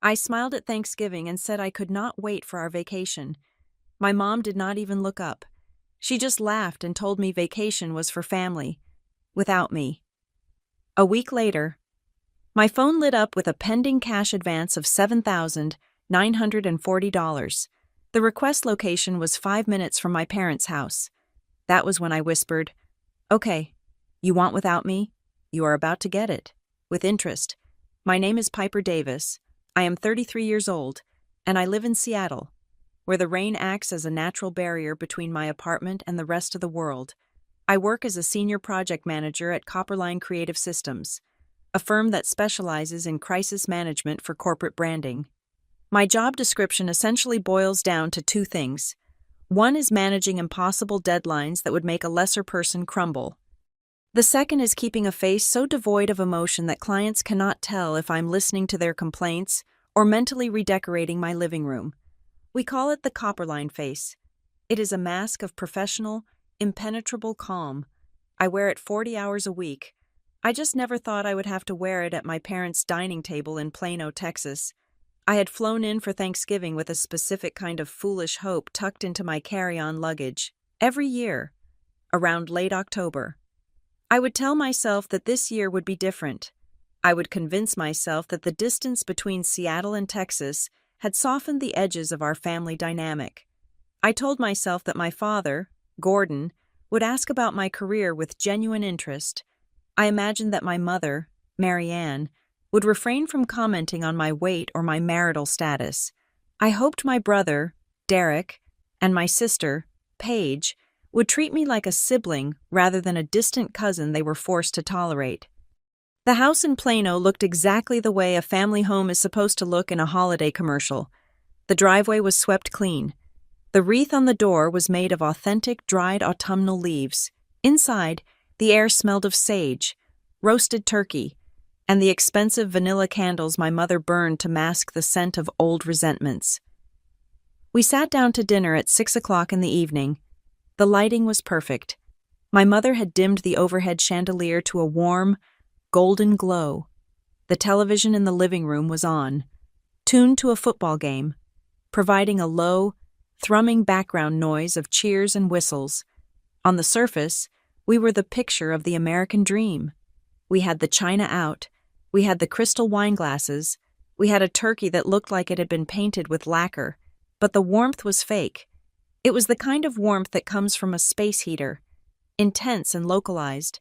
I smiled at Thanksgiving and said I could not wait for our vacation. My mom did not even look up. She just laughed and told me vacation was for family, without me. A week later, my phone lit up with a pending cash advance of $7,940. The request location was 5 minutes from my parents' house. That was when I whispered, "Okay, you want without me? You are about to get it. With interest. My name is Piper Davis. I am 33 years old, and I live in Seattle, where the rain acts as a natural barrier between my apartment and the rest of the world. I work as a senior project manager at Copperline Creative Systems, a firm that specializes in crisis management for corporate branding. My job description essentially boils down to two things. One is managing impossible deadlines that would make a lesser person crumble. The second is keeping a face so devoid of emotion that clients cannot tell if I'm listening to their complaints or mentally redecorating my living room. We call it the Copperline face. It is a mask of professional, impenetrable calm. I wear it 40 hours a week. I just never thought I would have to wear it at my parents' dining table in Plano, Texas. I had flown in for Thanksgiving with a specific kind of foolish hope tucked into my carry-on luggage. Every year, around late October, I would tell myself that this year would be different. I would convince myself that the distance between Seattle and Texas had softened the edges of our family dynamic. I told myself that my father, Gordon, would ask about my career with genuine interest. I imagined that my mother, Mary Ann, would refrain from commenting on my weight or my marital status. I hoped my brother, Derek, and my sister, Paige, would treat me like a sibling rather than a distant cousin they were forced to tolerate. The house in Plano looked exactly the way a family home is supposed to look in a holiday commercial. The driveway was swept clean. The wreath on the door was made of authentic dried autumnal leaves. Inside, the air smelled of sage, roasted turkey, and the expensive vanilla candles my mother burned to mask the scent of old resentments. We sat down to dinner at 6 o'clock in the evening. The lighting was perfect. My mother had dimmed the overhead chandelier to a warm, golden glow. The television in the living room was on, tuned to a football game, providing a low, thrumming background noise of cheers and whistles. On the surface, we were the picture of the American dream. We had the china out, we had the crystal wine glasses, we had a turkey that looked like it had been painted with lacquer, but the warmth was fake. It was the kind of warmth that comes from a space heater, intense and localized,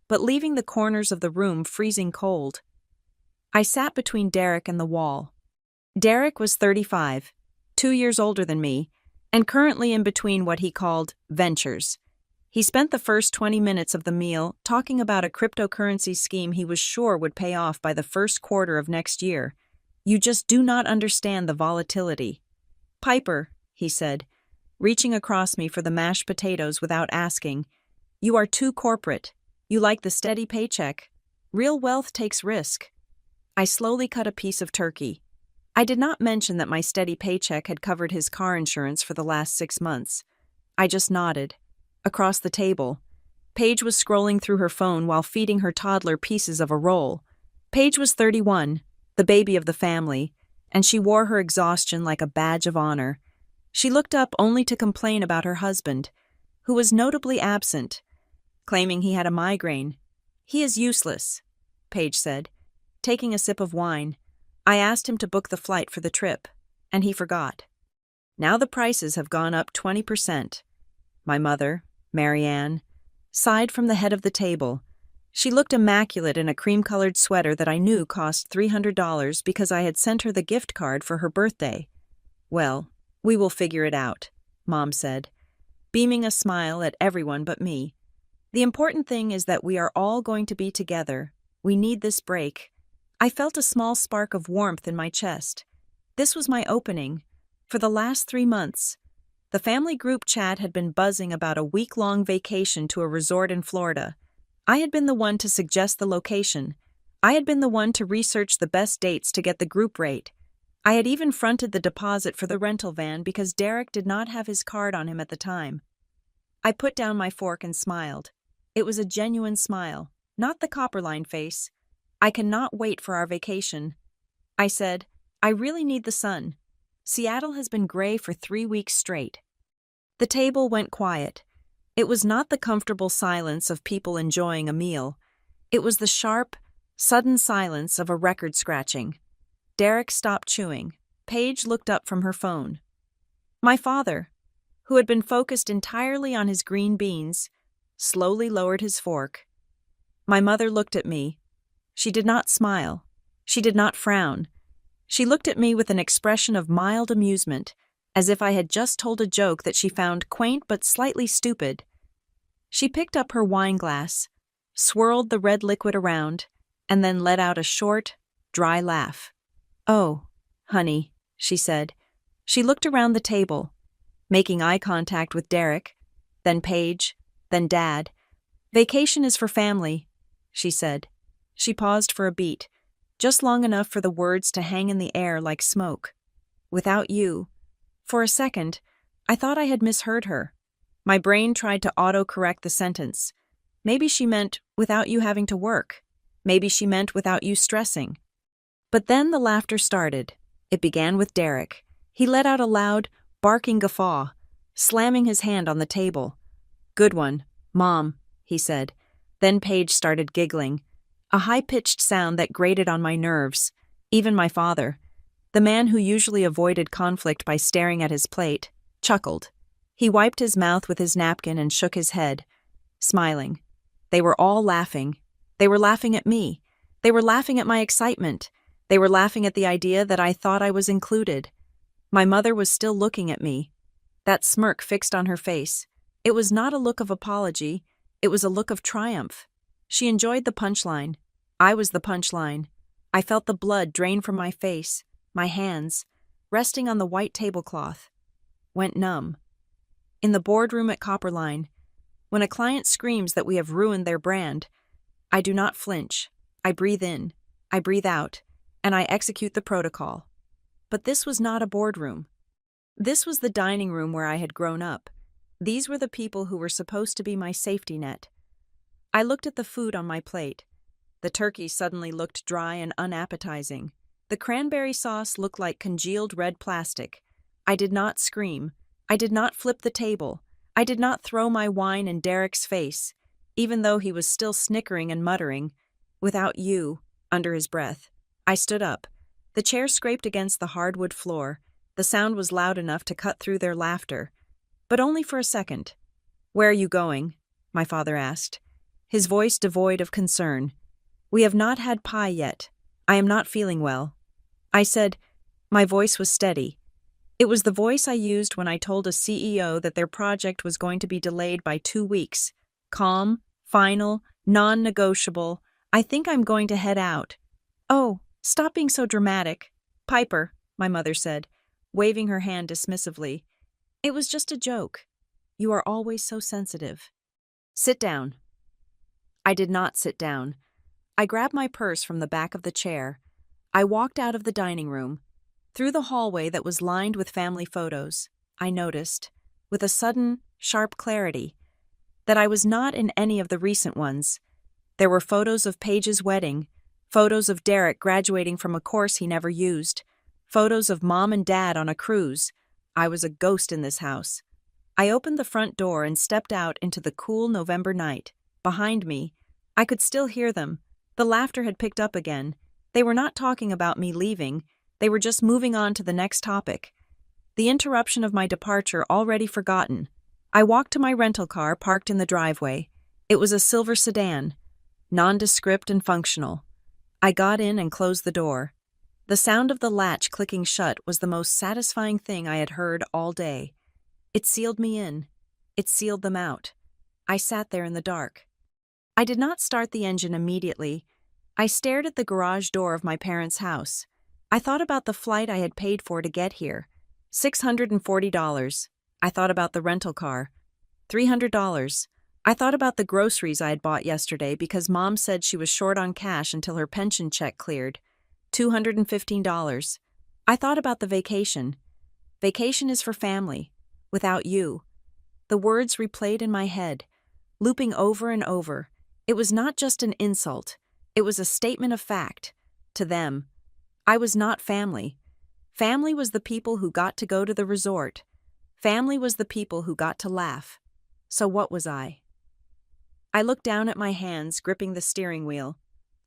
but leaving the corners of the room freezing cold. I sat between Derek and the wall. Derek was 35, 2 years older than me, and currently in between what he called ventures. He spent the first 20 minutes of the meal talking about a cryptocurrency scheme he was sure would pay off by the first quarter of next year. "You just do not understand the volatility." "Piper," he said, reaching across me for the mashed potatoes without asking, "you are too corporate. You like the steady paycheck. Real wealth takes risk." I slowly cut a piece of turkey. I did not mention that my steady paycheck had covered his car insurance for the last 6 months. I just nodded. Across the table, Paige was scrolling through her phone while feeding her toddler pieces of a roll. Paige was 31, the baby of the family, and she wore her exhaustion like a badge of honor. She looked up only to complain about her husband, who was notably absent, claiming he had a migraine. "He is useless," Paige said. Taking a sip of wine, I asked him to book the flight for the trip, and he forgot. Now the prices have gone up 20%. My mother, Mary Ann, sighed from the head of the table. She looked immaculate in a cream-colored sweater that I knew cost $300 because I had sent her the gift card for her birthday. "Well, we will figure it out," Mom said, beaming a smile at everyone but me. "The important thing is that we are all going to be together. We need this break." I felt a small spark of warmth in my chest. This was my opening. For the last 3 months, the family group chat had been buzzing about a week-long vacation to a resort in Florida. I had been the one to suggest the location. I had been the one to research the best dates to get the group rate. I had even fronted the deposit for the rental van because Derek did not have his card on him at the time. I put down my fork and smiled. It was a genuine smile, not the Copperline face. "I cannot wait for our vacation." I said, I really need the sun. Seattle has been gray for 3 weeks straight. The table went quiet. It was not the comfortable silence of people enjoying a meal. It was the sharp, sudden silence of a record scratching. Derek stopped chewing. Paige looked up from her phone. My father, who had been focused entirely on his green beans, slowly lowered his fork. My mother looked at me. She did not smile. She did not frown. She looked at me with an expression of mild amusement, as if I had just told a joke that she found quaint but slightly stupid. She picked up her wine glass, swirled the red liquid around, and then let out a short, dry laugh. "Oh, honey," she said. She looked around the table, making eye contact with Derek, then Paige, then Dad. "Vacation is for family," she said. She paused for a beat, just long enough for the words to hang in the air like smoke. "Without you." For a second, I thought I had misheard her. My brain tried to auto-correct the sentence. Maybe she meant without you having to work. Maybe she meant without you stressing. But then the laughter started. It began with Derek. He let out a loud, barking guffaw, slamming his hand on the table. "Good one, Mom," he said. Then Paige started giggling, a high-pitched sound that grated on my nerves. Even my father, the man who usually avoided conflict by staring at his plate, chuckled. He wiped his mouth with his napkin and shook his head, smiling. They were all laughing. They were laughing at me. They were laughing at my excitement. They were laughing at the idea that I thought I was included. My mother was still looking at me, that smirk fixed on her face. It was not a look of apology. It was a look of triumph. She enjoyed the punchline. I was the punchline. I felt the blood drain from my face, my hands, resting on the white tablecloth, went numb. In the boardroom at Copperline, when a client screams that we have ruined their brand, I do not flinch. I breathe in, I breathe out, and I execute the protocol. But this was not a boardroom. This was the dining room where I had grown up. These were the people who were supposed to be my safety net. I looked at the food on my plate. The turkey suddenly looked dry and unappetizing. The cranberry sauce looked like congealed red plastic. I did not scream. I did not flip the table. I did not throw my wine in Derek's face, even though he was still snickering and muttering, "Without you," under his breath. I stood up. The chair scraped against the hardwood floor. The sound was loud enough to cut through their laughter. But only for a second. "Where are you going?" my father asked, his voice devoid of concern. "We have not had pie yet. I am not feeling well." I said. My voice was steady. It was the voice I used when I told a CEO that their project was going to be delayed by 2 weeks. Calm, final, non-negotiable. "I think I'm going to head out." "Oh, stop being so dramatic. Piper," my mother said, waving her hand dismissively. "It was just a joke. You are always so sensitive." "Sit down." I did not sit down. I grabbed my purse from the back of the chair. I walked out of the dining room. Through the hallway that was lined with family photos, I noticed, with a sudden, sharp clarity, that I was not in any of the recent ones. There were photos of Paige's wedding, photos of Derek graduating from a course he never used, photos of Mom and Dad on a cruise. I was a ghost in this house. I opened the front door and stepped out into the cool November night. Behind me, I could still hear them. The laughter had picked up again. They were not talking about me leaving. They were just moving on to the next topic. The interruption of my departure already forgotten. I walked to my rental car parked in the driveway. It was a silver sedan, nondescript and functional. I got in and closed the door. The sound of the latch clicking shut was the most satisfying thing I had heard all day. It sealed me in. It sealed them out. I sat there in the dark. I did not start the engine immediately. I stared at the garage door of my parents' house. I thought about the flight I had paid for to get here. $640. I thought about the rental car. $300. I thought about the groceries I had bought yesterday because Mom said she was short on cash until her pension check cleared. $215. I thought about the vacation. Vacation is for family. Without you. The words replayed in my head, looping over and over. It was not just an insult. It was a statement of fact. To them. I was not family. Family was the people who got to go to the resort. Family was the people who got to laugh. So what was I? I looked down at my hands, gripping the steering wheel.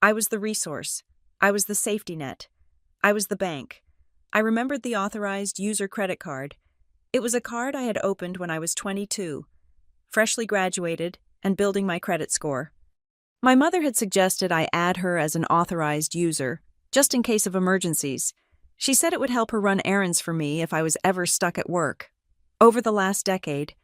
I was the resource. I was the safety net. I was the bank. I remembered the authorized user credit card. It was a card I had opened when I was 22, freshly graduated, and building my credit score. My mother had suggested I add her as an authorized user, just in case of emergencies. She said it would help her run errands for me if I was ever stuck at work. Over the last decade,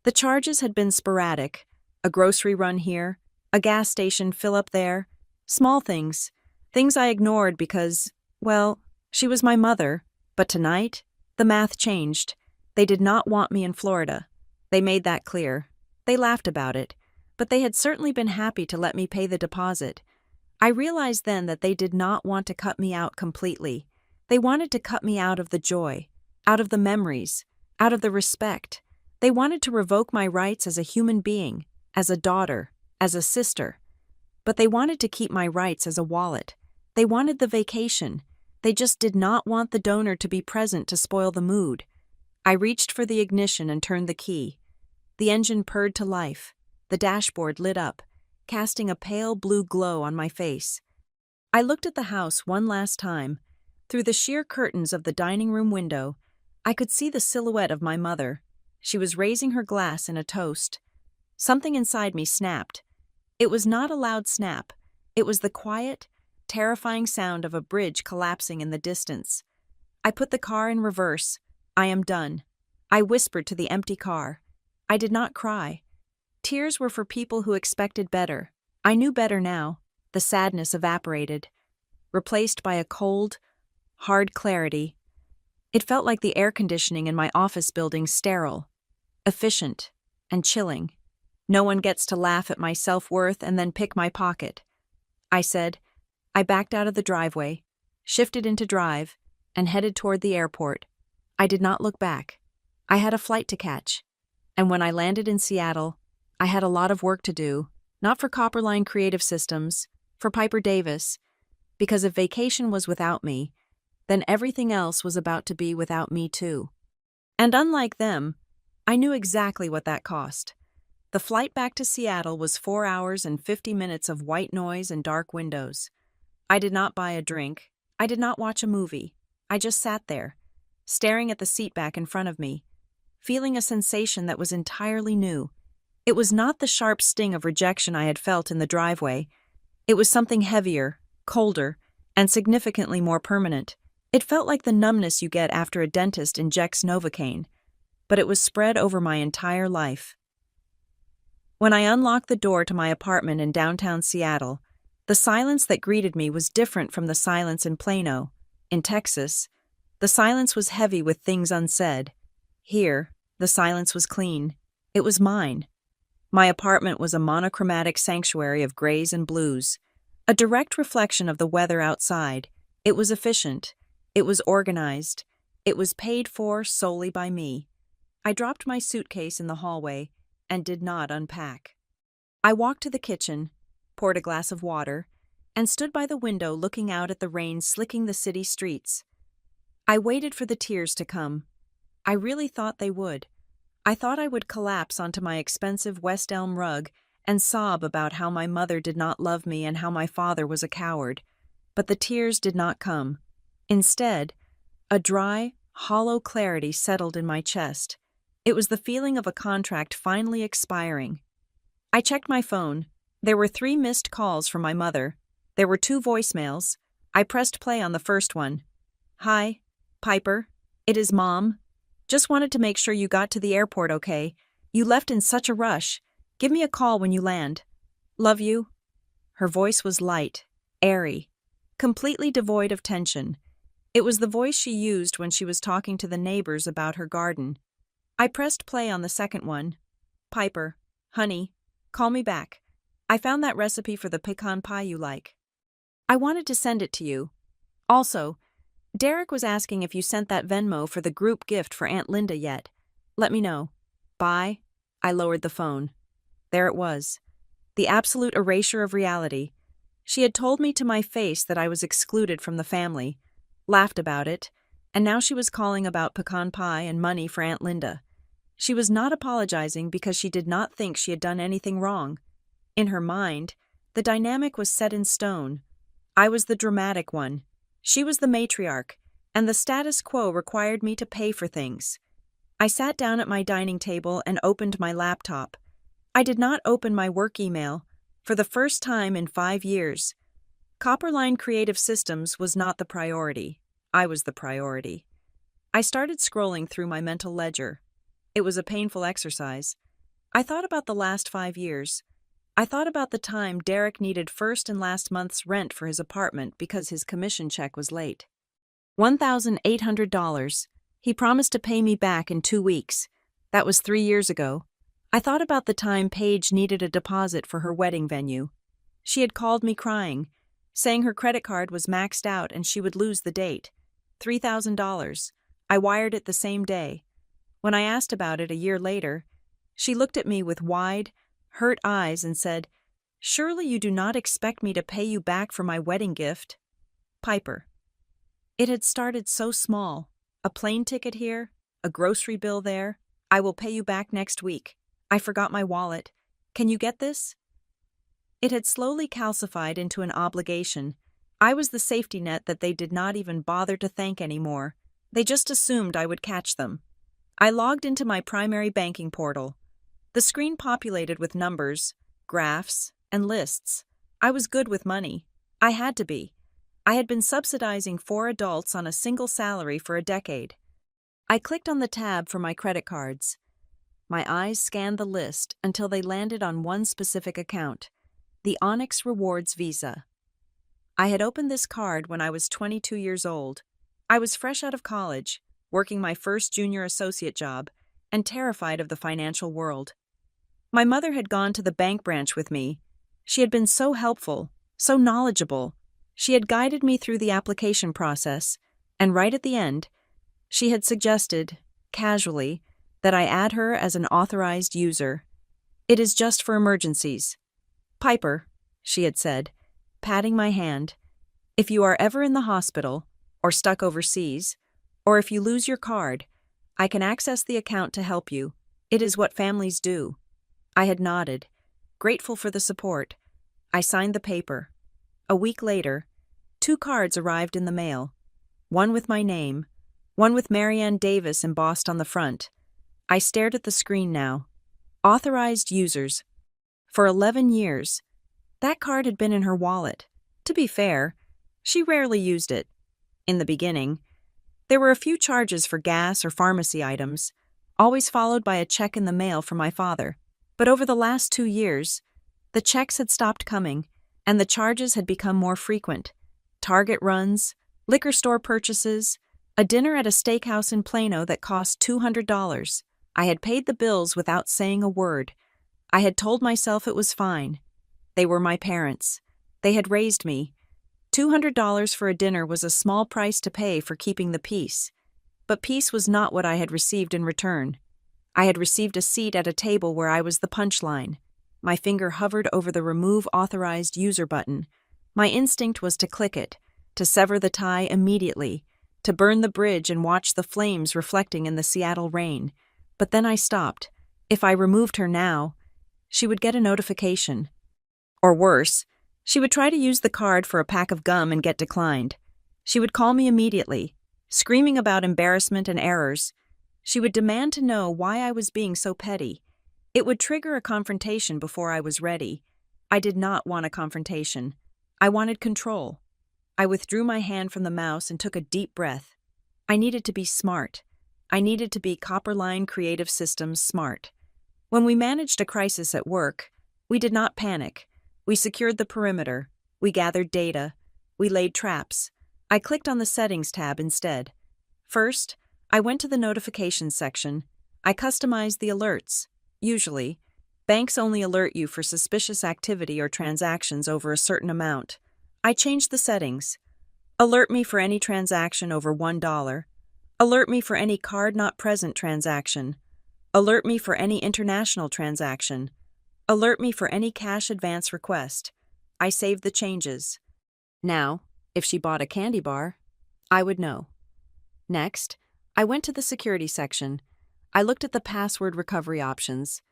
the charges had been sporadic: a grocery run here, a gas station fill up there, small things I ignored because, well, she was my mother. But tonight, the math changed. They did not want me in Florida. They made that clear. They laughed about it, but they had certainly been happy to let me pay the deposit. I realized then that they did not want to cut me out completely. They wanted to cut me out of the joy, out of the memories, out of the respect. They wanted to revoke my rights as a human being, as a daughter, as a sister. But they wanted to keep my rights as a wallet. They wanted the vacation. They just did not want the donor to be present to spoil the mood. I reached for the ignition and turned the key. The engine purred to life. The dashboard lit up, casting a pale blue glow on my face. I looked at the house one last time. Through the sheer curtains of the dining room window, I could see the silhouette of my mother. She was raising her glass in a toast. Something inside me snapped. It was not a loud snap. It was the quiet, terrifying sound of a bridge collapsing in the distance. I put the car in reverse. I am done. I whispered to the empty car. I did not cry. Tears were for people who expected better. I knew better now. The sadness evaporated, replaced by a cold, hard clarity. It felt like the air conditioning in my office building sterile, efficient, and chilling. No one gets to laugh at my self-worth and then pick my pocket. I said. I backed out of the driveway, shifted into drive, and headed toward the airport. I did not look back. I had a flight to catch. And when I landed in Seattle, I had a lot of work to do, not for Copperline Creative Systems, for Piper Davis, because if vacation was without me, then everything else was about to be without me too. And unlike them, I knew exactly what that cost. The flight back to Seattle was 4 hours and 50 minutes of white noise and dark windows. I did not buy a drink. I did not watch a movie. I just sat there, staring at the seat back in front of me, feeling a sensation that was entirely new. It was not the sharp sting of rejection I had felt in the driveway. It was something heavier, colder, and significantly more permanent. It felt like the numbness you get after a dentist injects Novocaine, but it was spread over my entire life. When I unlocked the door to my apartment in downtown Seattle, the silence that greeted me was different from the silence in Plano. In Texas, the silence was heavy with things unsaid. Here, the silence was clean. It was mine. My apartment was a monochromatic sanctuary of grays and blues, a direct reflection of the weather outside. It was efficient. It was organized. It was paid for solely by me. I dropped my suitcase in the hallway and did not unpack. I walked to the kitchen, poured a glass of water, and stood by the window looking out at the rain slicking the city streets. I waited for the tears to come. I really thought they would. I thought I would collapse onto my expensive West Elm rug and sob about how my mother did not love me and how my father was a coward. But the tears did not come. Instead, a dry, hollow clarity settled in my chest. It was the feeling of a contract finally expiring. I checked my phone. There were 3 missed calls from my mother. There were 2 voicemails. I pressed play on the first one. Hi, Piper. It is Mom. Just wanted to make sure you got to the airport okay. You left in such a rush. Give me a call when you land. Love you. Her voice was light, airy, completely devoid of tension. It was the voice she used when she was talking to the neighbors about her garden. I pressed play on the second one. Piper, honey, call me back. I found that recipe for the pecan pie you like. I wanted to send it to you. Also, Derek was asking if you sent that Venmo for the group gift for Aunt Linda yet. Let me know. Bye. I lowered the phone. There it was. The absolute erasure of reality. She had told me to my face that I was excluded from the family, laughed about it, And now she was calling about pecan pie and money for Aunt Linda. She was not apologizing because she did not think she had done anything wrong. In her mind, the dynamic was set in stone. I was the dramatic one. She was the matriarch, and the status quo required me to pay for things. I sat down at my dining table and opened my laptop. I did not open my work email for the first time in 5 years. Copperline Creative Systems was not the priority. I was the priority. I started scrolling through my mental ledger. It was a painful exercise. I thought about the last 5 years. I thought about the time Derek needed first and last month's rent for his apartment because his commission check was late. $1,800. He promised to pay me back in 2 weeks. That was 3 years ago. I thought about the time Paige needed a deposit for her wedding venue. She had called me crying, saying her credit card was maxed out and she would lose the date. $3,000. I wired it the same day. When I asked about it a year later, she looked at me with wide, hurt eyes and said, "Surely you do not expect me to pay you back for my wedding gift?" Piper. It had started so small. A plane ticket here, a grocery bill there. I will pay you back next week. I forgot my wallet. Can you get this? It had slowly calcified into an obligation. I was the safety net that they did not even bother to thank anymore. They just assumed I would catch them. I logged into my primary banking portal. The screen populated with numbers, graphs, and lists. I was good with money. I had to be. I had been subsidizing 4 adults on a single salary for a decade. I clicked on the tab for my credit cards. My eyes scanned the list until they landed on one specific account, the Onyx Rewards Visa. I had opened this card when I was 22 years old. I was fresh out of college, working my first junior associate job, and terrified of the financial world. My mother had gone to the bank branch with me. She had been so helpful, so knowledgeable. She had guided me through the application process, and right at the end, she had suggested, casually, that I add her as an authorized user. "It is just for emergencies." "Piper," she had said, patting my hand, "if you are ever in the hospital, or stuck overseas, or if you lose your card, I can access the account to help you. It is what families do." I had nodded, grateful for the support. I signed the paper. A week later, 2 cards arrived in the mail, one with my name, one with Marianne Davis embossed on the front. I stared at the screen now. Authorized users. For 11 years. That card had been in her wallet. To be fair, she rarely used it. In the beginning, there were a few charges for gas or pharmacy items, always followed by a check in the mail from my father. But over the last 2 years, the checks had stopped coming, and the charges had become more frequent. Target runs, liquor store purchases, a dinner at a steakhouse in Plano that cost $200. I had paid the bills without saying a word. I had told myself it was fine. They were my parents. They had raised me. $200 for a dinner was a small price to pay for keeping the peace. But peace was not what I had received in return. I had received a seat at a table where I was the punchline. My finger hovered over the Remove Authorized User button. My instinct was to click it, to sever the tie immediately, to burn the bridge and watch the flames reflecting in the Seattle rain. But then I stopped. If I removed her now, she would get a notification. Or worse, she would try to use the card for a pack of gum and get declined. She would call me immediately, screaming about embarrassment and errors. She would demand to know why I was being so petty. It would trigger a confrontation before I was ready. I did not want a confrontation. I wanted control. I withdrew my hand from the mouse and took a deep breath. I needed to be smart. I needed to be Copperline Creative Systems smart. When we managed a crisis at work, we did not panic. We secured the perimeter. We gathered data. We laid traps. I clicked on the Settings tab instead. First, I went to the Notifications section. I customized the alerts. Usually, banks only alert you for suspicious activity or transactions over a certain amount. I changed the settings. Alert me for any transaction over $1. Alert me for any card not present transaction. Alert me for any international transaction. Alert me for any cash advance request. I saved the changes. Now, if she bought a candy bar, I would know. Next, I went to the security section. I looked at the password recovery options.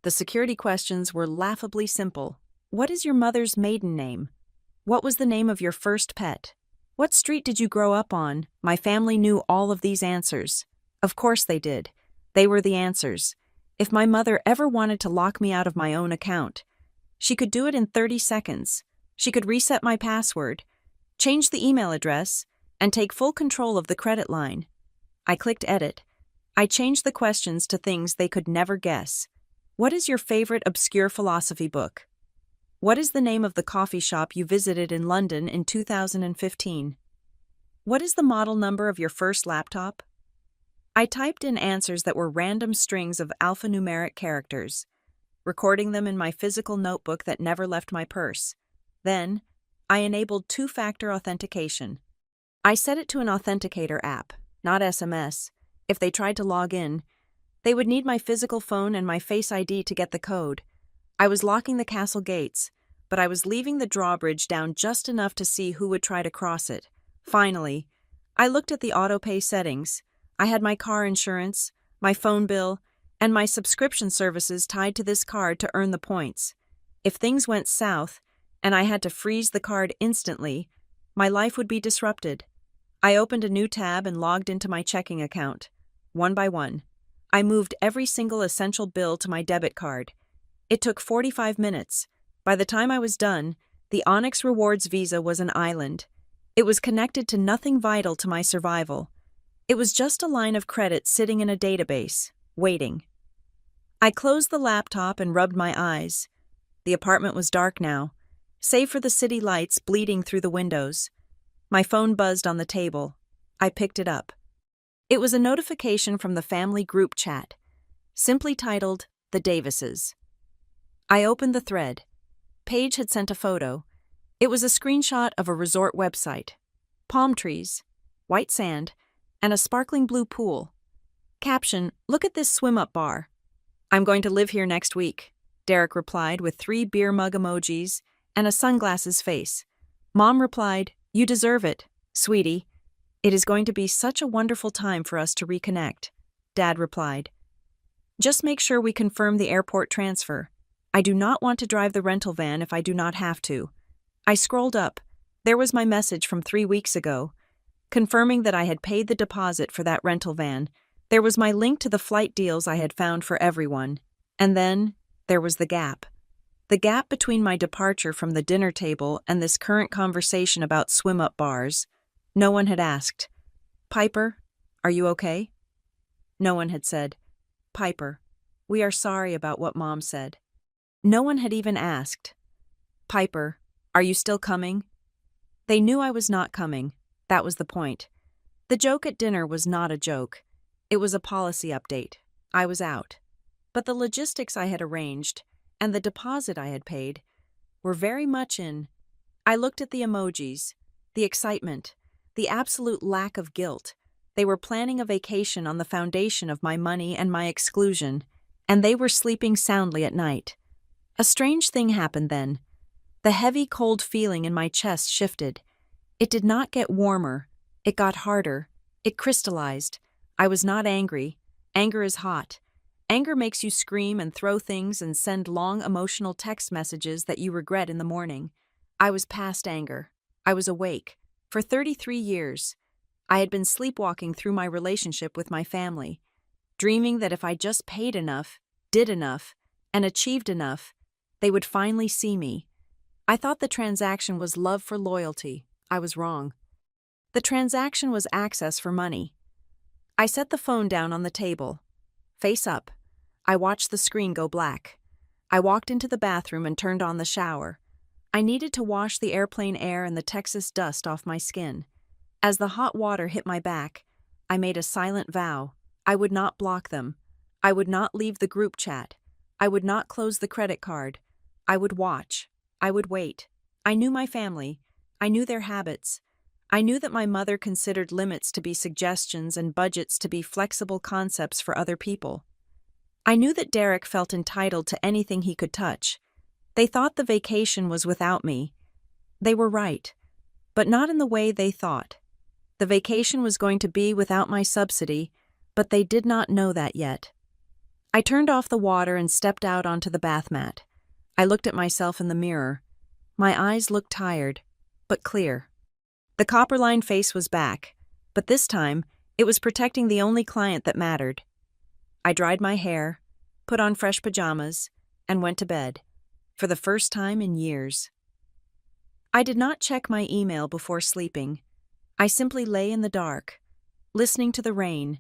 The security questions were laughably simple. What is your mother's maiden name? What was the name of your first pet? What street did you grow up on? My family knew all of these answers. Of course they did. They were the answers. If my mother ever wanted to lock me out of my own account, she could do it in 30 seconds. She could reset my password, change the email address, and take full control of the credit line. I clicked edit. I changed the questions to things they could never guess. What is your favorite obscure philosophy book? What is the name of the coffee shop you visited in London in 2015? What is the model number of your first laptop? I typed in answers that were random strings of alphanumeric characters, recording them in my physical notebook that never left my purse. Then, I enabled two-factor authentication. I set it to an authenticator app, not SMS. If they tried to log in, they would need my physical phone and my Face ID to get the code. I was locking the castle gates, but I was leaving the drawbridge down just enough to see who would try to cross it. Finally, I looked at the autopay settings. I had my car insurance, my phone bill, and my subscription services tied to this card to earn the points. If things went south, and I had to freeze the card instantly, my life would be disrupted. I opened a new tab and logged into my checking account. One by one, I moved every single essential bill to my debit card. It took 45 minutes. By the time I was done, the Onyx Rewards Visa was an island. It was connected to nothing vital to my survival. It was just a line of credit sitting in a database, waiting. I closed the laptop and rubbed my eyes. The apartment was dark now, save for the city lights bleeding through the windows. My phone buzzed on the table. I picked it up. It was a notification from the family group chat, simply titled, The Davises. I opened the thread. Paige had sent a photo. It was a screenshot of a resort website. Palm trees, white sand, and a sparkling blue pool. Caption, look at this swim-up bar. I'm going to live here next week, Derek replied with 3 beer mug emojis and a sunglasses face. Mom replied, you deserve it, sweetie. It is going to be such a wonderful time for us to reconnect, Dad replied. Just make sure we confirm the airport transfer. I do not want to drive the rental van if I do not have to. I scrolled up. There was my message from 3 weeks ago, confirming that I had paid the deposit for that rental van. There was my link to the flight deals I had found for everyone. And then, there was the gap. The gap between my departure from the dinner table and this current conversation about swim-up bars. No one had asked, Piper, are you okay? No one had said, Piper, we are sorry about what Mom said. No one had even asked, Piper, are you still coming? They knew I was not coming. That was the point. The joke at dinner was not a joke. It was a policy update. I was out. But the logistics I had arranged, and the deposit I had paid, were very much in. I looked at the emojis, the excitement, the absolute lack of guilt. They were planning a vacation on the foundation of my money and my exclusion, and they were sleeping soundly at night. A strange thing happened then. The heavy, cold feeling in my chest shifted. It did not get warmer. It got harder. It crystallized. I was not angry. Anger is hot. Anger makes you scream and throw things and send long emotional text messages that you regret in the morning. I was past anger. I was awake. For 33 years, I had been sleepwalking through my relationship with my family, dreaming that if I just paid enough, did enough, and achieved enough, they would finally see me. I thought the transaction was love for loyalty. I was wrong. The transaction was access for money. I set the phone down on the table. Face up. I watched the screen go black. I walked into the bathroom and turned on the shower. I needed to wash the airplane air and the Texas dust off my skin. As the hot water hit my back, I made a silent vow. I would not block them. I would not leave the group chat. I would not close the credit card. I would watch. I would wait. I knew my family. I knew their habits. I knew that my mother considered limits to be suggestions and budgets to be flexible concepts for other people. I knew that Derek felt entitled to anything he could touch. They thought the vacation was without me. They were right, but not in the way they thought. The vacation was going to be without my subsidy, but they did not know that yet. I turned off the water and stepped out onto the bath mat. I looked at myself in the mirror. My eyes looked tired, but clear. The Copperline face was back, but this time, it was protecting the only client that mattered. I dried my hair, put on fresh pajamas, and went to bed, for the first time in years. I did not check my email before sleeping. I simply lay in the dark, listening to the rain,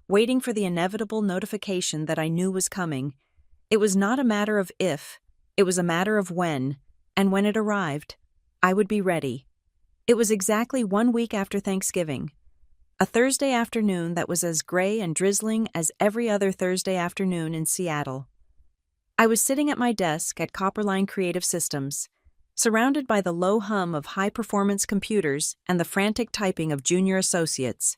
waiting for the inevitable notification that I knew was coming. It was not a matter of if, it was a matter of when, and when it arrived, I would be ready. It was exactly 1 week after Thanksgiving, a Thursday afternoon that was as gray and drizzling as every other Thursday afternoon in Seattle. I was sitting at my desk at Copperline Creative Systems, surrounded by the low hum of high-performance computers and the frantic typing of junior associates.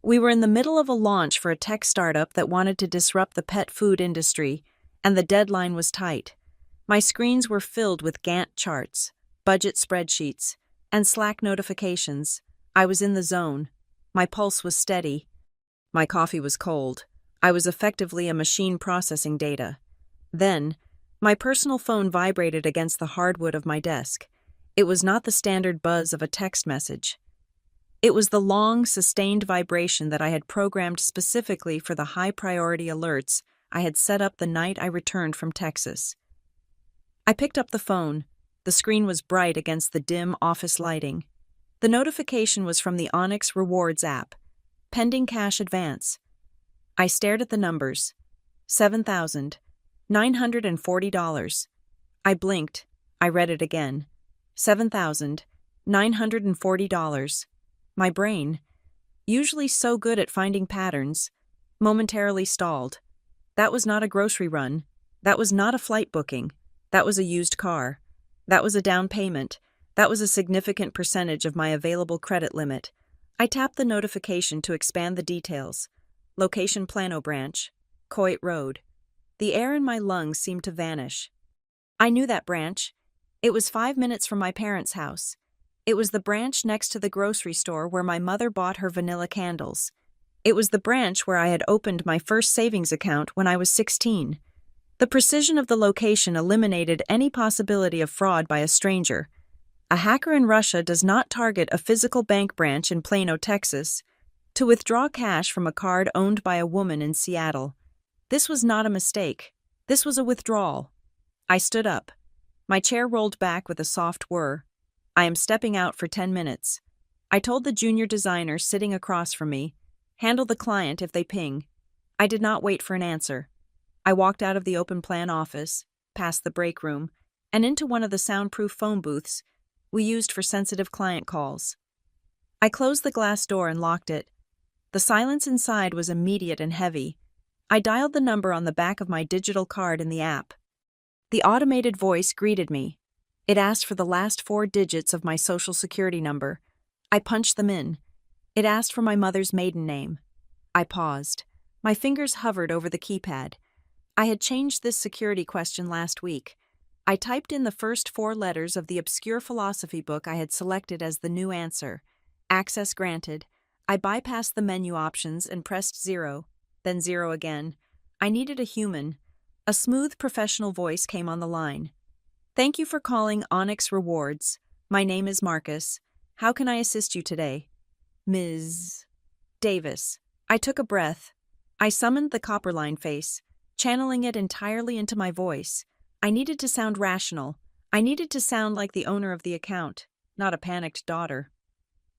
We were in the middle of a launch for a tech startup that wanted to disrupt the pet food industry, and the deadline was tight. My screens were filled with Gantt charts, budget spreadsheets, and Slack notifications. I was in the zone. My pulse was steady. My coffee was cold. I was effectively a machine processing data. Then, my personal phone vibrated against the hardwood of my desk. It was not the standard buzz of a text message. It was the long, sustained vibration that I had programmed specifically for the high-priority alerts I had set up the night I returned from Texas. I picked up the phone. The screen was bright against the dim office lighting. The notification was from the Onyx Rewards app. Pending cash advance. I stared at the numbers. $7,940. I blinked. I read it again. $7,940. My brain, usually so good at finding patterns, momentarily stalled. That was not a grocery run. That was not a flight booking. That was a used car. That was a down payment. That was a significant percentage of my available credit limit. I tapped the notification to expand the details. Location Plano Branch, Coit Road. The air in my lungs seemed to vanish. I knew that branch. It was 5 minutes from my parents' house. It was the branch next to the grocery store where my mother bought her vanilla candles. It was the branch where I had opened my first savings account when I was 16. The precision of the location eliminated any possibility of fraud by a stranger. A hacker in Russia does not target a physical bank branch in Plano, Texas, to withdraw cash from a card owned by a woman in Seattle. This was not a mistake. This was a withdrawal. I stood up. My chair rolled back with a soft whir. I am stepping out for 10 minutes. I told the junior designer sitting across from me, handle the client if they ping. I did not wait for an answer. I walked out of the open plan office, past the break room, and into one of the soundproof phone booths we used for sensitive client calls. I closed the glass door and locked it. The silence inside was immediate and heavy. I dialed the number on the back of my digital card in the app. The automated voice greeted me. It asked for the last 4 digits of my social security number. I punched them in. It asked for my mother's maiden name. I paused. My fingers hovered over the keypad. I had changed this security question last week. I typed in the first 4 letters of the obscure philosophy book I had selected as the new answer. Access granted. I bypassed the menu options and pressed 0, then 0 again. I needed a human. A smooth professional voice came on the line. Thank you for calling Onyx Rewards. My name is Marcus. How can I assist you today? Ms. Davis. I took a breath. I summoned the Copperline face, channeling it entirely into my voice. I needed to sound rational. I needed to sound like the owner of the account, not a panicked daughter.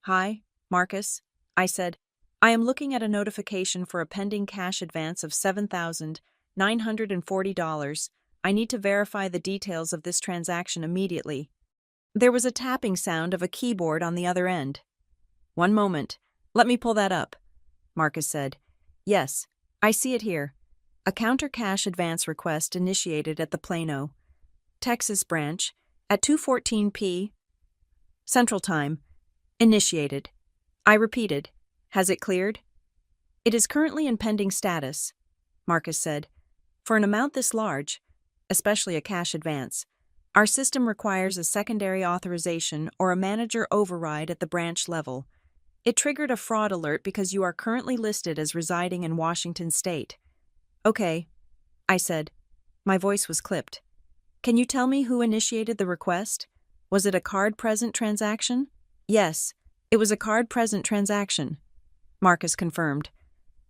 Hi, Marcus, I said. I am looking at a notification for a pending cash advance of $7,940. I need to verify the details of this transaction immediately. There was a tapping sound of a keyboard on the other end. One moment. Let me pull that up, Marcus said. Yes, I see it here. A counter cash advance request initiated at the Plano, Texas branch at 2:14 p. Central Time. Initiated. I repeated. Has it cleared? It is currently in pending status, Marcus said. For an amount this large, especially a cash advance, our system requires a secondary authorization or a manager override at the branch level. It triggered a fraud alert because you are currently listed as residing in Washington state. Okay, I said. My voice was clipped. Can you tell me who initiated the request? Was it a card-present transaction? Yes, it was a card-present transaction, Marcus confirmed.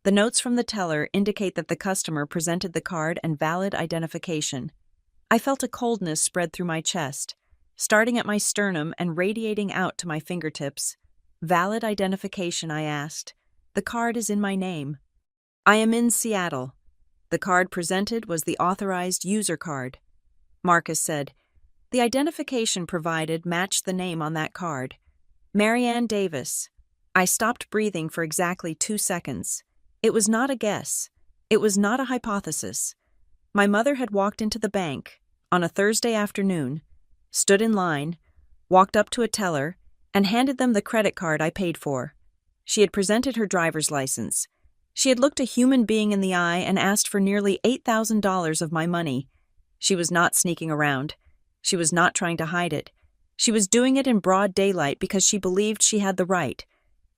The notes from the teller indicate that the customer presented the card and valid identification. I felt a coldness spread through my chest, starting at my sternum and radiating out to my fingertips. Valid identification, I asked. The card is in my name. I am in Seattle. The card presented was the authorized user card. Marcus said. The identification provided matched the name on that card. Marianne Davis. I stopped breathing for exactly 2 seconds. It was not a guess. It was not a hypothesis. My mother had walked into the bank on a Thursday afternoon, stood in line, walked up to a teller, and handed them the credit card I paid for. She had presented her driver's license. She had looked a human being in the eye and asked for nearly $8,000 of my money. She was not sneaking around. She was not trying to hide it. She was doing it in broad daylight because she believed she had the right.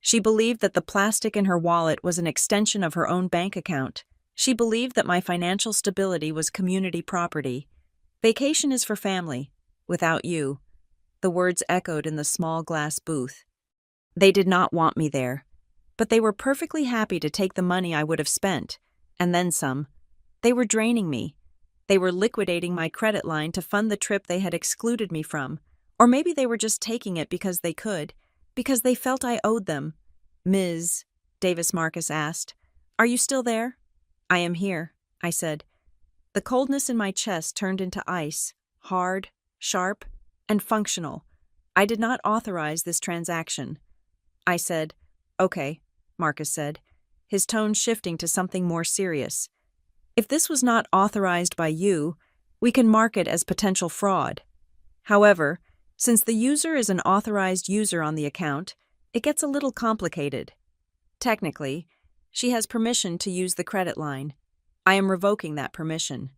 She believed that the plastic in her wallet was an extension of her own bank account. She believed that my financial stability was community property. Vacation is for family. Without you. The words echoed in the small glass booth. They did not want me there, but they were perfectly happy to take the money I would have spent, and then some. They were draining me. They were liquidating my credit line to fund the trip they had excluded me from, or maybe they were just taking it because they could, because they felt I owed them. Ms. Davis, Marcus asked, "Are you still there?" "I am here," I said. The coldness in my chest turned into ice, hard, sharp, and functional. I did not authorize this transaction. I said, "Okay," Marcus said, his tone shifting to something more serious. "If this was not authorized by you, we can mark it as potential fraud. However, since the user is an authorized user on the account, it gets a little complicated. Technically, she has permission to use the credit line. I am revoking that permission."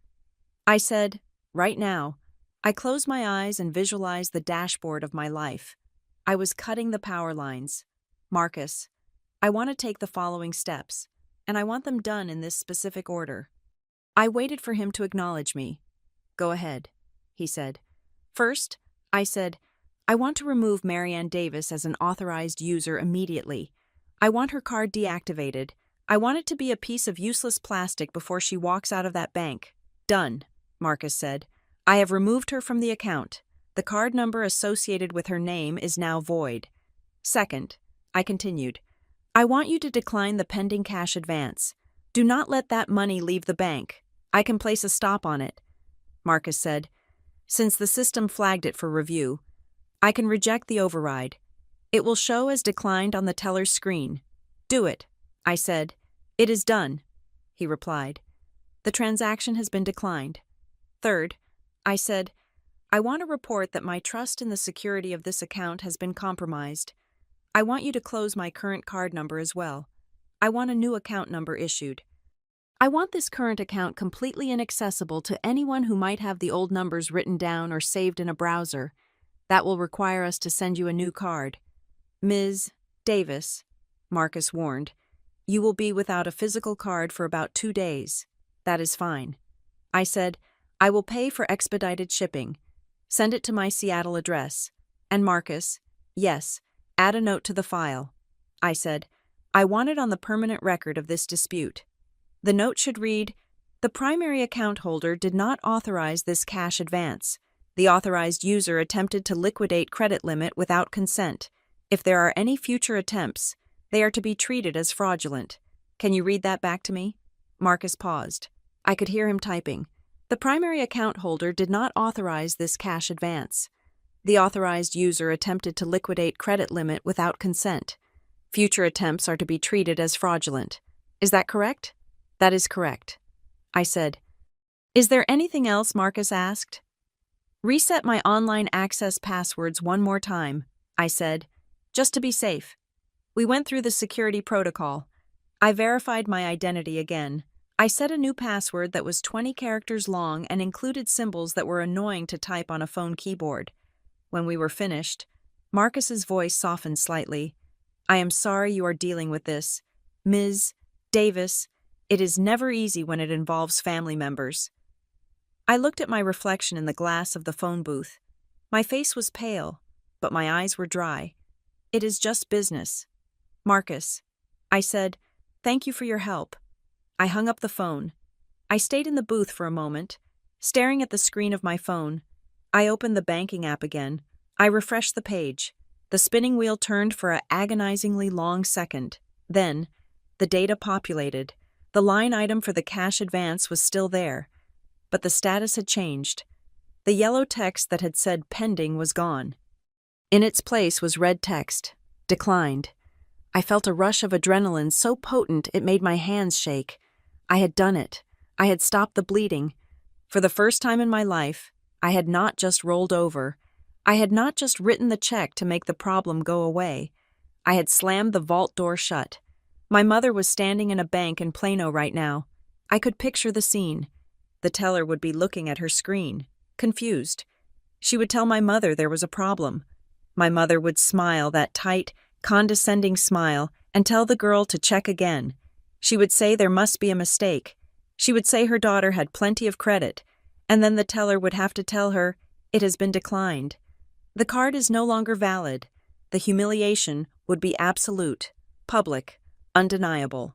I said, "Right now." I closed my eyes and visualized the dashboard of my life. I was cutting the power lines. "Marcus, I want to take the following steps, and I want them done in this specific order." I waited for him to acknowledge me. "Go ahead," he said. "First," I said, "I want to remove Marianne Davis as an authorized user immediately. I want her card deactivated. I want it to be a piece of useless plastic before she walks out of that bank." "Done," Marcus said. "I have removed her from the account. The card number associated with her name is now void." "Second," I continued, "I want you to decline the pending cash advance. Do not let that money leave the bank. I can place a stop on it." Marcus said, "Since the system flagged it for review, I can reject the override. It will show as declined on the teller's screen." "Do it," I said. "It is done," he replied. "The transaction has been declined." Third, I said, "I want to report that my trust in the security of this account has been compromised. I want you to close my current card number as well. I want a new account number issued. I want this current account completely inaccessible to anyone who might have the old numbers written down or saved in a browser. That will require us to send you a new card." "Ms. Davis," Marcus warned, "you will be without a physical card for about 2 days. That is fine." I said, "I will pay for expedited shipping. Send it to my Seattle address." And Marcus, "Yes, add a note to the file." I said, "I want it on the permanent record of this dispute." The note should read, "The primary account holder did not authorize this cash advance. The authorized user attempted to liquidate credit limit without consent. If there are any future attempts, they are to be treated as fraudulent." Can you read that back to me? Marcus paused. I could hear him typing. "The primary account holder did not authorize this cash advance. The authorized user attempted to liquidate credit limit without consent. Future attempts are to be treated as fraudulent. Is that correct?" "That is correct." I said. "Is there anything else?" Marcus asked. "Reset my online access passwords one more time," I said, "just to be safe." We went through the security protocol. I verified my identity again. I set a new password that was 20 characters long and included symbols that were annoying to type on a phone keyboard. When we were finished, Marcus's voice softened slightly. I am sorry you are dealing with this. Ms. Davis, it is never easy when it involves family members. I looked at my reflection in the glass of the phone booth. My face was pale, but my eyes were dry. It is just business. Marcus, I said, thank you for your help. I hung up the phone. I stayed in the booth for a moment, staring at the screen of my phone. I opened the banking app again. I refreshed the page. The spinning wheel turned for an agonizingly long second. Then, the data populated. The line item for the cash advance was still there, but the status had changed. The yellow text that had said pending was gone. In its place was red text, declined. I felt a rush of adrenaline so potent it made my hands shake. I had done it. I had stopped the bleeding. For the first time in my life, I had not just rolled over. I had not just written the check to make the problem go away. I had slammed the vault door shut. My mother was standing in a bank in Plano right now. I could picture the scene. The teller would be looking at her screen, confused. She would tell my mother there was a problem. My mother would smile, that tight, condescending smile, and tell the girl to check again. She would say there must be a mistake. She would say her daughter had plenty of credit, and then the teller would have to tell her, it has been declined. The card is no longer valid. The humiliation would be absolute, public, undeniable.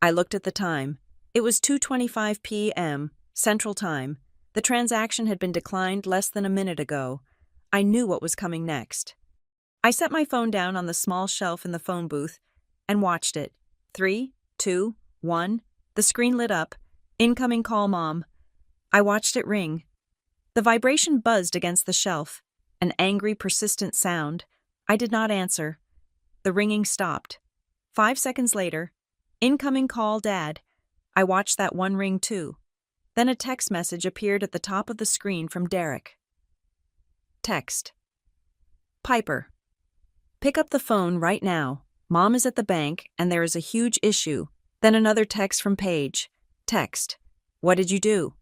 I looked at the time. It was 2:25 p.m., Central Time. The transaction had been declined less than a minute ago. I knew what was coming next. I set my phone down on the small shelf in the phone booth and watched it. 3, 2, 1. The screen lit up. Incoming call, Mom. I watched it ring. The vibration buzzed against the shelf. An angry, persistent sound. I did not answer. The ringing stopped. 5 seconds later, incoming call, Dad. I watched that one ring too. Then a text message appeared at the top of the screen from Derek. Text. Piper. Pick up the phone right now. Mom is at the bank and there is a huge issue. Then another text from Paige. Text. What did you do?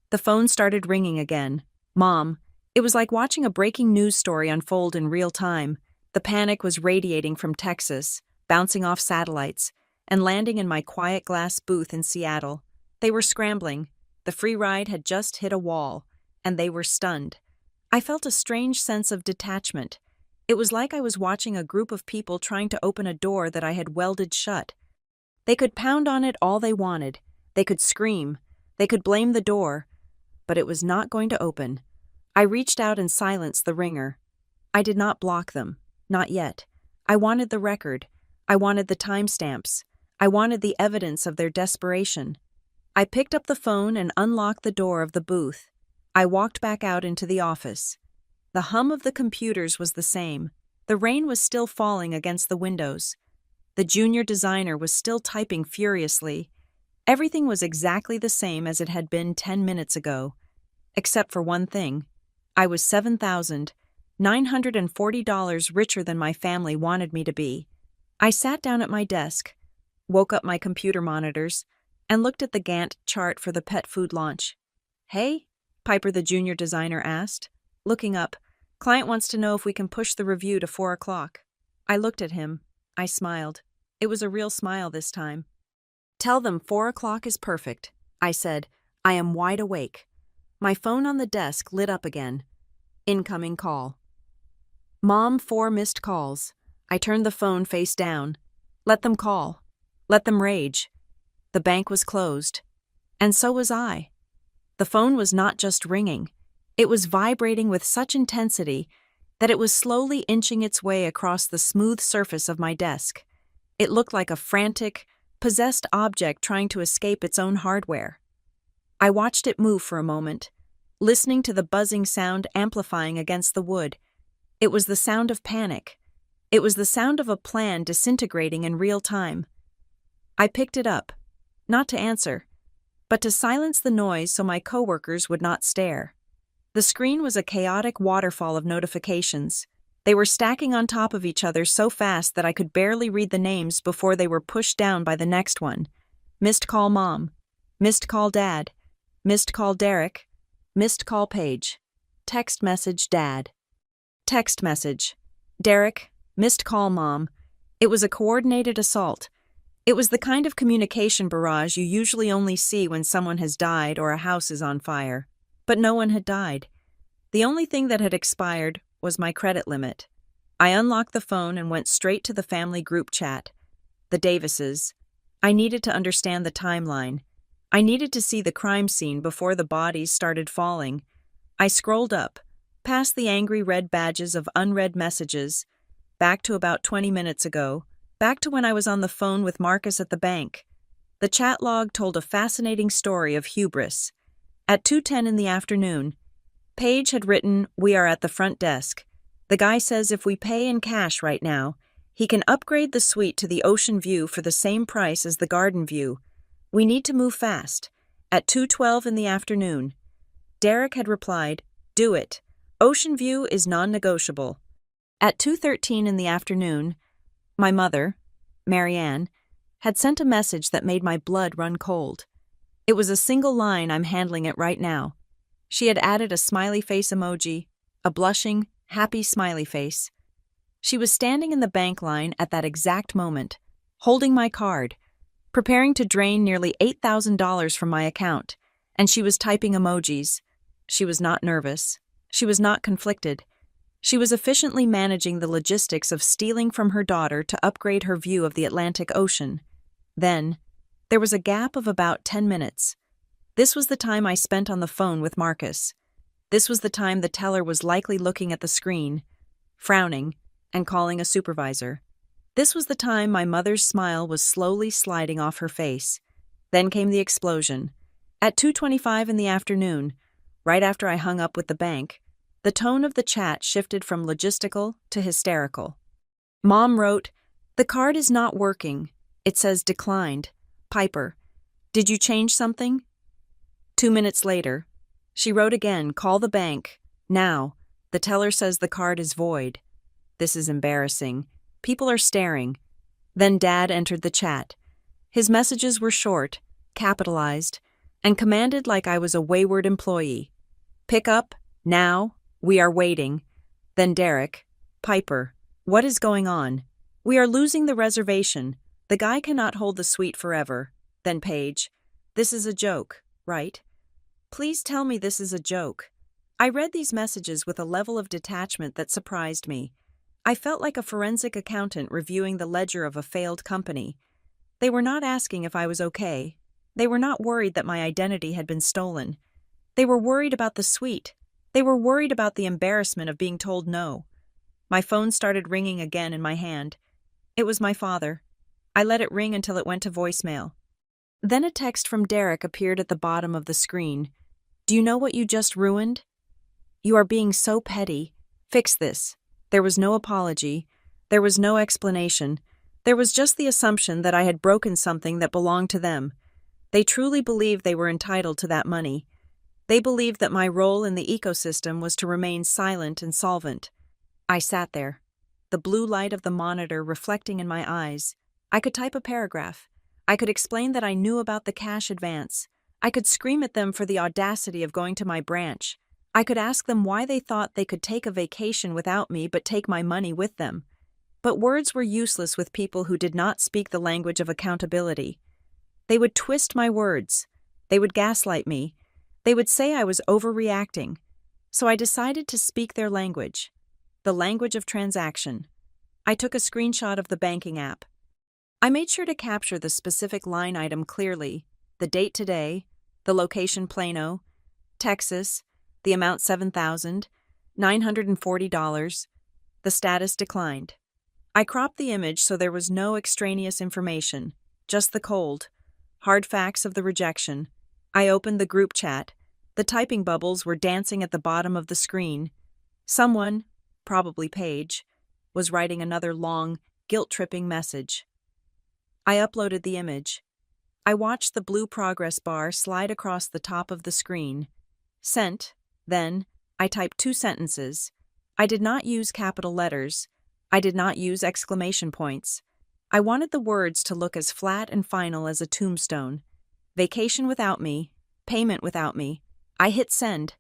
The phone started ringing again. Mom. It was like watching a breaking news story unfold in real time. The panic was radiating from Texas, bouncing off satellites, and landing in my quiet glass booth in Seattle. They were scrambling. The free ride had just hit a wall, and they were stunned. I felt a strange sense of detachment. It was like I was watching a group of people trying to open a door that I had welded shut. They could pound on it all they wanted. They could scream. They could blame the door. But it was not going to open. I reached out and silenced the ringer. I did not block them. Not yet. I wanted the record. I wanted the timestamps. I wanted the evidence of their desperation. I picked up the phone and unlocked the door of the booth. I walked back out into the office. The hum of the computers was the same. The rain was still falling against the windows. The junior designer was still typing furiously. Everything was exactly the same as it had been 10 minutes ago. Except for one thing. I was $7,940 richer than my family wanted me to be. I sat down at my desk, woke up my computer monitors, and looked at the Gantt chart for the pet food launch. Hey? Piper, the junior designer, asked. Looking up, client wants to know if we can push the review to 4 o'clock. I looked at him. I smiled. It was a real smile this time. Tell them 4 o'clock is perfect, I said. I am wide awake. My phone on the desk lit up again. Incoming call. Mom, 4 missed calls. I turned the phone face down. Let them call. Let them rage. The bank was closed. And so was I. The phone was not just ringing. It was vibrating with such intensity that it was slowly inching its way across the smooth surface of my desk. It looked like a frantic, possessed object trying to escape its own hardware. I watched it move for a moment, listening to the buzzing sound amplifying against the wood. It was the sound of panic. It was the sound of a plan disintegrating in real time. I picked it up, not to answer, but to silence the noise so my coworkers would not stare. The screen was a chaotic waterfall of notifications. They were stacking on top of each other so fast that I could barely read the names before they were pushed down by the next one. Missed call, Mom. Missed call, Dad. Missed call, Derek. Missed call, Paige. Text message, Dad. Text message. Derek, missed call, Mom. It was a coordinated assault. It was the kind of communication barrage you usually only see when someone has died or a house is on fire. But no one had died. The only thing that had expired was my credit limit. I unlocked the phone and went straight to the family group chat. The Davises. I needed to understand the timeline. I needed to see the crime scene before the bodies started falling. I scrolled up, past the angry red badges of unread messages, back to about 20 minutes ago, back to when I was on the phone with Marcus at the bank. The chat log told a fascinating story of hubris. At 2:10 in the afternoon, Paige had written, "We are at the front desk. The guy says if we pay in cash right now, he can upgrade the suite to the ocean view for the same price as the garden view. We need to move fast." At 2:12 in the afternoon, Derek had replied, "Do it. Ocean view is non-negotiable." At 2:13 in the afternoon, my mother, Marianne, had sent a message that made my blood run cold. It was a single line, "I'm handling it right now." She had added a smiley face emoji, a blushing, happy smiley face. She was standing in the bank line at that exact moment, holding my card, preparing to drain nearly $8,000 from my account, and she was typing emojis. She was not nervous. She was not conflicted. She was efficiently managing the logistics of stealing from her daughter to upgrade her view of the Atlantic Ocean. Then, there was a gap of about 10 minutes. This was the time I spent on the phone with Marcus. This was the time the teller was likely looking at the screen, frowning, and calling a supervisor. This was the time my mother's smile was slowly sliding off her face. Then came the explosion. At 2:25 in the afternoon, right after I hung up with the bank, the tone of the chat shifted from logistical to hysterical. Mom wrote, "The card is not working. It says declined. Piper, did you change something?" 2 minutes later, she wrote again, "Call the bank. Now. The teller says the card is void." This is embarrassing. People are staring. Then Dad entered the chat. His messages were short, capitalized, and commanded like I was a wayward employee. "Pick up. Now. We are waiting." Then Derek, "Piper, what is going on? We are losing the reservation. The guy cannot hold the suite forever." Then Paige, "This is a joke, right? Please tell me this is a joke." I read these messages with a level of detachment that surprised me. I felt like a forensic accountant reviewing the ledger of a failed company. They were not asking if I was okay. They were not worried that my identity had been stolen. They were worried about the suite. They were worried about the embarrassment of being told no. My phone started ringing again in my hand. It was my father. I let it ring until it went to voicemail. Then a text from Derek appeared at the bottom of the screen. "Do you know what you just ruined? You are being so petty. Fix this." There was no apology. There was no explanation. There was just the assumption that I had broken something that belonged to them. They truly believed they were entitled to that money. They believed that my role in the ecosystem was to remain silent and solvent. I sat there, the blue light of the monitor reflecting in my eyes. I could type a paragraph. I could explain that I knew about the cash advance. I could scream at them for the audacity of going to my branch. I could ask them why they thought they could take a vacation without me but take my money with them. But words were useless with people who did not speak the language of accountability. They would twist my words. They would gaslight me. They would say I was overreacting. So I decided to speak their language, the language of transaction. I took a screenshot of the banking app. I made sure to capture the specific line item clearly, the date today, the location Plano, Texas, the amount $7,940, the status declined. I cropped the image so there was no extraneous information, just the cold, hard facts of the rejection. I opened the group chat. The typing bubbles were dancing at the bottom of the screen. Someone, probably Paige, was writing another long, guilt-tripping message. I uploaded the image. I watched the blue progress bar slide across the top of the screen. Sent. Then, I typed 2 sentences. I did not use capital letters. I did not use exclamation points. I wanted the words to look as flat and final as a tombstone. Vacation without me. Payment without me. I hit send.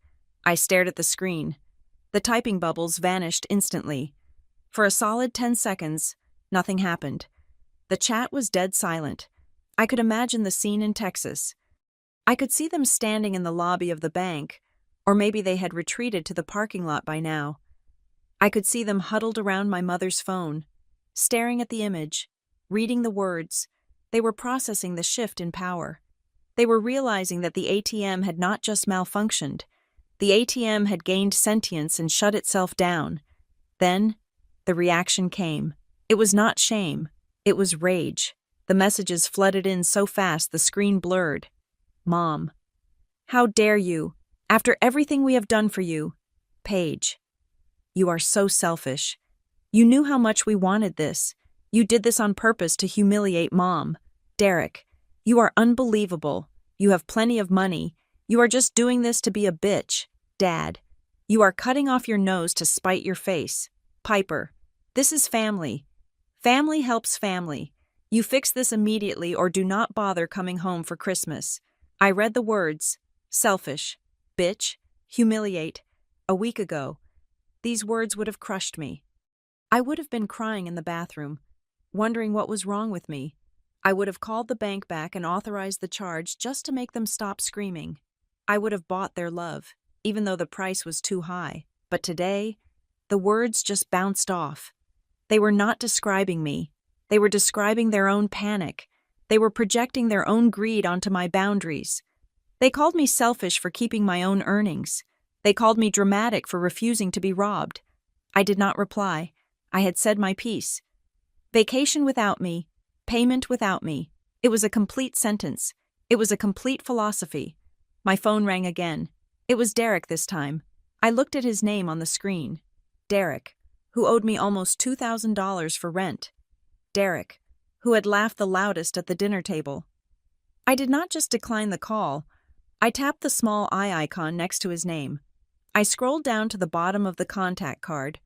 I stared at the screen. The typing bubbles vanished instantly. For a solid 10 seconds, Nothing happened. The chat was dead silent. I could imagine the scene in Texas. I could see them standing in the lobby of the bank, or maybe they had retreated to the parking lot by now. I could see them huddled around my mother's phone, staring at the image, reading the words. They were processing the shift in power. They were realizing that the ATM had not just malfunctioned. The ATM had gained sentience and shut itself down. Then, the reaction came. It was not shame. It was rage. The messages flooded in so fast the screen blurred. Mom. How dare you? After everything we have done for you. Paige. You are so selfish. You knew how much we wanted this. You did this on purpose to humiliate Mom. Derek. You are unbelievable. You have plenty of money. You are just doing this to be a bitch. Dad. You are cutting off your nose to spite your face. Piper. This is family. Family helps family. You fix this immediately or do not bother coming home for Christmas. I read the words, selfish, bitch, humiliate, a week ago. These words would have crushed me. I would have been crying in the bathroom, wondering what was wrong with me. I would have called the bank back and authorized the charge just to make them stop screaming. I would have bought their love, even though the price was too high. But today, the words just bounced off. They were not describing me. They were describing their own panic. They were projecting their own greed onto my boundaries. They called me selfish for keeping my own earnings. They called me dramatic for refusing to be robbed. I did not reply. I had said my piece. Vacation without me. Payment without me. It was a complete sentence. It was a complete philosophy. My phone rang again. It was Derek this time. I looked at his name on the screen. Derek, who owed me almost $2,000 for rent. Derek, who had laughed the loudest at the dinner table. I did not just decline the call. I tapped the small eye icon next to his name. I scrolled down to the bottom of the contact card.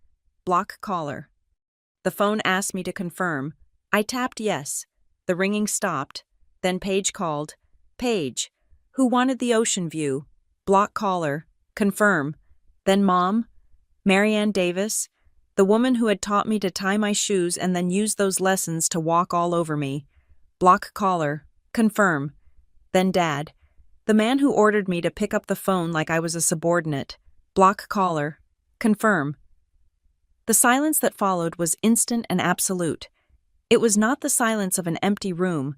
Block caller. The phone asked me to confirm. I tapped yes. The ringing stopped. Then Paige called. Paige, who wanted the ocean view. Block caller. Confirm. Then Mom. Marianne Davis. The woman who had taught me to tie my shoes and then used those lessons to walk all over me. Block caller. Confirm. Then Dad. The man who ordered me to pick up the phone like I was a subordinate. Block caller. Confirm. The silence that followed was instant and absolute. It was not the silence of an empty room.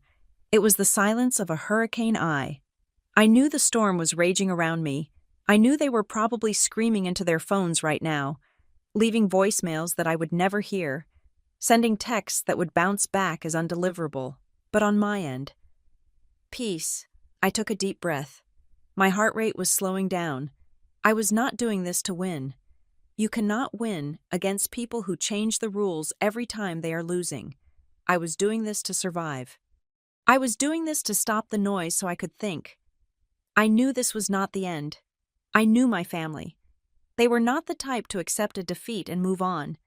It was the silence of a hurricane eye. I knew the storm was raging around me. I knew they were probably screaming into their phones right now, leaving voicemails that I would never hear, sending texts that would bounce back as undeliverable. But on my end, peace. I took a deep breath. My heart rate was slowing down. I was not doing this to win. You cannot win against people who change the rules every time they are losing. I was doing this to survive. I was doing this to stop the noise so I could think. I knew this was not the end. I knew my family. They were not the type to accept a defeat and move on.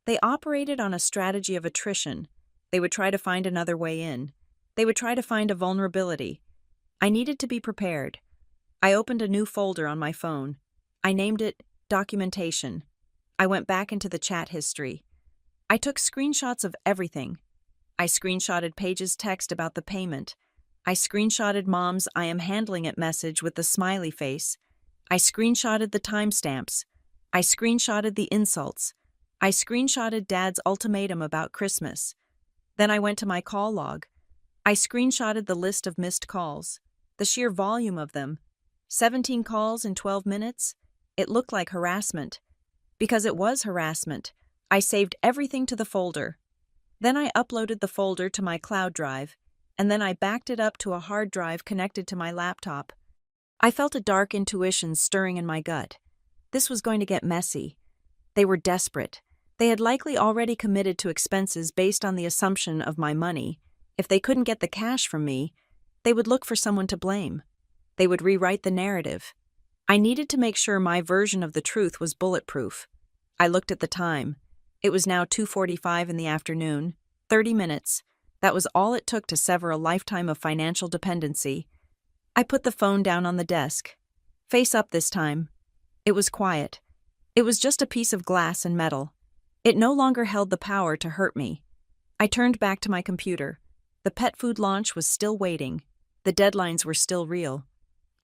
They operated on a strategy of attrition. They would try to find another way in. They would try to find a vulnerability. I needed to be prepared. I opened a new folder on my phone. I named it Documentation. I went back into the chat history. I took screenshots of everything. I screenshotted Paige's text about the payment. I screenshotted Mom's "I am handling it" message with the smiley face. I screenshotted the timestamps. I screenshotted the insults. I screenshotted Dad's ultimatum about Christmas. Then I went to my call log. I screenshotted the list of missed calls. The sheer volume of them. 17 calls in 12 minutes. It looked like harassment. Because it was harassment, I saved everything to the folder. Then I uploaded the folder to my cloud drive, and then I backed it up to a hard drive connected to my laptop. I felt a dark intuition stirring in my gut. This was going to get messy. They were desperate. They had likely already committed to expenses based on the assumption of my money. If they couldn't get the cash from me, they would look for someone to blame. They would rewrite the narrative. I needed to make sure my version of the truth was bulletproof. I looked at the time. It was now 2:45 in the afternoon. 30 minutes. That was all it took to sever a lifetime of financial dependency. I put the phone down on the desk. Face up this time. It was quiet. It was just a piece of glass and metal. It no longer held the power to hurt me. I turned back to my computer. The pet food launch was still waiting. The deadlines were still real.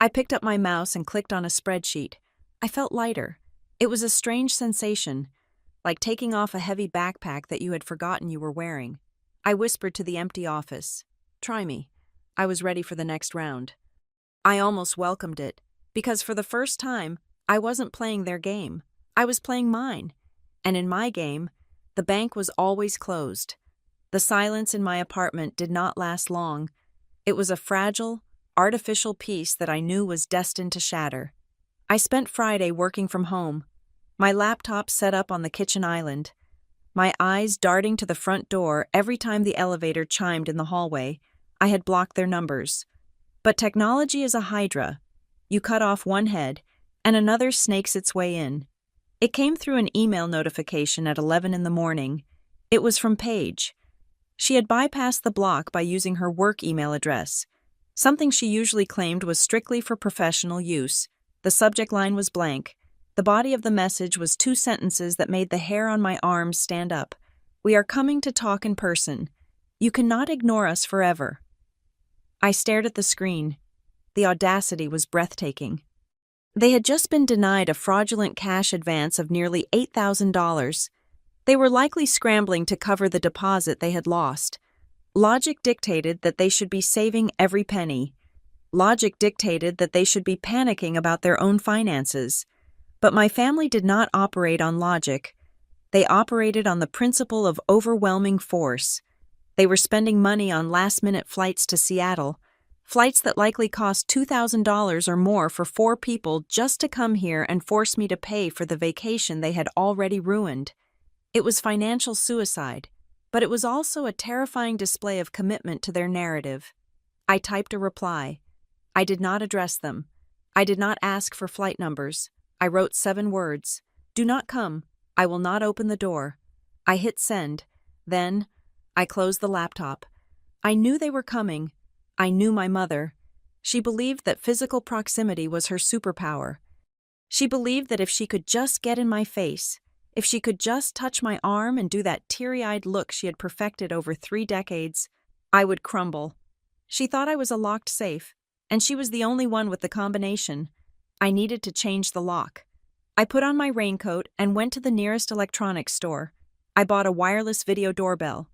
I picked up my mouse and clicked on a spreadsheet. I felt lighter. It was a strange sensation, like taking off a heavy backpack that you had forgotten you were wearing. I whispered to the empty office, "Try me." I was ready for the next round. I almost welcomed it, because for the first time, I wasn't playing their game. I was playing mine. And in my game, the bank was always closed. The silence in my apartment did not last long. It was a fragile, artificial peace that I knew was destined to shatter. I spent Friday working from home, my laptop set up on the kitchen island, my eyes darting to the front door every time the elevator chimed in the hallway. I had blocked their numbers. But technology is a hydra. You cut off one head, and another snakes its way in. It came through an email notification at 11 in the morning. It was from Paige. She had bypassed the block by using her work email address, something she usually claimed was strictly for professional use. The subject line was blank. The body of the message was 2 sentences that made the hair on my arms stand up. "We are coming to talk in person. You cannot ignore us forever." I stared at the screen. The audacity was breathtaking. They had just been denied a fraudulent cash advance of nearly $8,000. They were likely scrambling to cover the deposit they had lost. Logic dictated that they should be saving every penny. Logic dictated that they should be panicking about their own finances. But my family did not operate on logic. They operated on the principle of overwhelming force. They were spending money on last-minute flights to Seattle, flights that likely cost $2,000 or more for 4 people just to come here and force me to pay for the vacation they had already ruined. It was financial suicide, but it was also a terrifying display of commitment to their narrative. I typed a reply. I did not address them. I did not ask for flight numbers. I wrote 7 words. "Do not come. I will not open the door." I hit send. Then, I closed the laptop. I knew they were coming. I knew my mother. She believed that physical proximity was her superpower. She believed that if she could just get in my face, if she could just touch my arm and do that teary-eyed look she had perfected over 3 decades, I would crumble. She thought I was a locked safe, and she was the only one with the combination. I needed to change the lock. I put on my raincoat and went to the nearest electronics store. I bought a wireless video doorbell,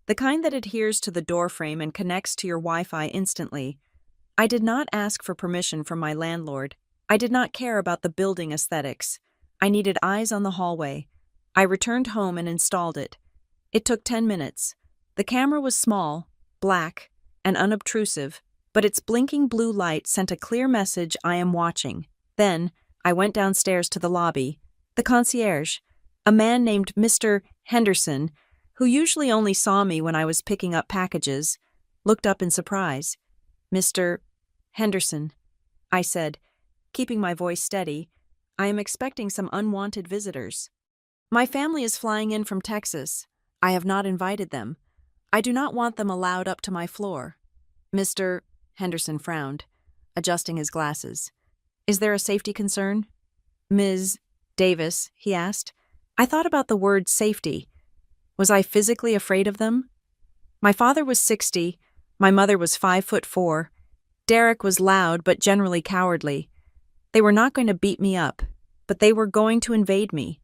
the kind that adheres to the doorframe and connects to your Wi-Fi instantly. I did not ask for permission from my landlord. I did not care about the building aesthetics. I needed eyes on the hallway. I returned home and installed it. It took 10 minutes. The camera was small, black, and unobtrusive, but its blinking blue light sent a clear message: "I am watching." Then, I went downstairs to the lobby. The concierge, a man named Mr. Henderson, who usually only saw me when I was picking up packages, looked up in surprise. "Mr. Henderson," I said, keeping my voice steady, "I am expecting some unwanted visitors. My family is flying in from Texas. I have not invited them. I do not want them allowed up to my floor." Mr. Henderson frowned, adjusting his glasses. "Is there a safety concern?" "Ms. Davis," he asked. I thought about the word safety. Was I physically afraid of them? My father was 60, my mother was 5'4". Derek was loud but generally cowardly. They were not going to beat me up, but they were going to invade me.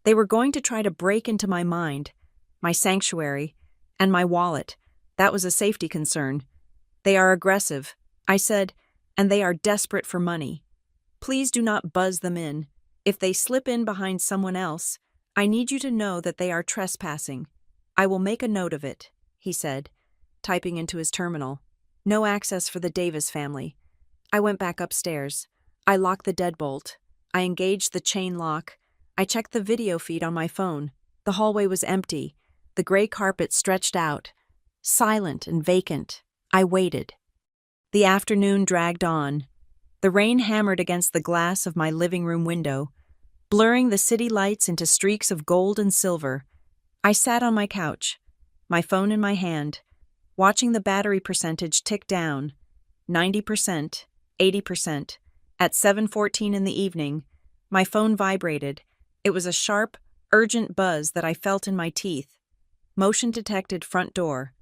They were going to try to break into my mind, my sanctuary, and my wallet. That was a safety concern. "They are aggressive," I said, "and they are desperate for money. Please do not buzz them in. If they slip in behind someone else, I need you to know that they are trespassing. I will make a note of it," he said, typing into his terminal. "No access for the Davis family." I went back upstairs. I locked the deadbolt. I engaged the chain lock. I checked the video feed on my phone. The hallway was empty. The gray carpet stretched out, silent and vacant. I waited. The afternoon dragged on. The rain hammered against the glass of my living room window, blurring the city lights into streaks of gold and silver. I sat on my couch, my phone in my hand, watching the battery percentage tick down. 90%, 80%. At 7:14 in the evening, my phone vibrated. It was a sharp, urgent buzz that I felt in my teeth. Motion detected front door.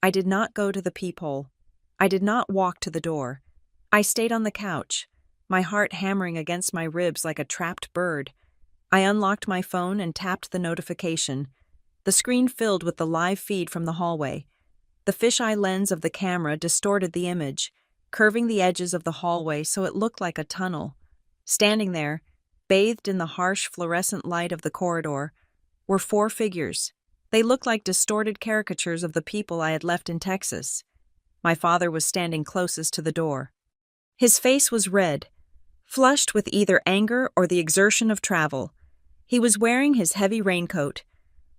I did not go to the peephole. I did not walk to the door. I stayed on the couch, my heart hammering against my ribs like a trapped bird. I unlocked my phone and tapped the notification. The screen filled with the live feed from the hallway. The fisheye lens of the camera distorted the image, curving the edges of the hallway so it looked like a tunnel. Standing there, bathed in the harsh fluorescent light of the corridor, were 4 figures. They looked like distorted caricatures of the people I had left in Texas. My father was standing closest to the door. His face was red, flushed with either anger or the exertion of travel. He was wearing his heavy raincoat,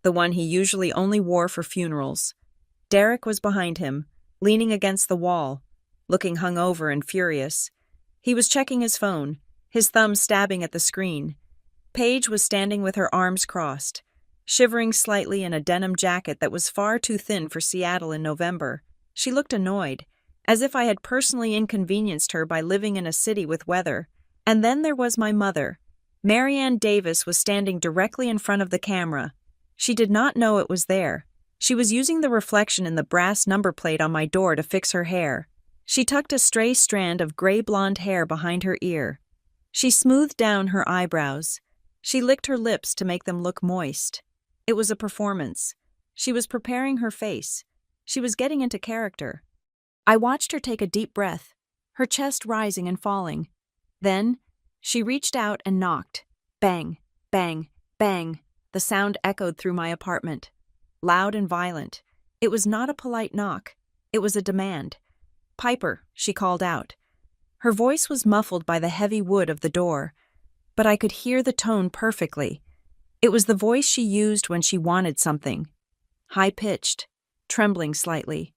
the one he usually only wore for funerals. Derek was behind him, leaning against the wall, looking hungover and furious. He was checking his phone, his thumb stabbing at the screen. Paige was standing with her arms crossed, shivering slightly in a denim jacket that was far too thin for Seattle in November. She looked annoyed, as if I had personally inconvenienced her by living in a city with weather. And then there was my mother. Marianne Davis was standing directly in front of the camera. She did not know it was there. She was using the reflection in the brass number plate on my door to fix her hair. She tucked a stray strand of gray blonde hair behind her ear. She smoothed down her eyebrows. She licked her lips to make them look moist. It was a performance. She was preparing her face. She was getting into character. I watched her take a deep breath, her chest rising and falling. Then, she reached out and knocked. Bang, bang, bang. The sound echoed through my apartment. Loud and violent. It was not a polite knock. It was a demand. "Piper," she called out. Her voice was muffled by the heavy wood of the door, but I could hear the tone perfectly. It was the voice she used when she wanted something. High-pitched, trembling slightly.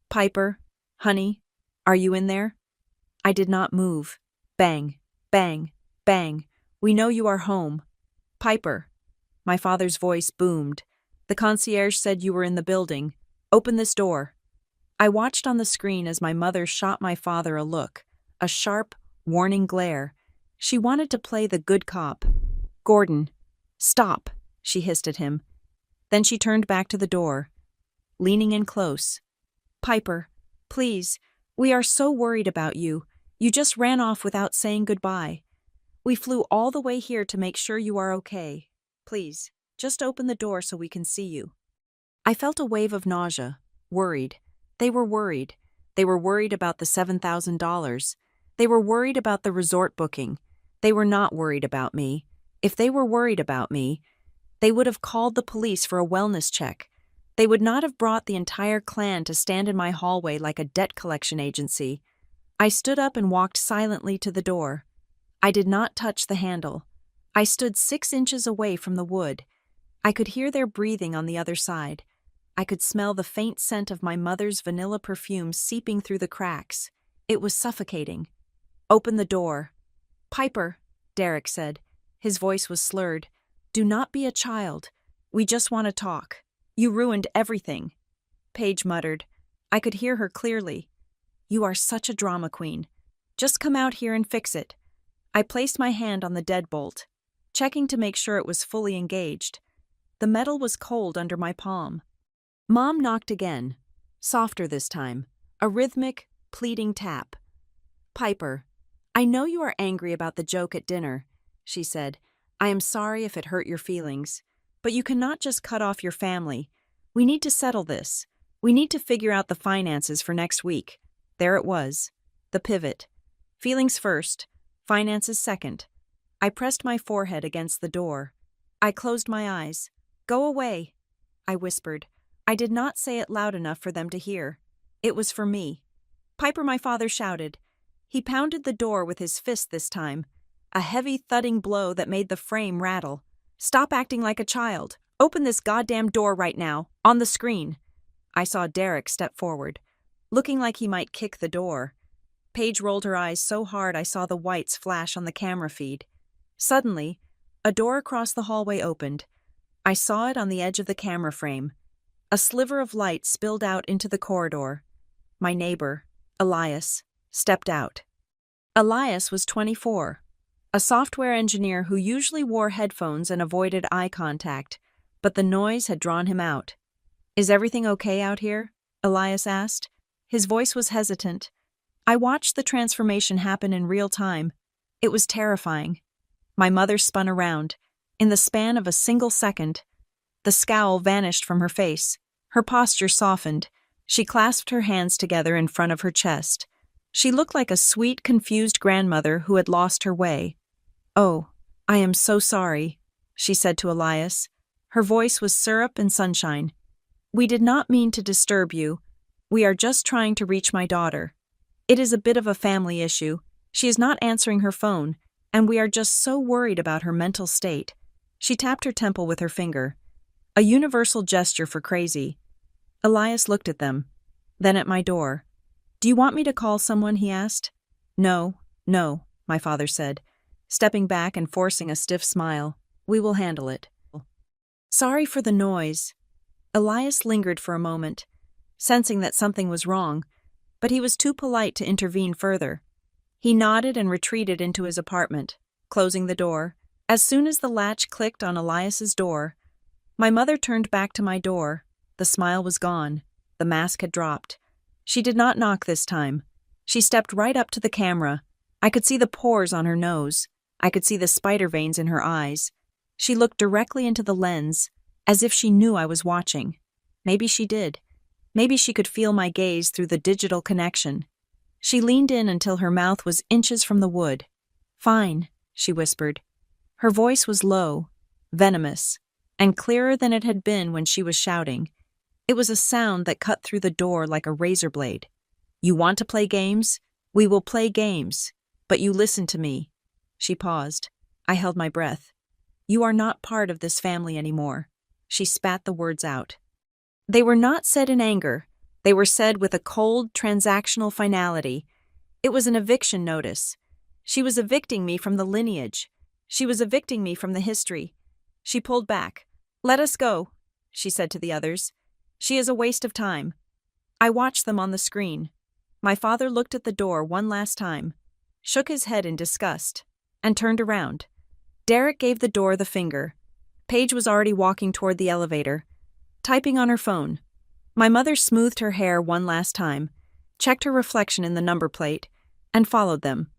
"Piper, honey, are you in there?" I did not move. Bang, bang, bang. "We know you are home." "Piper." My father's voice boomed. "The concierge said you were in the building. Open this door." I watched on the screen as my mother shot my father a look, a sharp, warning glare. She wanted to play the good cop. "Gordon, stop," she hissed at him. Then she turned back to the door, leaning in close. "Piper, please, we are so worried about you. You just ran off without saying goodbye. We flew all the way here to make sure you are okay. Please, just open the door so we can see you." I felt a wave of nausea, worried. They were worried. They were worried about the $7,000. They were worried about the resort booking. They were not worried about me. If they were worried about me, they would have called the police for a wellness check. They would not have brought the entire clan to stand in my hallway like a debt collection agency. I stood up and walked silently to the door. I did not touch the handle. I stood 6 inches away from the wood. I could hear their breathing on the other side. I could smell the faint scent of my mother's vanilla perfume seeping through the cracks. It was suffocating. "Open the door." "Piper," Derek said. His voice was slurred. "Do not be a child. We just want to talk. You ruined everything." Paige muttered. I could hear her clearly. "You are such a drama queen. Just come out here and fix it." I placed my hand on the deadbolt, checking to make sure it was fully engaged. The metal was cold under my palm. Mom knocked again, softer this time, a rhythmic, pleading tap. "Piper, I know you are angry about the joke at dinner," she said. "I am sorry if it hurt your feelings, but you cannot just cut off your family. We need to settle this. We need to figure out the finances for next week." There it was, the pivot. Feelings first, finances second. I pressed my forehead against the door. I closed my eyes. "Go away," I whispered. I did not say it loud enough for them to hear. It was for me. "Piper," my father shouted. He pounded the door with his fist this time, a heavy thudding blow that made the frame rattle. "Stop acting like a child. Open this goddamn door right now, on the screen." I saw Derek step forward, looking like he might kick the door. Paige rolled her eyes so hard I saw the whites flash on the camera feed. Suddenly, a door across the hallway opened. I saw it on the edge of the camera frame. A sliver of light spilled out into the corridor. My neighbor, Elias, stepped out. Elias was 24, a software engineer who usually wore headphones and avoided eye contact, but the noise had drawn him out. Is everything okay out here? Elias asked. His voice was hesitant. I watched the transformation happen in real time. It was terrifying. My mother spun around. In the span of a single second, the scowl vanished from her face. Her posture softened. She clasped her hands together in front of her chest. She looked like a sweet, confused grandmother who had lost her way. "Oh, I am so sorry," she said to Elias. Her voice was syrup and sunshine. "We did not mean to disturb you. We are just trying to reach my daughter. It is a bit of a family issue. She is not answering her phone, and we are just so worried about her mental state." She tapped her temple with her finger. A universal gesture for crazy. Elias looked at them, then at my door. "Do you want me to call someone?" he asked. No, my father said, stepping back and forcing a stiff smile. "We will handle it." "Sorry for the noise." Elias lingered for a moment, sensing that something was wrong, but he was too polite to intervene further. He nodded and retreated into his apartment, closing the door. As soon as the latch clicked on Elias's door, my mother turned back to my door. The smile was gone. The mask had dropped. She did not knock this time. She stepped right up to the camera. I could see the pores on her nose. I could see the spider veins in her eyes. She looked directly into the lens, as if she knew I was watching. Maybe she did. Maybe she could feel my gaze through the digital connection. She leaned in until her mouth was inches from the wood. "Fine," she whispered. Her voice was low, venomous, and clearer than it had been when she was shouting. It was a sound that cut through the door like a razor blade. "You want to play games? We will play games. But you listen to me." She paused. I held my breath. "You are not part of this family anymore." She spat the words out. They were not said in anger. They were said with a cold, transactional finality. It was an eviction notice. She was evicting me from the lineage. She was evicting me from the history. She pulled back. "Let us go," she said to the others. "She is a waste of time." I watched them on the screen. My father looked at the door one last time, shook his head in disgust, and turned around. Derek gave the door the finger. Paige was already walking toward the elevator, typing on her phone. My mother smoothed her hair one last time, checked her reflection in the number plate, and followed them.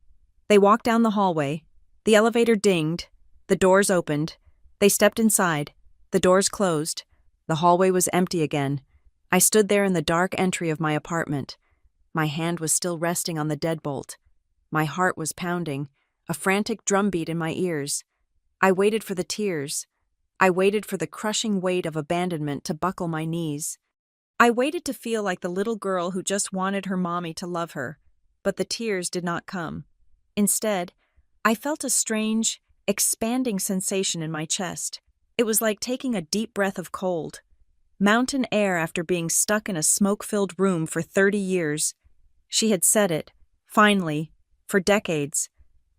They walked down the hallway. The elevator dinged. The doors opened. They stepped inside. The doors closed. The hallway was empty again. I stood there in the dark entry of my apartment. My hand was still resting on the deadbolt. My heart was pounding, a frantic drumbeat in my ears. I waited for the tears. I waited for the crushing weight of abandonment to buckle my knees. I waited to feel like the little girl who just wanted her mommy to love her, but the tears did not come. Instead, I felt a strange, expanding sensation in my chest. It was like taking a deep breath of cold, mountain air after being stuck in a smoke-filled room for 30 years. She had said it, finally, for decades.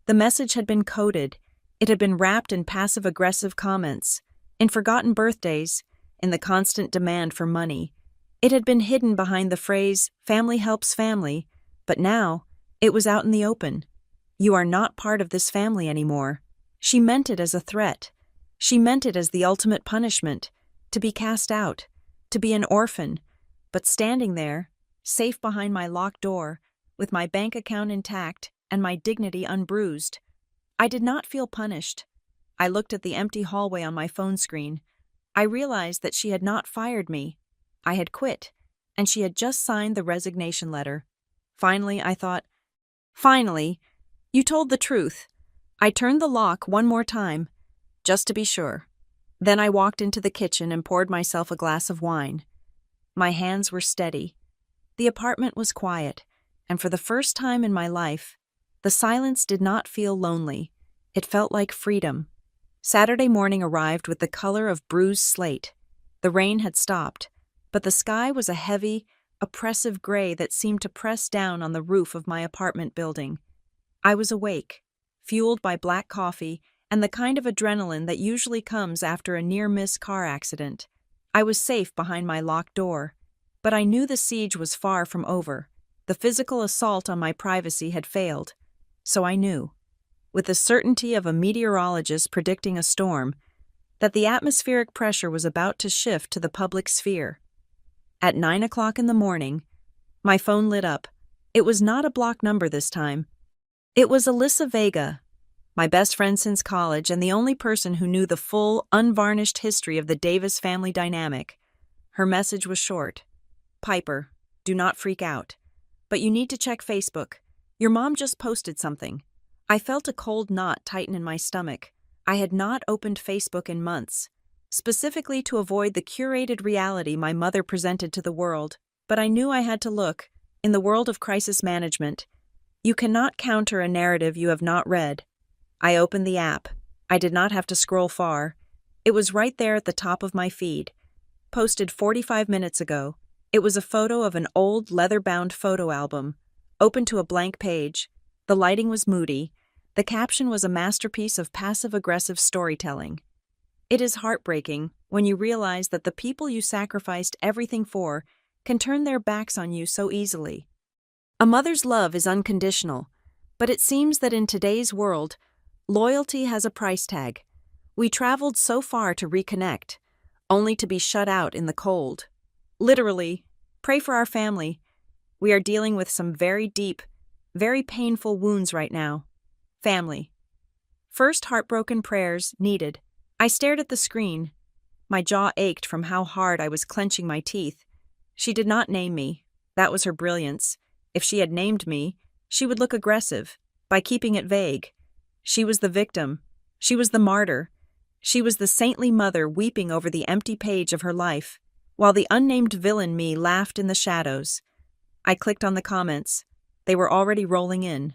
The message had been coded. It had been wrapped in passive-aggressive comments, in forgotten birthdays, in the constant demand for money. It had been hidden behind the phrase, "family helps family," but now, it was out in the open. "You are not part of this family anymore." She meant it as a threat. She meant it as the ultimate punishment, to be cast out, to be an orphan. But standing there, safe behind my locked door, with my bank account intact and my dignity unbruised, I did not feel punished. I looked at the empty hallway on my phone screen. I realized that she had not fired me. I had quit, and she had just signed the resignation letter. Finally, I thought, finally, you told the truth. I turned the lock one more time, just to be sure. Then I walked into the kitchen and poured myself a glass of wine. My hands were steady. The apartment was quiet, and for the first time in my life, the silence did not feel lonely. It felt like freedom. Saturday morning arrived with the color of bruised slate. The rain had stopped, but the sky was a heavy, oppressive gray that seemed to press down on the roof of my apartment building. I was awake, fueled by black coffee and the kind of adrenaline that usually comes after a near-miss car accident. I was safe behind my locked door, but I knew the siege was far from over. The physical assault on my privacy had failed. So I knew, with the certainty of a meteorologist predicting a storm, that the atmospheric pressure was about to shift to the public sphere. At 9 o'clock in the morning, my phone lit up. It was not a blocked number this time. It was Alyssa Vega, my best friend since college and the only person who knew the full, unvarnished history of the Davis family dynamic. Her message was short. Piper, do not freak out. But you need to check Facebook. Your mom just posted something. I felt a cold knot tighten in my stomach. I had not opened Facebook in months, specifically to avoid the curated reality my mother presented to the world, but I knew I had to look. In the world of crisis management, you cannot counter a narrative you have not read. I opened the app. I did not have to scroll far. It was right there at the top of my feed. Posted 45 minutes ago. It was a photo of an old leather-bound photo album, open to a blank page. The lighting was moody. The caption was a masterpiece of passive-aggressive storytelling. It is heartbreaking when you realize that the people you sacrificed everything for can turn their backs on you so easily. A mother's love is unconditional, but it seems that in today's world, loyalty has a price tag. We traveled so far to reconnect, only to be shut out in the cold. Literally, pray for our family. We are dealing with some very deep, very painful wounds right now. Family. First heartbroken prayers needed. I stared at the screen. My jaw ached from how hard I was clenching my teeth. She did not name me. That was her brilliance. If she had named me, she would look aggressive, by keeping it vague. She was the victim. She was the martyr. She was the saintly mother weeping over the empty page of her life, while the unnamed villain me laughed in the shadows. I clicked on the comments. They were already rolling in.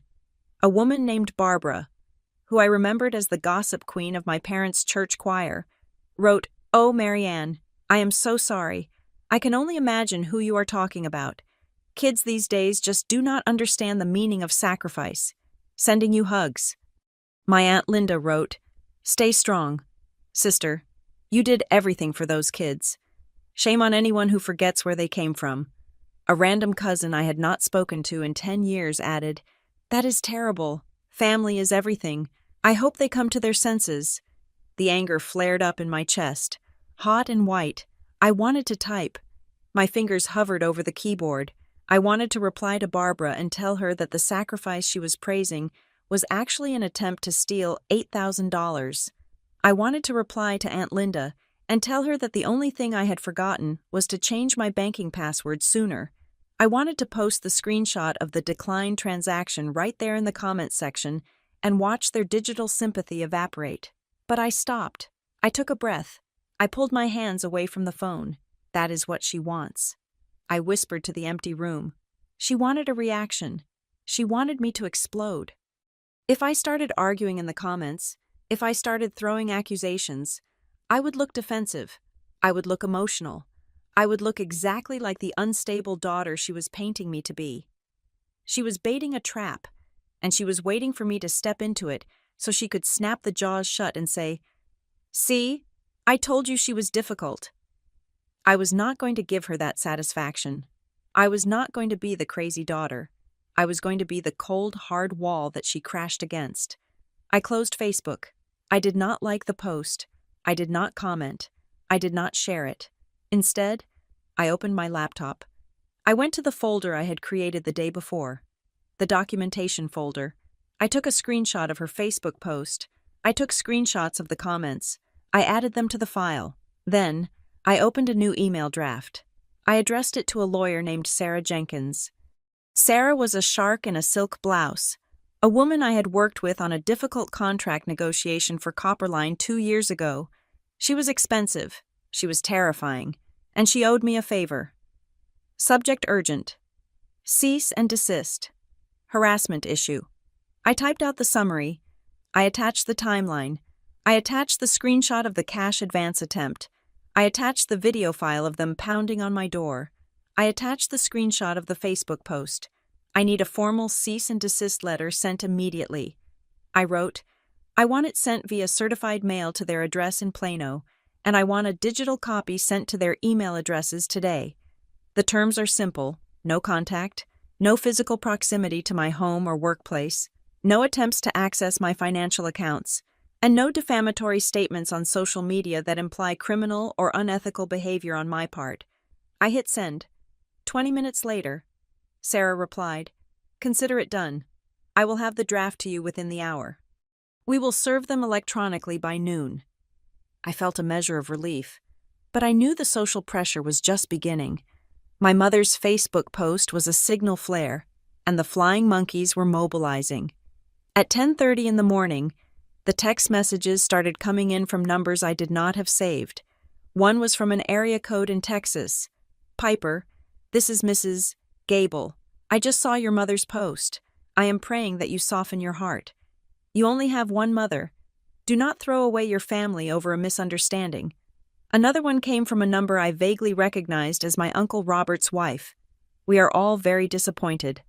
A woman named Barbara, who I remembered as the gossip queen of my parents' church choir, wrote, "Oh, Marianne, I am so sorry. I can only imagine who you are talking about. Kids these days just do not understand the meaning of sacrifice. Sending you hugs." My Aunt Linda wrote, "Stay strong. Sister, you did everything for those kids. Shame on anyone who forgets where they came from." A random cousin I had not spoken to in 10 years added, "That is terrible. Family is everything. I hope they come to their senses." The anger flared up in my chest, hot and white. I wanted to type. My fingers hovered over the keyboard. I wanted to reply to Barbara and tell her that the sacrifice she was praising was actually an attempt to steal $8,000. I wanted to reply to Aunt Linda and tell her that the only thing I had forgotten was to change my banking password sooner. I wanted to post the screenshot of the declined transaction right there in the comments section and watch their digital sympathy evaporate. But I stopped. I took a breath. I pulled my hands away from the phone. That is what she wants. I whispered to the empty room. She wanted a reaction. She wanted me to explode. If I started arguing in the comments, if I started throwing accusations, I would look defensive. I would look emotional. I would look exactly like the unstable daughter she was painting me to be. She was baiting a trap, and she was waiting for me to step into it so she could snap the jaws shut and say, "See, I told you she was difficult." I was not going to give her that satisfaction. I was not going to be the crazy daughter. I was going to be the cold, hard wall that she crashed against. I closed Facebook. I did not like the post. I did not comment. I did not share it. Instead, I opened my laptop. I went to the folder I had created the day before, the documentation folder. I took a screenshot of her Facebook post. I took screenshots of the comments. I added them to the file. Then, I opened a new email draft. I addressed it to a lawyer named Sarah Jenkins. Sarah was a shark in a silk blouse, a woman I had worked with on a difficult contract negotiation for Copperline 2 years ago. She was expensive, she was terrifying, and she owed me a favor. Subject urgent. Cease and desist. Harassment issue. I typed out the summary. I attached the timeline. I attached the screenshot of the cash advance attempt. I attached the video file of them pounding on my door. I attached the screenshot of the Facebook post. I need a formal cease and desist letter sent immediately. I wrote, I want it sent via certified mail to their address in Plano, and I want a digital copy sent to their email addresses today. The terms are simple: no contact, no physical proximity to my home or workplace, no attempts to access my financial accounts, and no defamatory statements on social media that imply criminal or unethical behavior on my part. I hit send. 20 minutes later, Sarah replied, "Consider it done. I will have the draft to you within the hour. We will serve them electronically by noon." I felt a measure of relief, but I knew the social pressure was just beginning. My mother's Facebook post was a signal flare, and the flying monkeys were mobilizing. At 10:30 in the morning, the text messages started coming in from numbers I did not have saved. One was from an area code in Texas. "Piper, this is Mrs. Gable. I just saw your mother's post. I am praying that you soften your heart. You only have one mother. Do not throw away your family over a misunderstanding." Another one came from a number I vaguely recognized as my Uncle Robert's wife. "We are all very disappointed.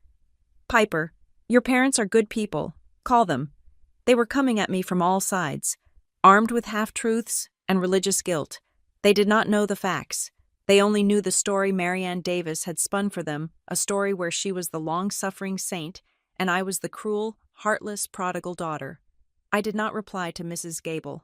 Piper, your parents are good people. Call them." They were coming at me from all sides, armed with half-truths and religious guilt. They did not know the facts. They only knew the story Marianne Davis had spun for them, a story where she was the long-suffering saint and I was the cruel, heartless prodigal daughter. I did not reply to Mrs. Gable.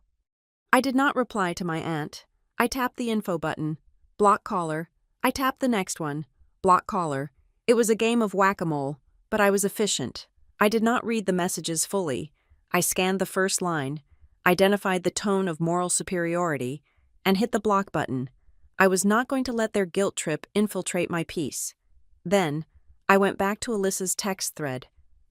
I did not reply to my aunt. I tapped the info button. Block caller. I tapped the next one. Block caller. It was a game of whack-a-mole, but I was efficient. I did not read the messages fully. I scanned the first line, identified the tone of moral superiority, and hit the block button. I was not going to let their guilt trip infiltrate my peace. Then, I went back to Alyssa's text thread.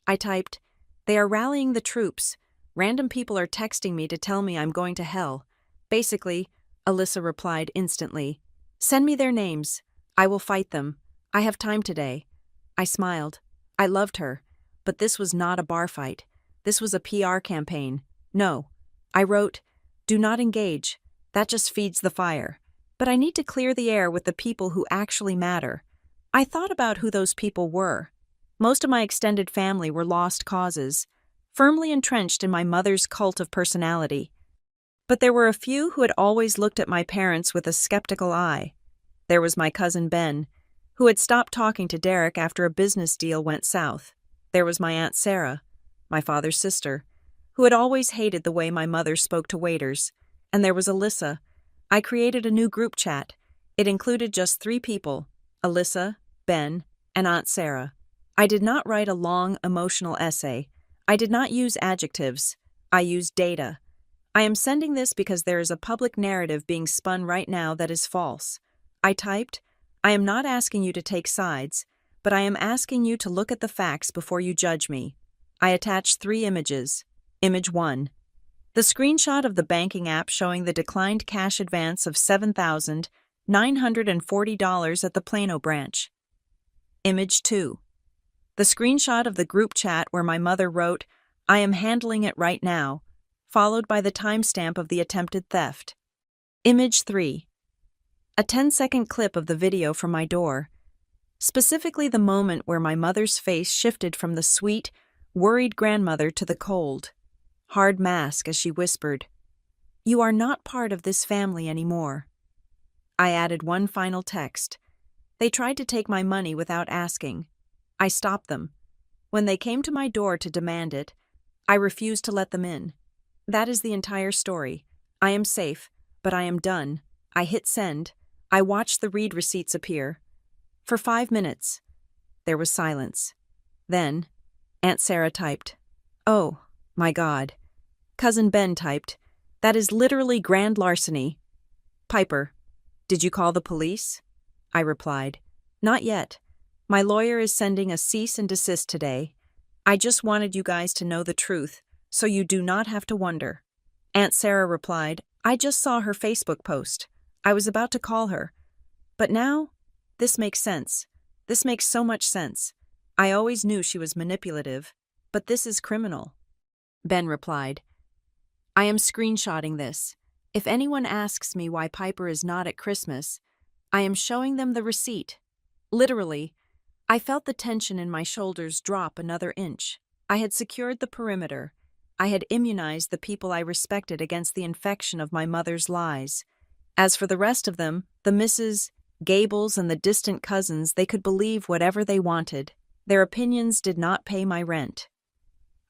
I typed, "They are rallying the troops. Random people are texting me to tell me I'm going to hell." Basically, Alyssa replied instantly, "Send me their names. I will fight them. I have time today." I smiled. I loved her. But this was not a bar fight. This was a PR campaign. No. I wrote, "Do not engage. That just feeds the fire. But I need to clear the air with the people who actually matter." I thought about who those people were. Most of my extended family were lost causes, firmly entrenched in my mother's cult of personality. But there were a few who had always looked at my parents with a skeptical eye. There was my cousin Ben, who had stopped talking to Derek after a business deal went south. There was my Aunt Sarah, my father's sister, who had always hated the way my mother spoke to waiters. And there was Alyssa. I created a new group chat. It included just 3 people, Alyssa, Ben, and Aunt Sarah. I did not write a long, emotional essay. I did not use adjectives. I used data. I am sending this because there is a public narrative being spun right now that is false. I typed, "I am not asking you to take sides, but I am asking you to look at the facts before you judge me." I attached 3 images. Image 1. The screenshot of the banking app showing the declined cash advance of $7,940 at the Plano branch. Image 2. The screenshot of the group chat where my mother wrote, "I am handling it right now," followed by the timestamp of the attempted theft. Image 3. A 10-second clip of the video from my door, specifically the moment where my mother's face shifted from the sweet, worried grandmother to the cold, hard mask as she whispered, "You are not part of this family anymore." I added one final text. They tried to take my money without asking. I stopped them. When they came to my door to demand it, I refused to let them in. That is the entire story. I am safe, but I am done. I hit send. I watched the read receipts appear. For 5 minutes, there was silence. Then, Aunt Sarah typed, "Oh, my God." Cousin Ben typed, "That is literally grand larceny." "Piper, did you call the police?" I replied, "Not yet. My lawyer is sending a cease and desist today. I just wanted you guys to know the truth, so you do not have to wonder." Aunt Sarah replied, "I just saw her Facebook post. I was about to call her. But now, this makes sense. This makes so much sense. I always knew she was manipulative, but this is criminal." Ben replied, "I am screenshotting this. If anyone asks me why Piper is not at Christmas, I am showing them the receipt." Literally, I felt the tension in my shoulders drop another inch. I had secured the perimeter. I had immunized the people I respected against the infection of my mother's lies. As for the rest of them, the Mrs. Gables and the distant cousins, they could believe whatever they wanted. Their opinions did not pay my rent.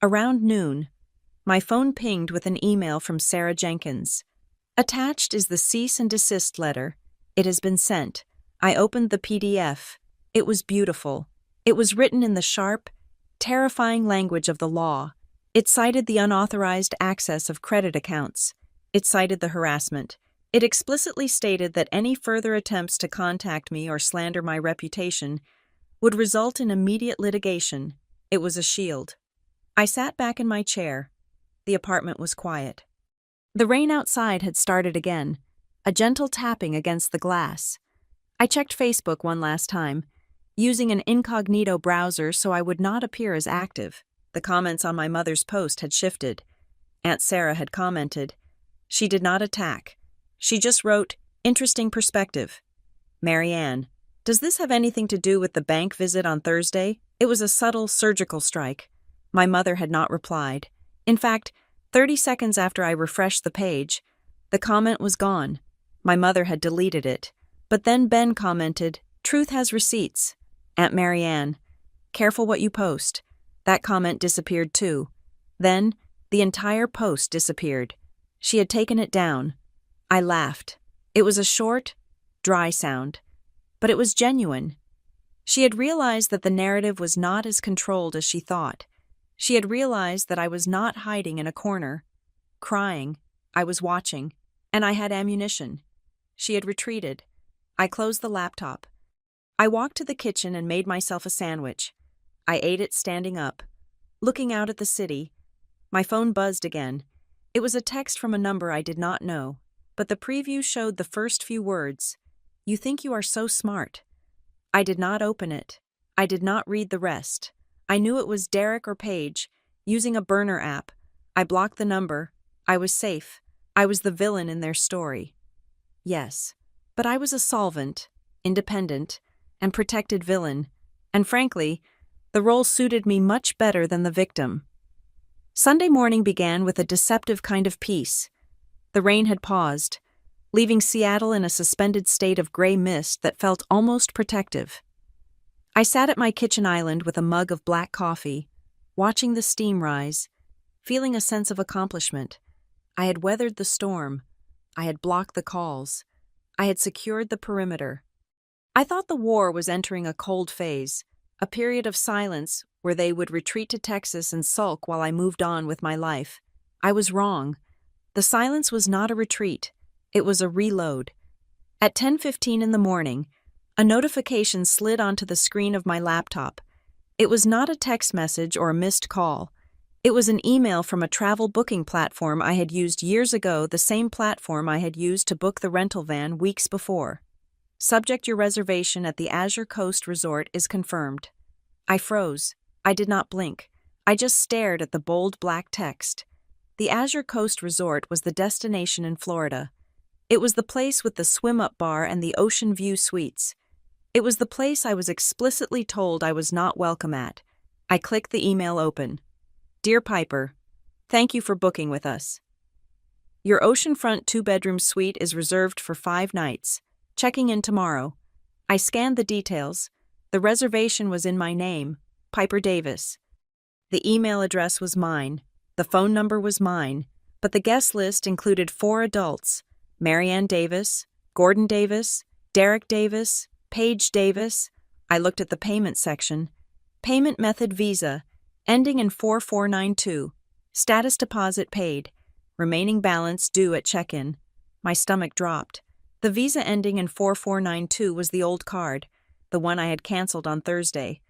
Around noon, my phone pinged with an email from Sarah Jenkins. Attached is the cease and desist letter. It has been sent. I opened the PDF. It was beautiful. It was written in the sharp, terrifying language of the law. It cited the unauthorized access of credit accounts. It cited the harassment. It explicitly stated that any further attempts to contact me or slander my reputation would result in immediate litigation. It was a shield. I sat back in my chair. The apartment was quiet. The rain outside had started again, a gentle tapping against the glass. I checked Facebook one last time, using an incognito browser so I would not appear as active. The comments on my mother's post had shifted. Aunt Sarah had commented. She did not attack. She just wrote, "Interesting perspective." Marianne, does this have anything to do with the bank visit on Thursday? It was a subtle surgical strike. My mother had not replied. In fact, 30 seconds after I refreshed the page, the comment was gone. My mother had deleted it. But then Ben commented, "Truth has receipts." Aunt Marianne, careful what you post. That comment disappeared too. Then, the entire post disappeared. She had taken it down. I laughed. It was a short, dry sound. But it was genuine. She had realized that the narrative was not as controlled as she thought. She had realized that I was not hiding in a corner, crying. I was watching, and I had ammunition. She had retreated. I closed the laptop. I walked to the kitchen and made myself a sandwich. I ate it standing up, looking out at the city. My phone buzzed again. It was a text from a number I did not know, but the preview showed the first few words. "You think you are so smart." I did not open it. I did not read the rest. I knew it was Derek or Paige, using a burner app. I blocked the number. I was safe. I was the villain in their story. Yes, but I was a solvent, independent, and protected villain, and frankly, the role suited me much better than the victim. Sunday morning began with a deceptive kind of peace. The rain had paused, leaving Seattle in a suspended state of gray mist that felt almost protective. I sat at my kitchen island with a mug of black coffee, watching the steam rise, feeling a sense of accomplishment. I had weathered the storm. I had blocked the calls. I had secured the perimeter. I thought the war was entering a cold phase, a period of silence where they would retreat to Texas and sulk while I moved on with my life. I was wrong. The silence was not a retreat. It was a reload. At 10:15 in the morning, a notification slid onto the screen of my laptop. It was not a text message or a missed call. It was an email from a travel booking platform I had used years ago, the same platform I had used to book the rental van weeks before. "Subject, your reservation at the Azure Coast Resort is confirmed." I froze. I did not blink. I just stared at the bold black text. The Azure Coast Resort was the destination in Florida. It was the place with the swim-up bar and the ocean view suites. It was the place I was explicitly told I was not welcome at. I clicked the email open. "Dear Piper, thank you for booking with us. Your oceanfront 2-bedroom suite is reserved for 5 nights. Checking in tomorrow." I scanned the details. The reservation was in my name, Piper Davis. The email address was mine. The phone number was mine. But the guest list included 4 adults: Marianne Davis, Gordon Davis, Derek Davis, Paige Davis. I looked at the payment section. Payment method Visa, ending in 4492. Status deposit paid. Remaining balance due at check-in. My stomach dropped. The Visa ending in 4492 was the old card, the one I had canceled on Thursday,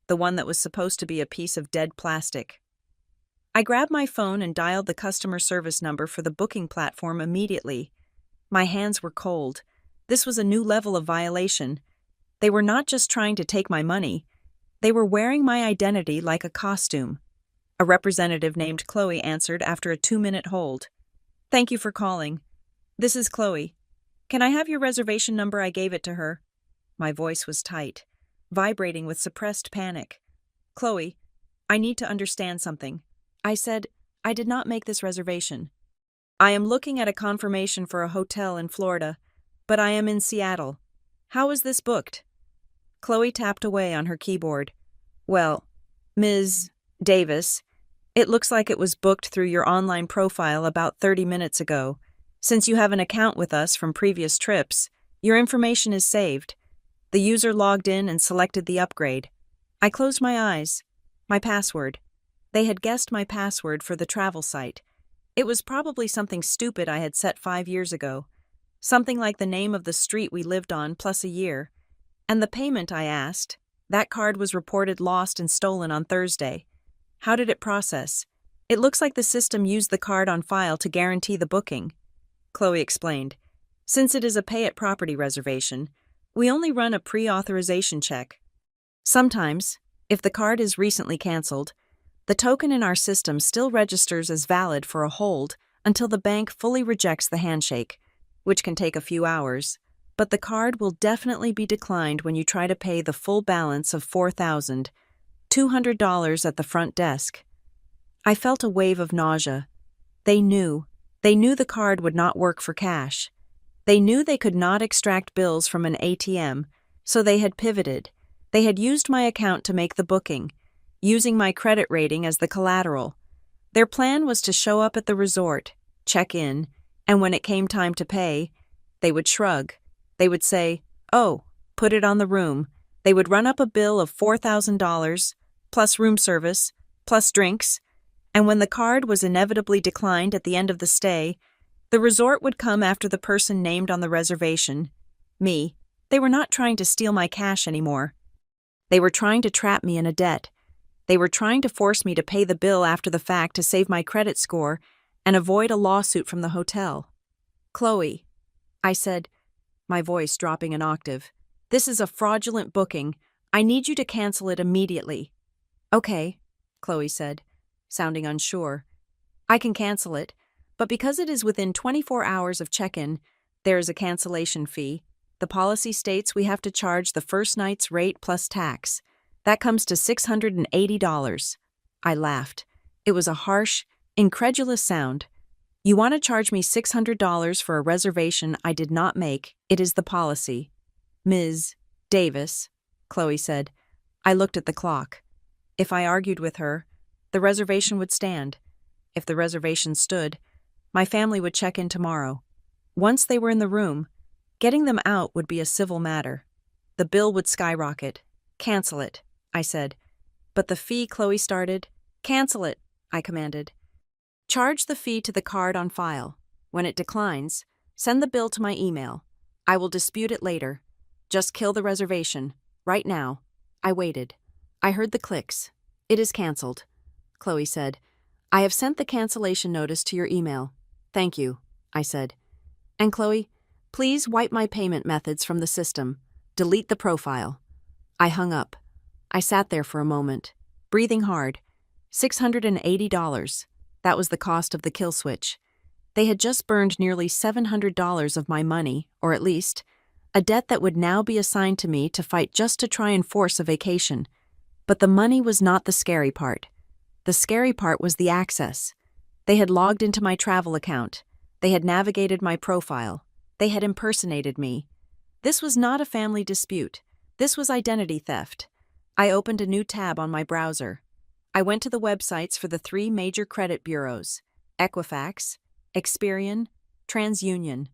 the one that was supposed to be a piece of dead plastic. I grabbed my phone and dialed the customer service number for the booking platform immediately. My hands were cold. This was a new level of violation. They were not just trying to take my money. They were wearing my identity like a costume. A representative named Chloe answered after a 2-minute hold. "Thank you for calling. This is Chloe. Can I have your reservation number? I gave it to her." My voice was tight, vibrating with suppressed panic. "Chloe, I need to understand something." I said, "I did not make this reservation. I am looking at a confirmation for a hotel in Florida, but I am in Seattle. How is this booked?" Chloe tapped away on her keyboard. "Well, Ms. Davis, it looks like it was booked through your online profile about 30 minutes ago. Since you have an account with us from previous trips, your information is saved. The user logged in and selected the upgrade. I closed my eyes. My password. They had guessed my password for the travel site. It was probably something stupid I had set 5 years ago. Something like the name of the street we lived on plus a year. And the payment, I asked. That card was reported lost and stolen on Thursday. How did it process? It looks like the system used the card on file to guarantee the booking. Chloe explained. Since it is a pay-at-property reservation, we only run a pre-authorization check. Sometimes, if the card is recently canceled, the token in our system still registers as valid for a hold until the bank fully rejects the handshake, which can take a few hours, but the card will definitely be declined when you try to pay the full balance of $4,200 at the front desk. I felt a wave of nausea. They knew the card would not work for cash. They knew they could not extract bills from an ATM, so they had pivoted. They had used my account to make the booking, using my credit rating as the collateral. Their plan was to show up at the resort, check in, and when it came time to pay, they would shrug. They would say, "Oh, put it on the room." They would run up a bill of $4,000, plus room service, plus drinks, and when the card was inevitably declined at the end of the stay, the resort would come after the person named on the reservation, me. They were not trying to steal my cash anymore. They were trying to trap me in a debt. They were trying to force me to pay the bill after the fact to save my credit score and avoid a lawsuit from the hotel. "Chloe," I said, my voice dropping an octave, "this is a fraudulent booking. I need you to cancel it immediately." "Okay," Chloe said, sounding unsure. "I can cancel it, but because it is within 24 hours of check-in, there is a cancellation fee. The policy states we have to charge the first night's rate plus tax. That comes to $680. I laughed. It was a harsh, incredulous sound. "You want to charge me $600 for a reservation I did not make. It is the policy." "Ms. Davis," Chloe said. I looked at the clock. If I argued with her, the reservation would stand. If the reservation stood, my family would check in tomorrow. Once they were in the room, getting them out would be a civil matter. The bill would skyrocket. "Cancel it," I said. "But the fee," Chloe started. "Cancel it," I commanded. "Charge the fee to the card on file. When it declines, send the bill to my email. I will dispute it later. Just kill the reservation. Right now." I waited. I heard the clicks. "It is canceled," Chloe said. "I have sent the cancellation notice to your email." "Thank you," I said. "And Chloe, please wipe my payment methods from the system. Delete the profile." I hung up. I sat there for a moment, breathing hard. $680. That was the cost of the kill switch. They had just burned nearly $700 of my money, or at least, a debt that would now be assigned to me to fight just to try and force a vacation. But the money was not the scary part. The scary part was the access. They had logged into my travel account. They had navigated my profile. They had impersonated me. This was not a family dispute. This was identity theft. I opened a new tab on my browser. I went to the websites for the 3 major credit bureaus: Equifax, Experian, TransUnion.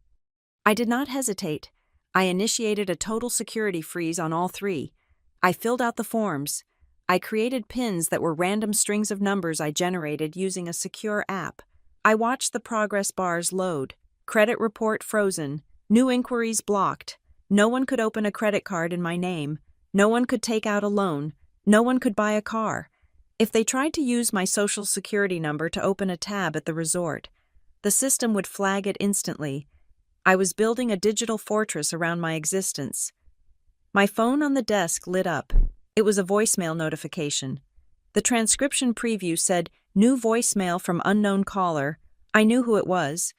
I did not hesitate. I initiated a total security freeze on all 3. I filled out the forms. I created PINs that were random strings of numbers I generated using a secure app. I watched the progress bars load. Credit report frozen. New inquiries blocked. No one could open a credit card in my name. No one could take out a loan. No one could buy a car. If they tried to use my social security number to open a tab at the resort, the system would flag it instantly. I was building a digital fortress around my existence. My phone on the desk lit up. It was a voicemail notification. The transcription preview said, "New voicemail from unknown caller." I knew who it was.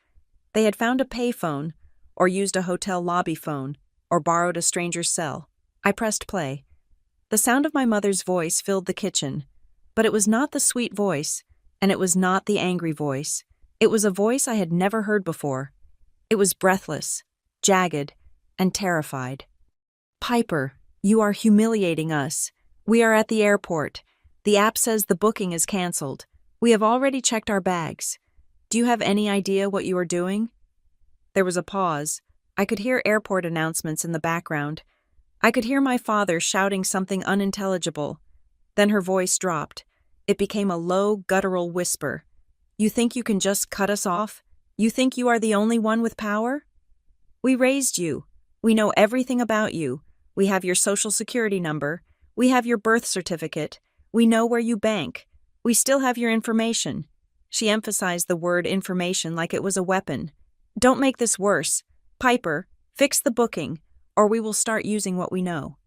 They had found a payphone, or used a hotel lobby phone, or borrowed a stranger's cell. I pressed play. The sound of my mother's voice filled the kitchen. But it was not the sweet voice, and it was not the angry voice. It was a voice I had never heard before. It was breathless, jagged, and terrified. "Piper, you are humiliating us. We are at the airport. The app says the booking is canceled. We have already checked our bags. Do you have any idea what you are doing?" There was a pause. I could hear airport announcements in the background. I could hear my father shouting something unintelligible. Then her voice dropped. It became a low, guttural whisper. You think you can just cut us off? You think you are the only one with power? We raised you. We know everything about you. We have your social security number. We have your birth certificate. We know where you bank. We still have your information. She emphasized the word information like it was a weapon. Don't make this worse. Piper, fix the booking, or we will start using what we know.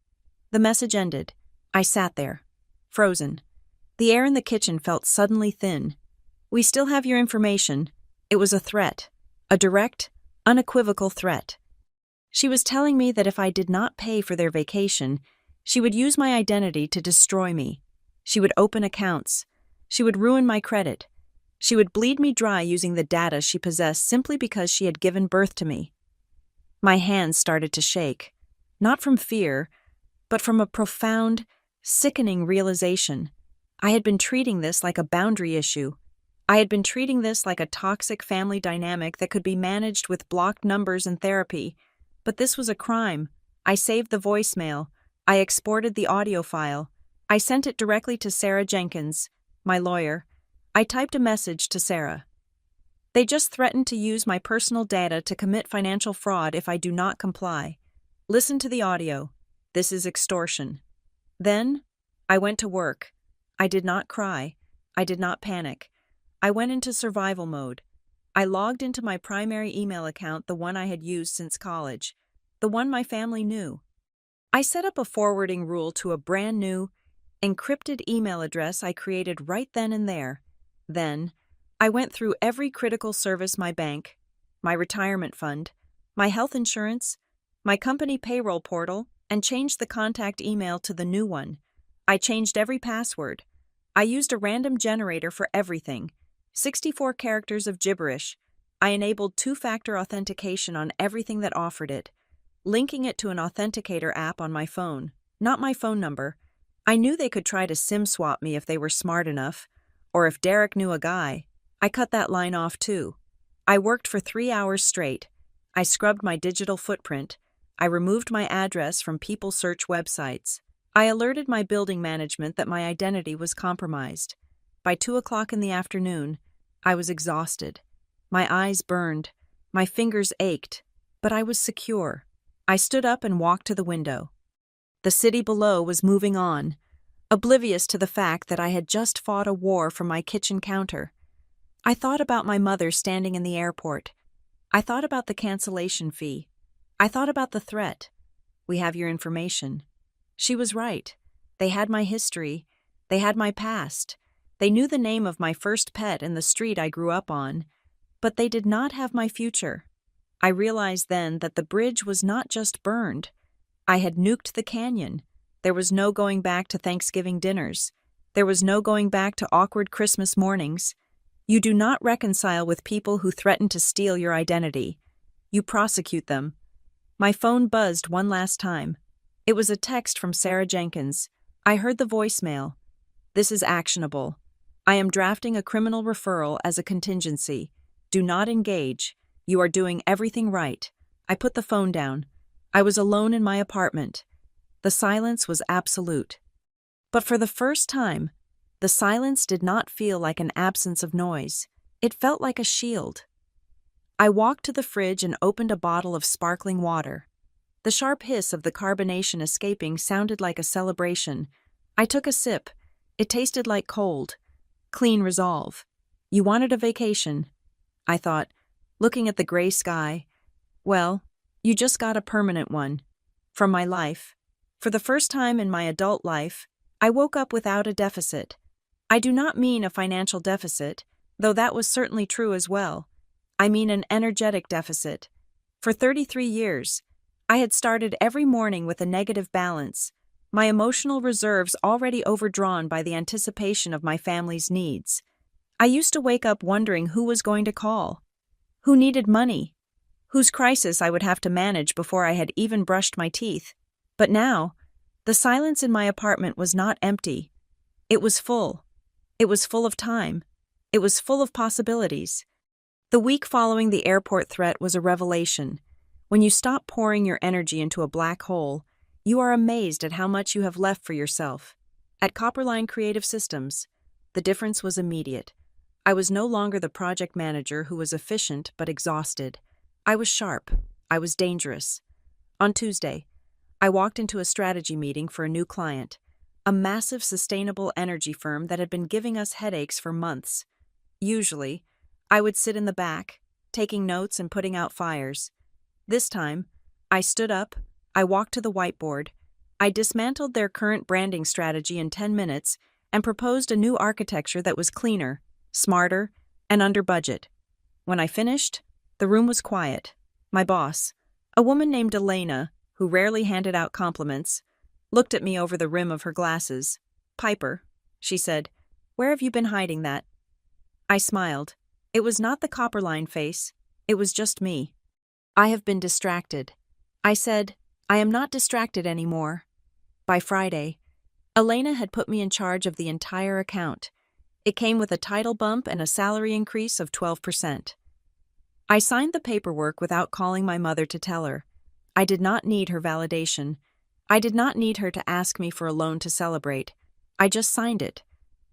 The message ended. I sat there, frozen. The air in the kitchen felt suddenly thin. We still have your information. It was a threat. A direct, unequivocal threat. She was telling me that if I did not pay for their vacation, she would use my identity to destroy me. She would open accounts. She would ruin my credit. She would bleed me dry using the data she possessed simply because she had given birth to me. My hands started to shake, not from fear, but from a profound, sickening realization. I had been treating this like a boundary issue. I had been treating this like a toxic family dynamic that could be managed with blocked numbers and therapy. But this was a crime. I saved the voicemail. I exported the audio file. I sent it directly to Sarah Jenkins, my lawyer. I typed a message to Sarah. They just threatened to use my personal data to commit financial fraud if I do not comply. Listen to the audio. This is extortion. Then, I went to work. I did not cry. I did not panic. I went into survival mode. I logged into my primary email account, the one I had used since college, the one my family knew. I set up a forwarding rule to a brand new, encrypted email address I created right then and there. Then, I went through every critical service: my bank, my retirement fund, my health insurance, my company payroll portal, and changed the contact email to the new one. I changed every password. I used a random generator for everything. 64 characters of gibberish. I enabled two-factor authentication on everything that offered it, linking it to an authenticator app on my phone, not my phone number. I knew they could try to SIM swap me if they were smart enough, or if Derek knew a guy. I cut that line off too. I worked for 3 hours straight. I scrubbed my digital footprint. I removed my address from people search websites. I alerted my building management that my identity was compromised. By 2 o'clock in the afternoon, I was exhausted. My eyes burned. My fingers ached. But I was secure. I stood up and walked to the window. The city below was moving on, oblivious to the fact that I had just fought a war from my kitchen counter. I thought about my mother standing in the airport. I thought about the cancellation fee. I thought about the threat. We have your information. She was right. They had my history. They had my past. They knew the name of my first pet and the street I grew up on. But they did not have my future. I realized then that the bridge was not just burned. I had nuked the canyon. There was no going back to Thanksgiving dinners. There was no going back to awkward Christmas mornings. You do not reconcile with people who threaten to steal your identity. You prosecute them. My phone buzzed one last time. It was a text from Sarah Jenkins. I heard the voicemail. This is actionable. I am drafting a criminal referral as a contingency. Do not engage. You are doing everything right. I put the phone down. I was alone in my apartment. The silence was absolute. But for the first time, the silence did not feel like an absence of noise. It felt like a shield. I walked to the fridge and opened a bottle of sparkling water. The sharp hiss of the carbonation escaping sounded like a celebration. I took a sip. It tasted like cold, clean resolve. You wanted a vacation, I thought, looking at the gray sky. Well, you just got a permanent one. From my life. For the first time in my adult life, I woke up without a deficit. I do not mean a financial deficit, though that was certainly true as well. I mean an energetic deficit. For 33 years, I had started every morning with a negative balance, my emotional reserves already overdrawn by the anticipation of my family's needs. I used to wake up wondering who was going to call, who needed money, whose crisis I would have to manage before I had even brushed my teeth. But now, the silence in my apartment was not empty. It was full. It was full of time. It was full of possibilities. The week following the airport threat was a revelation. When you stop pouring your energy into a black hole, You are amazed at how much you have left for yourself. At Copperline Creative Systems, the difference was immediate. I was no longer the project manager who was efficient but exhausted. I was sharp. I was dangerous. On Tuesday, I walked into a strategy meeting for a new client, a massive sustainable energy firm that had been giving us headaches for months. Usually, I would sit in the back, taking notes and putting out fires. This time, I stood up, I walked to the whiteboard, I dismantled their current branding strategy in 10 minutes and proposed a new architecture that was cleaner, smarter, and under budget. When I finished, the room was quiet. My boss, a woman named Elena, who rarely handed out compliments, looked at me over the rim of her glasses. "Piper," she said, "where have you been hiding that?" I smiled. It was not the Copperline face, it was just me. "I have been distracted." I said, "I am not distracted anymore." By Friday, Elena had put me in charge of the entire account. It came with a title bump and a salary increase of 12%. I signed the paperwork without calling my mother to tell her. I did not need her validation. I did not need her to ask me for a loan to celebrate. I just signed it,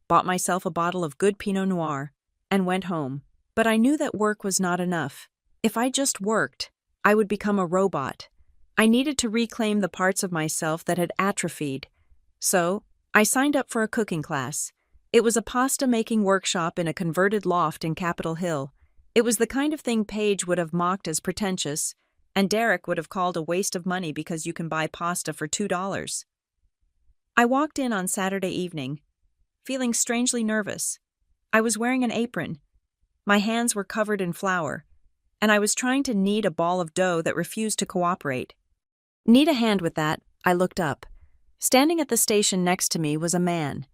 bought myself a bottle of good Pinot Noir, and went home. But I knew that work was not enough. If I just worked, I would become a robot. I needed to reclaim the parts of myself that had atrophied. So, I signed up for a cooking class. It was a pasta-making workshop in a converted loft in Capitol Hill. It was the kind of thing Paige would have mocked as pretentious, and Derek would have called a waste of money because you can buy pasta for $2. I walked in on Saturday evening, feeling strangely nervous. I was wearing an apron. My hands were covered in flour, and I was trying to knead a ball of dough that refused to cooperate. "Need a hand with that," I looked up. Standing at the station next to me was a man.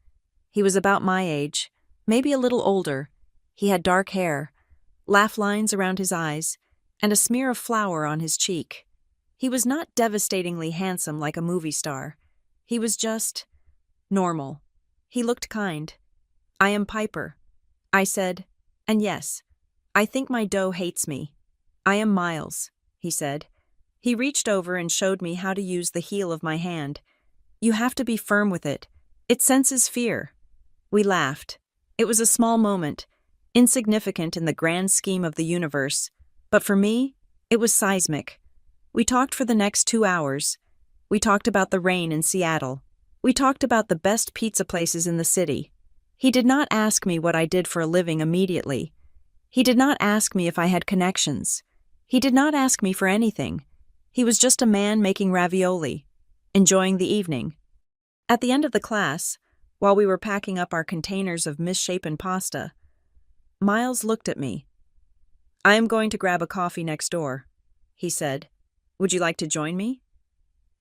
He was about my age, maybe a little older. He had dark hair, laugh lines around his eyes, and a smear of flour on his cheek. He was not devastatingly handsome like a movie star. He was just normal. He looked kind. "I am Piper," I said, "and yes, I think my dough hates me." "I am Miles," he said. He reached over and showed me how to use the heel of my hand. "You have to be firm with it. It senses fear." We laughed. It was a small moment, insignificant in the grand scheme of the universe, but for me, it was seismic. We talked for the next 2 hours. We talked about the rain in Seattle. We talked about the best pizza places in the city. He did not ask me what I did for a living immediately. He did not ask me if I had connections. He did not ask me for anything. He was just a man making ravioli, enjoying the evening. At the end of the class, while we were packing up our containers of misshapen pasta, Miles looked at me. "I am going to grab a coffee next door," he said. "Would you like to join me?"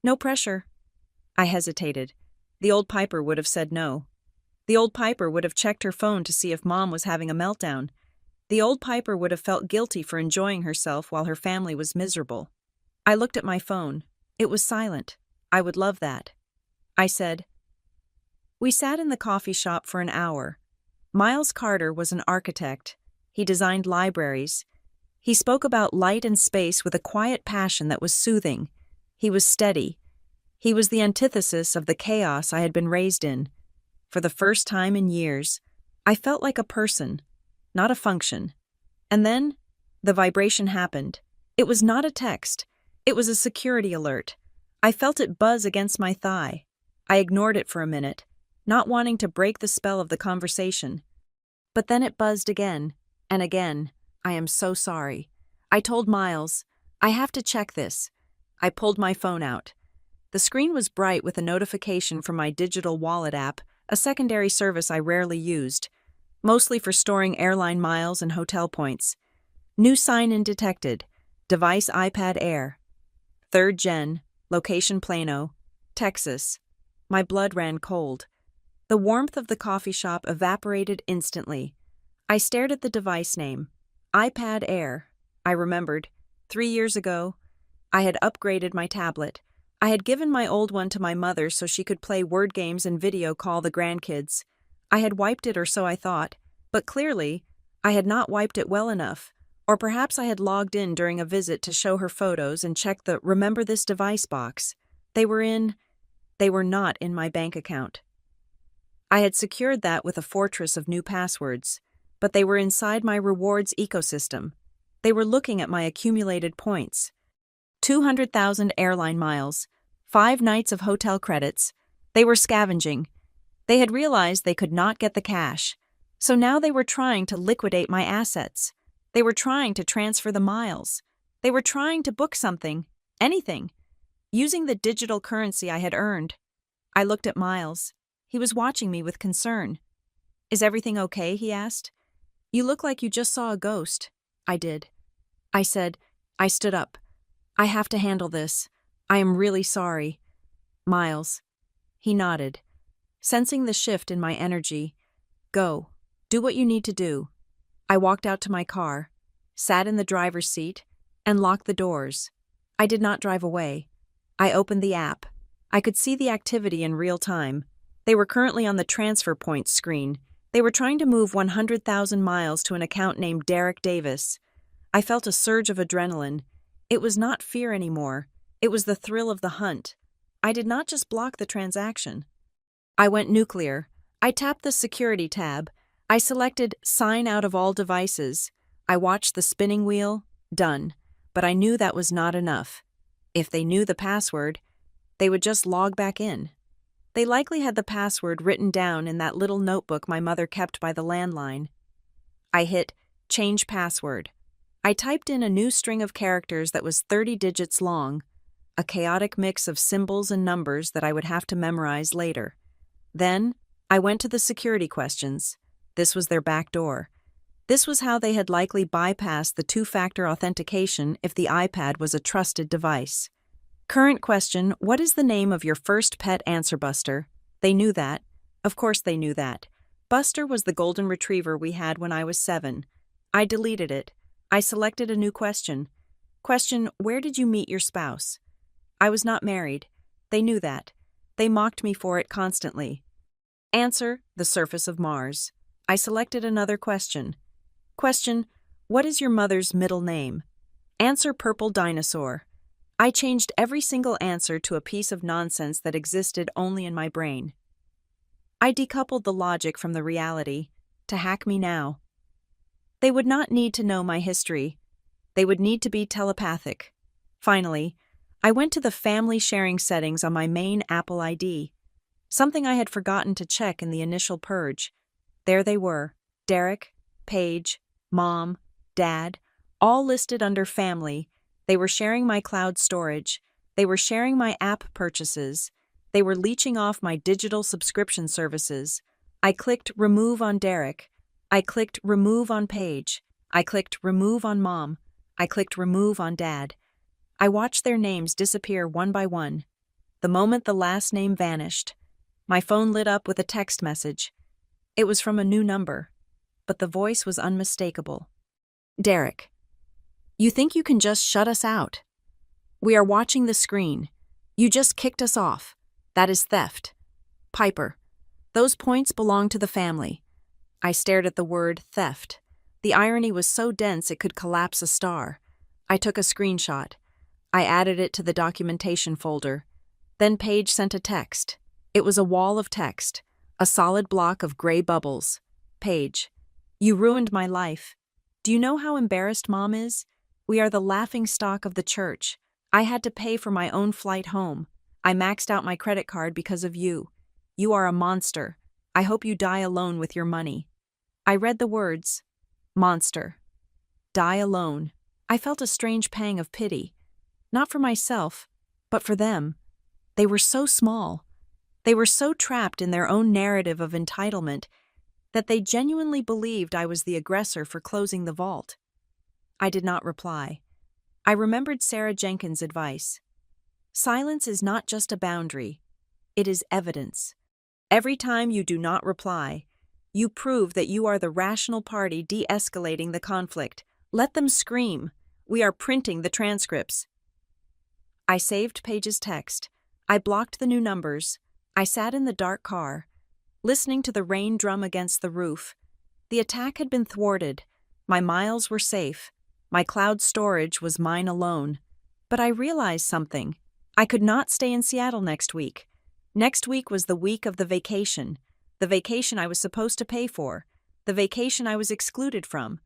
"No pressure." I hesitated. The old Piper would have said no. The old Piper would have checked her phone to see if Mom was having a meltdown. The old Piper would have felt guilty for enjoying herself while her family was miserable. I looked at my phone. It was silent. I would love that. I said. We sat in the coffee shop for an hour. Miles Carter was an architect. He designed libraries. He spoke about light and space with a quiet passion that was soothing. He was steady. He was the antithesis of the chaos I had been raised in. For the first time in years, I felt like a person, not a function. And then, the vibration happened. It was not a text. It was a security alert. I felt it buzz against my thigh. I ignored it for a minute, not wanting to break the spell of the conversation. But then it buzzed again, and again. "I am so sorry." I told Miles, "I have to check this." I pulled my phone out. The screen was bright with a notification from my digital wallet app, a secondary service I rarely used, mostly for storing airline miles and hotel points. New sign-in detected. Device iPad Air. 3rd Gen. Location Plano, Texas. My blood ran cold. The warmth of the coffee shop evaporated instantly. I stared at the device name. iPad Air. I remembered. 3 years ago, I had upgraded my tablet. I had given my old one to my mother so she could play word games and video call the grandkids. I had wiped it, or so I thought, but clearly, I had not wiped it well enough. Or perhaps I had logged in during a visit to show her photos and check the "Remember this device" box. They were not in my bank account. I had secured that with a fortress of new passwords, but they were inside my rewards ecosystem. They were looking at my accumulated points. 200,000 airline miles, 5 nights of hotel credits. They were scavenging. They had realized they could not get the cash, so now they were trying to liquidate my assets. They were trying to transfer the miles. They were trying to book something, anything, using the digital currency I had earned. I looked at Miles. He was watching me with concern. "Is everything okay?" he asked. "You look like you just saw a ghost." I did. I said, I stood up. "I have to handle this. I am really sorry." "Miles." He nodded, sensing the shift in my energy. "Go. Do what you need to do." I walked out to my car, sat in the driver's seat, and locked the doors. I did not drive away. I opened the app. I could see the activity in real time. They were currently on the transfer points screen. They were trying to move 100,000 miles to an account named Derek Davis. I felt a surge of adrenaline. It was not fear anymore. It was the thrill of the hunt. I did not just block the transaction. I went nuclear. I tapped the security tab. I selected sign out of all devices. I watched the spinning wheel. Done. But I knew that was not enough. If they knew the password, they would just log back in. They likely had the password written down in that little notebook my mother kept by the landline. I hit change password. I typed in a new string of characters that was 30 digits long, a chaotic mix of symbols and numbers that I would have to memorize later. Then, I went to the security questions. This was their back door. This was how they had likely bypassed the two-factor authentication if the iPad was a trusted device. Current question: what is the name of your first pet? Answer: Buster. They knew that. Of course they knew that. Buster was the golden retriever we had when I was 7. I deleted it. I selected a new question. Question: where did you meet your spouse? I was not married. They knew that. They mocked me for it constantly. Answer: the surface of Mars. I selected another question. Question: what is your mother's middle name? Answer: purple dinosaur. I changed every single answer to a piece of nonsense that existed only in my brain. I decoupled the logic from the reality. To hack me now. They would not need to know my history. They would need to be telepathic. Finally, I went to the family sharing settings on my main Apple ID, something I had forgotten to check in the initial purge. There they were: Derek, Paige, Mom, Dad, all listed under family. They were sharing my cloud storage. They were sharing my app purchases. They were leeching off my digital subscription services. I clicked remove on Derek. I clicked remove on Paige. I clicked remove on Mom. I clicked remove on Dad. I watched their names disappear one by one. The moment the last name vanished, my phone lit up with a text message. It was from a new number, but the voice was unmistakable. Derek, you think you can just shut us out? We are watching the screen. You just kicked us off. That is theft. Piper, those points belong to the family. I stared at the word theft. The irony was so dense it could collapse a star. I took a screenshot. I added it to the documentation folder. Then Paige sent a text. It was a wall of text, a solid block of gray bubbles. Paige, you ruined my life. Do you know how embarrassed Mom is? We are the laughingstock of the church. I had to pay for my own flight home. I maxed out my credit card because of you. You are a monster. I hope you die alone with your money. I read the words. Monster. Die alone. I felt a strange pang of pity. Not for myself, but for them. They were so small. They were so trapped in their own narrative of entitlement that they genuinely believed I was the aggressor for closing the vault. I did not reply. I remembered Sarah Jenkins' advice. Silence is not just a boundary. It is evidence. Every time you do not reply, you prove that you are the rational party de-escalating the conflict. Let them scream. We are printing the transcripts. I saved Paige's text. I blocked the new numbers. I sat in the dark car, listening to the rain drum against the roof. The attack had been thwarted. My miles were safe. My cloud storage was mine alone. But I realized something. I could not stay in Seattle next week. Next week was the week of the vacation I was supposed to pay for, the vacation I was excluded from.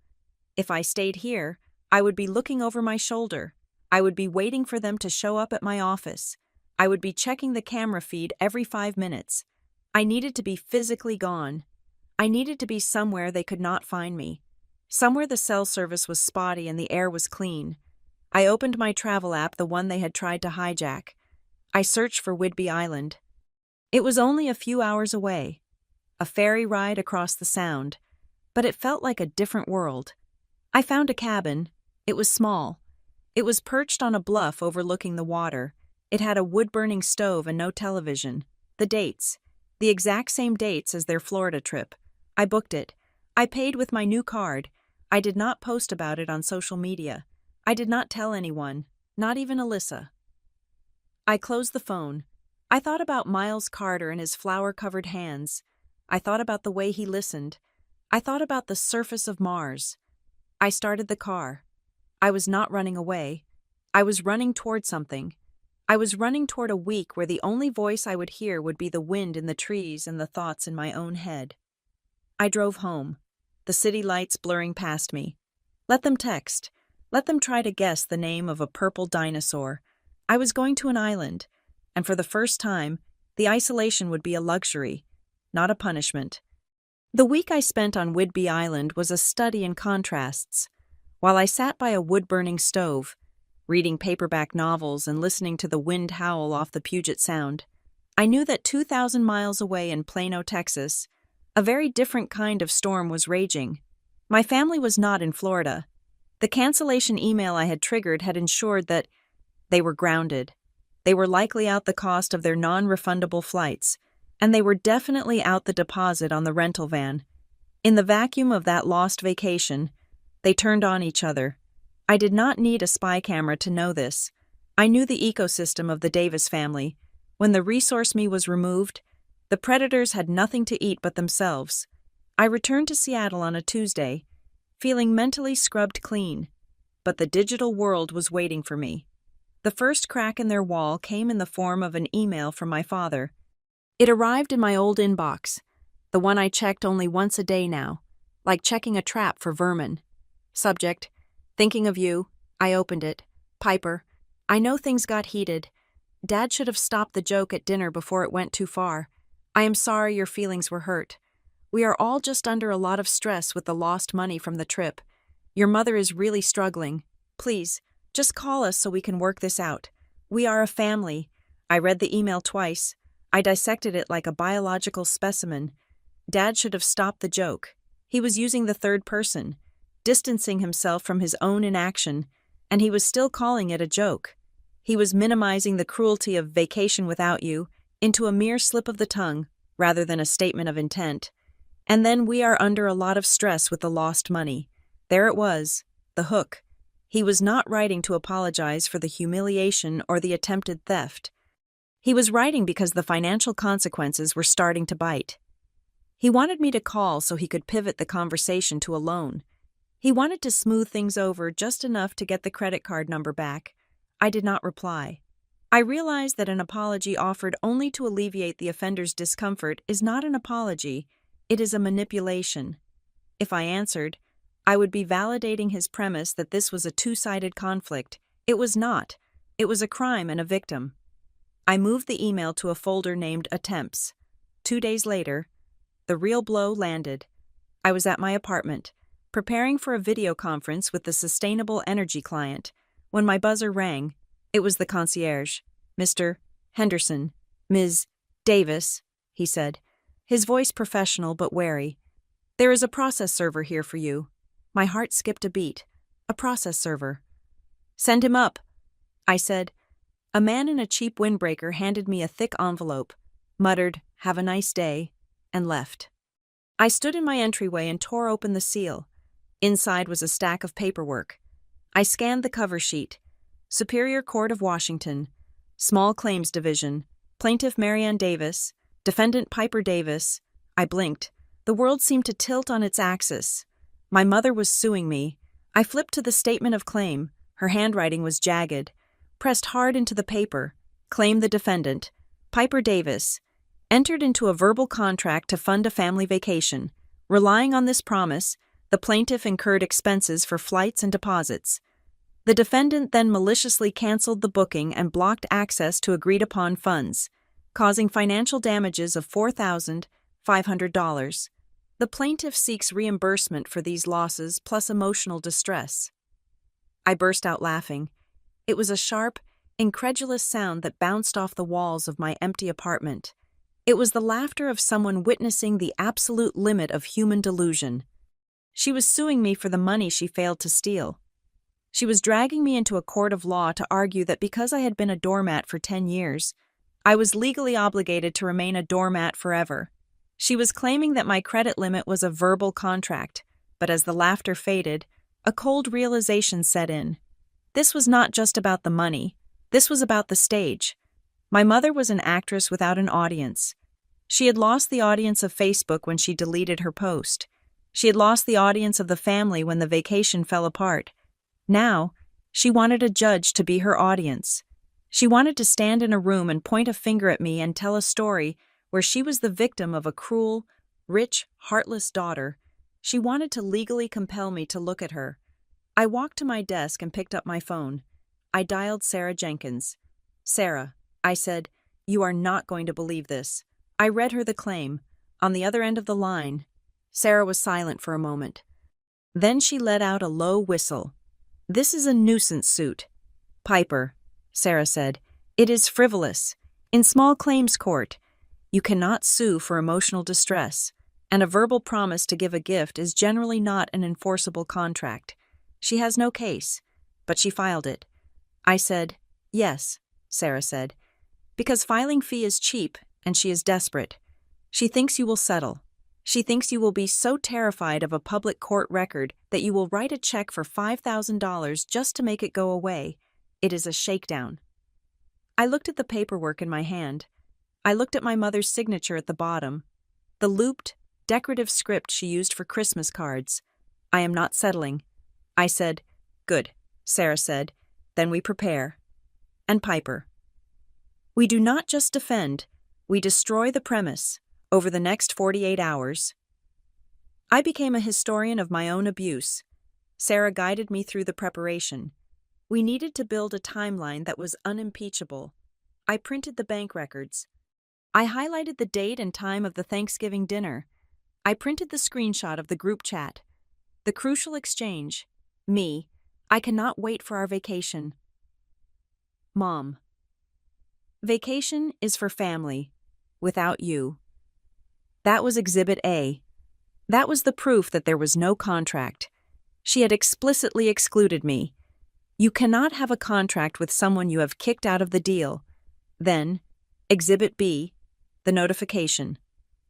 If I stayed here, I would be looking over my shoulder. I would be waiting for them to show up at my office. I would be checking the camera feed every 5 minutes. I needed to be physically gone. I needed to be somewhere they could not find me. Somewhere the cell service was spotty and the air was clean. I opened my travel app, the one they had tried to hijack. I searched for Whidbey Island. It was only a few hours away. A ferry ride across the Sound. But it felt like a different world. I found a cabin. It was small. It was perched on a bluff overlooking the water. It had a wood-burning stove and no television. The dates. The exact same dates as their Florida trip. I booked it. I paid with my new card. I did not post about it on social media. I did not tell anyone, not even Alyssa. I closed the phone. I thought about Miles Carter and his flower-covered hands. I thought about the way he listened. I thought about the surface of Mars. I started the car. I was not running away. I was running toward something. I was running toward a week where the only voice I would hear would be the wind in the trees and the thoughts in my own head. I drove home, the city lights blurring past me. Let them text. Let them try to guess the name of a purple dinosaur. I was going to an island, and for the first time, the isolation would be a luxury, not a punishment. The week I spent on Whidbey Island was a study in contrasts. While I sat by a wood-burning stove, reading paperback novels and listening to the wind howl off the Puget Sound, I knew that 2,000 miles away in Plano, Texas, a very different kind of storm was raging. My family was not in Florida. The cancellation email I had triggered had ensured that they were grounded. They were likely out the cost of their non-refundable flights, and they were definitely out the deposit on the rental van. In the vacuum of that lost vacation, they turned on each other. I did not need a spy camera to know this. I knew the ecosystem of the Davis family. When the resource me was removed, the predators had nothing to eat but themselves. I returned to Seattle on a Tuesday, feeling mentally scrubbed clean. But the digital world was waiting for me. The first crack in their wall came in the form of an email from my father. It arrived in my old inbox, the one I checked only once a day now, like checking a trap for vermin. Subject: thinking of you. I opened it. Piper: I know things got heated. Dad should have stopped the joke at dinner before it went too far. I am sorry your feelings were hurt. We are all just under a lot of stress with the lost money from the trip. Your mother is really struggling. Please, just call us so we can work this out. We are a family. I read the email twice. I dissected it like a biological specimen. Dad should have stopped the joke. He was using the third person, distancing himself from his own inaction, and he was still calling it a joke. He was minimizing the cruelty of vacation without you into a mere slip of the tongue rather than a statement of intent. And then we are under a lot of stress with the lost money. There it was, the hook. He was not writing to apologize for the humiliation or the attempted theft. He was writing because the financial consequences were starting to bite. He wanted me to call so he could pivot the conversation to a loan. He wanted to smooth things over just enough to get the credit card number back. I did not reply. I realized that an apology offered only to alleviate the offender's discomfort is not an apology. It is a manipulation. If I answered, I would be validating his premise that this was a two-sided conflict. It was not. It was a crime and a victim. I moved the email to a folder named Attempts. 2 days later, the real blow landed. I was at my apartment, preparing for a video conference with the sustainable energy client, when my buzzer rang. It was the concierge. Mr. Henderson. Ms. Davis, he said, his voice professional but wary. There is a process server here for you. My heart skipped a beat. A process server. Send him up, I said. A man in a cheap windbreaker handed me a thick envelope, muttered, "Have a nice day," and left. I stood in my entryway and tore open the seal. Inside was a stack of paperwork. I scanned the cover sheet. Superior Court of Washington, Small Claims Division, Plaintiff Marianne Davis, Defendant Piper Davis. I blinked. The world seemed to tilt on its axis. My mother was suing me. I flipped to the statement of claim. Her handwriting was jagged, pressed hard into the paper. Claim the defendant, Piper Davis, entered into a verbal contract to fund a family vacation. Relying on this promise, the plaintiff incurred expenses for flights and deposits. The defendant then maliciously canceled the booking and blocked access to agreed-upon funds, causing financial damages of $4,500. The plaintiff seeks reimbursement for these losses plus emotional distress. I burst out laughing. It was a sharp, incredulous sound that bounced off the walls of my empty apartment. It was the laughter of someone witnessing the absolute limit of human delusion. She was suing me for the money she failed to steal. She was dragging me into a court of law to argue that because I had been a doormat for 10 years, I was legally obligated to remain a doormat forever. She was claiming that my credit limit was a verbal contract, but as the laughter faded, a cold realization set in. This was not just about the money. This was about the stage. My mother was an actress without an audience. She had lost the audience of Facebook when she deleted her post. She had lost the audience of the family when the vacation fell apart. Now, she wanted a judge to be her audience. She wanted to stand in a room and point a finger at me and tell a story where she was the victim of a cruel, rich, heartless daughter. She wanted to legally compel me to look at her. I walked to my desk and picked up my phone. I dialed Sarah Jenkins. "Sarah," I said, "you are not going to believe this." I read her the claim. On the other end of the line, Sarah was silent for a moment. Then she let out a low whistle. "This is a nuisance suit." "Piper," Sarah said, "it is frivolous. In small claims court, you cannot sue for emotional distress, and a verbal promise to give a gift is generally not an enforceable contract. She has no case, but she filed it." I said, "Yes," Sarah said, "because filing fee is cheap and she is desperate. She thinks you will settle. She thinks you will be so terrified of a public court record that you will write a check for $5,000 just to make it go away. It is a shakedown." I looked at the paperwork in my hand. I looked at my mother's signature at the bottom, the looped, decorative script she used for Christmas cards. "I am not settling." I said, "Good," Sarah said, "then we prepare." And Piper. "We do not just defend, we destroy the premise over the next 48 hours. I became a historian of my own abuse. Sarah guided me through the preparation. We needed to build a timeline that was unimpeachable. I printed the bank records. I highlighted the date and time of the Thanksgiving dinner. I printed the screenshot of the group chat. The crucial exchange. Me, "I cannot wait for our vacation." Mom. "Vacation is for family. Without you." That was Exhibit A. That was the proof that there was no contract. She had explicitly excluded me. You cannot have a contract with someone you have kicked out of the deal. Then, Exhibit B, the notification.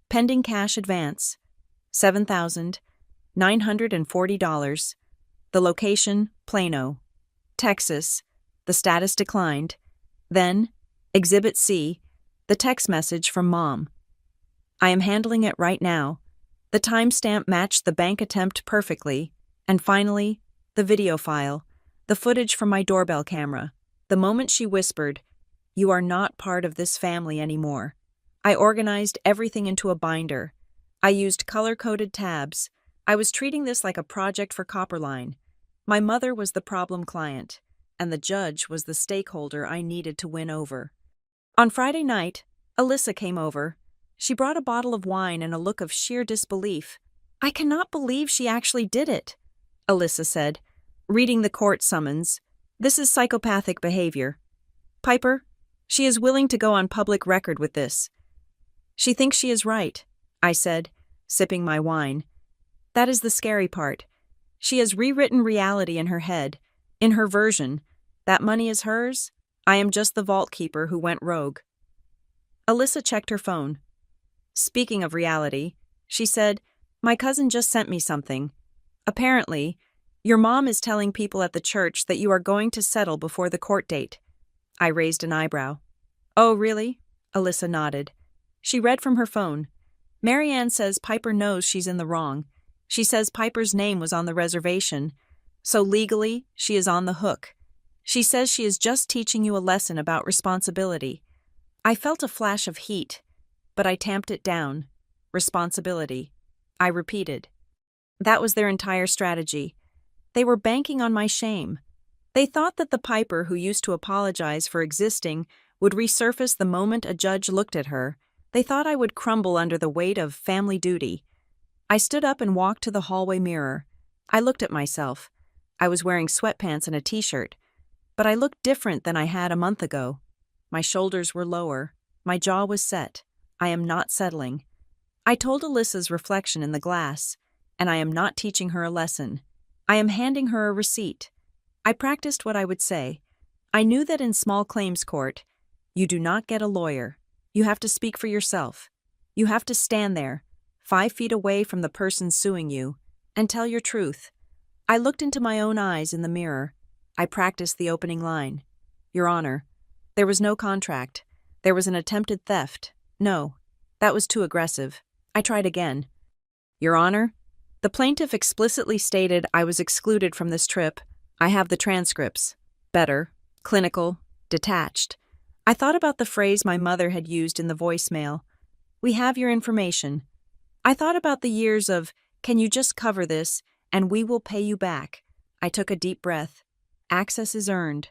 Pending cash advance, $7,940. The location, Plano, Texas. The status declined. Then, Exhibit C, the text message from Mom. I am handling it right now. The timestamp matched the bank attempt perfectly. And finally, the video file, the footage from my doorbell camera. The moment she whispered, "You are not part of this family anymore." I organized everything into a binder. I used color-coded tabs. I was treating this like a project for Copperline. My mother was the problem client, and the judge was the stakeholder I needed to win over. On Friday night, Alyssa came over. She brought a bottle of wine and a look of sheer disbelief. "I cannot believe she actually did it," Alyssa said, reading the court summons. "This is psychopathic behavior. Piper, she is willing to go on public record with this." "She thinks she is right," I said, sipping my wine. "That is the scary part. She has rewritten reality in her head. In her version, that money is hers. I am just the vault keeper who went rogue." Alyssa checked her phone. "Speaking of reality," she said, "my cousin just sent me something. Apparently, your mom is telling people at the church that you are going to settle before the court date." I raised an eyebrow. "Oh, really?" Alyssa nodded. She read from her phone. "Marianne says Piper knows she's in the wrong. She says Piper's name was on the reservation, so legally she is on the hook. She says she is just teaching you a lesson about responsibility. I felt a flash of heat, but I tamped it down. Responsibility. I repeated. That was their entire strategy. They were banking on my shame. They thought that the piper who used to apologize for existing would resurface the moment a judge looked at her. They thought I would crumble under the weight of family duty. I stood up and walked to the hallway mirror. I looked at myself. I was wearing sweatpants and a t-shirt, but I looked different than I had a month ago. My shoulders were lower. My jaw was set. I am not settling. I told Alyssa's reflection in the glass, and I am not teaching her a lesson. I am handing her a receipt. I practiced what I would say. I knew that in small claims court, you do not get a lawyer. You have to speak for yourself. You have to stand there, 5 feet away from the person suing you, and tell your truth. I looked into my own eyes in the mirror. I practiced the opening line. Your Honor, there was no contract. There was an attempted theft. No, that was too aggressive. I tried again. Your Honor, the plaintiff explicitly stated I was excluded from this trip. I have the transcripts. Better, clinical, detached. I thought about the phrase my mother had used in the voicemail. We have your information. I thought about the years of, can you just cover this, and we will pay you back. I took a deep breath. Access is earned.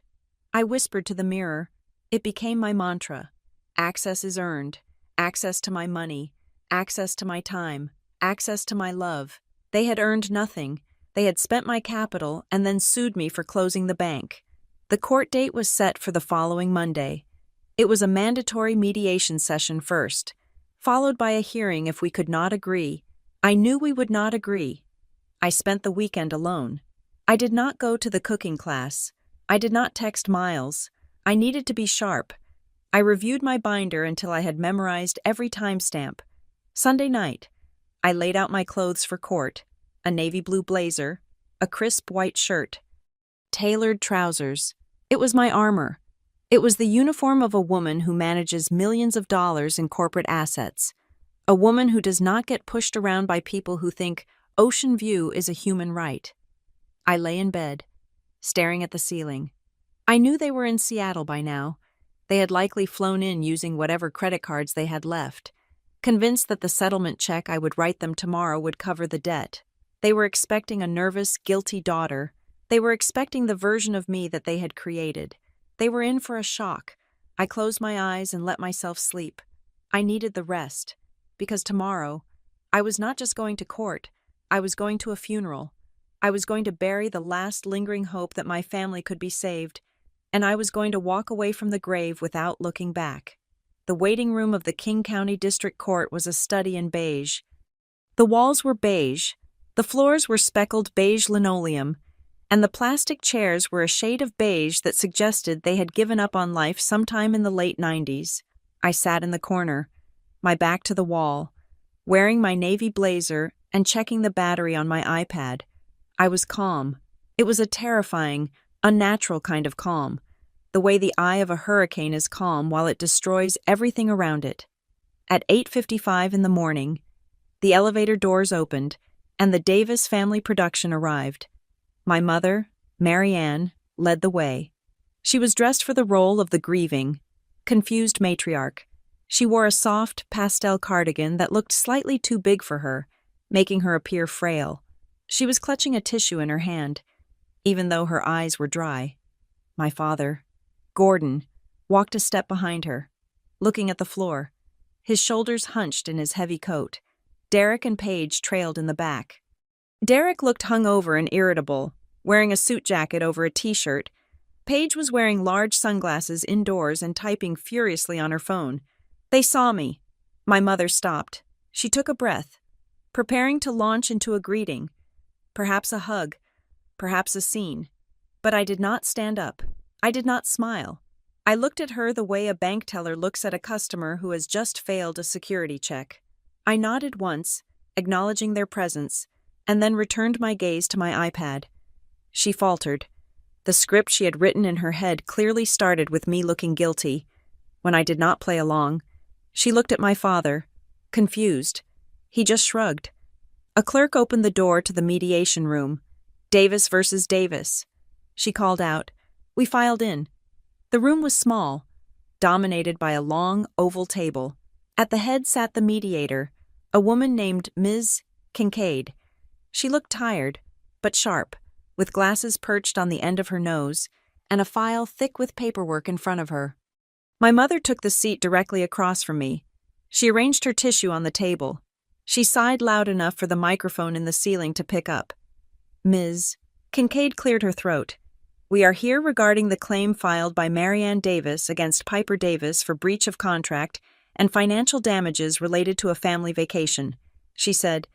I whispered to the mirror. It became my mantra. Access is earned. Access to my money. Access to my time. Access to my love. They had earned nothing. They had spent my capital and then sued me for closing the bank. The court date was set for the following Monday. It was a mandatory mediation session first, followed by a hearing if we could not agree. I knew we would not agree. I spent the weekend alone. I did not go to the cooking class. I did not text Miles. I needed to be sharp. I reviewed my binder until I had memorized every timestamp. Sunday night, I laid out my clothes for court. A navy blue blazer, a crisp white shirt, tailored trousers. It was my armor. It was the uniform of a woman who manages millions of dollars in corporate assets. A woman who does not get pushed around by people who think ocean view is a human right. I lay in bed, staring at the ceiling. I knew they were in Seattle by now. They had likely flown in using whatever credit cards they had left, convinced that the settlement check I would write them tomorrow would cover the debt. They were expecting a nervous, guilty daughter. They were expecting the version of me that they had created. They were in for a shock. I closed my eyes and let myself sleep. I needed the rest, because tomorrow, I was not just going to court, I was going to a funeral. I was going to bury the last lingering hope that my family could be saved, and I was going to walk away from the grave without looking back. The waiting room of the King County District Court was a study in beige. The walls were beige. The floors were speckled beige linoleum, and the plastic chairs were a shade of beige that suggested they had given up on life sometime in the late 90s. I sat in the corner, my back to the wall, wearing my navy blazer and checking the battery on my iPad. I was calm. It was a terrifying, unnatural kind of calm, the way the eye of a hurricane is calm while it destroys everything around it. At 8:55 in the morning, the elevator doors opened, and the Davis family production arrived. My mother, Mary Ann, led the way. She was dressed for the role of the grieving, confused matriarch. She wore a soft, pastel cardigan that looked slightly too big for her, making her appear frail. She was clutching a tissue in her hand, even though her eyes were dry. My father, Gordon, walked a step behind her, looking at the floor, his shoulders hunched in his heavy coat. Derek and Paige trailed in the back. Derek looked hungover and irritable, wearing a suit jacket over a t-shirt. Paige was wearing large sunglasses indoors and typing furiously on her phone. They saw me. My mother stopped. She took a breath, preparing to launch into a greeting, perhaps a hug, perhaps a scene. But I did not stand up. I did not smile. I looked at her the way a bank teller looks at a customer who has just failed a security check. I nodded once, acknowledging their presence, and then returned my gaze to my iPad. She faltered. The script she had written in her head clearly started with me looking guilty. When I did not play along, she looked at my father, confused. He just shrugged. A clerk opened the door to the mediation room. Davis versus Davis. She called out, We filed in. The room was small, dominated by a long, oval table. At the head sat the mediator, a woman named Ms. Kincaid. She looked tired, but sharp, with glasses perched on the end of her nose and a file thick with paperwork in front of her. My mother took the seat directly across from me. She arranged her tissue on the table. She sighed loud enough for the microphone in the ceiling to pick up. Ms. Kincaid cleared her throat. "We are here regarding the claim filed by Marianne Davis against Piper Davis for breach of contract and financial damages related to a family vacation," she said.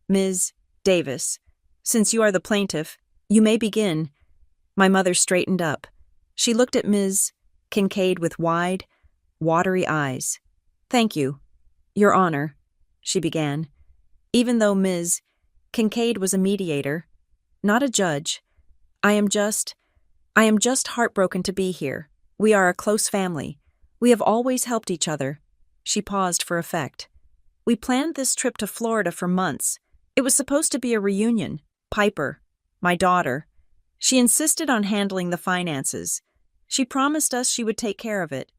"Ms. Davis, since you are the plaintiff, you may begin." My mother straightened up. She looked at Ms. Kincaid with wide, watery eyes. "Thank you, Your Honor," she began. Even though Ms. Kincaid was a mediator, not a judge, I am just heartbroken to be here. We are a close family. We have always helped each other." She paused for effect. "We planned this trip to Florida for months. It was supposed to be a reunion. Piper, my daughter, she insisted on handling the finances. She promised us she would take care of it.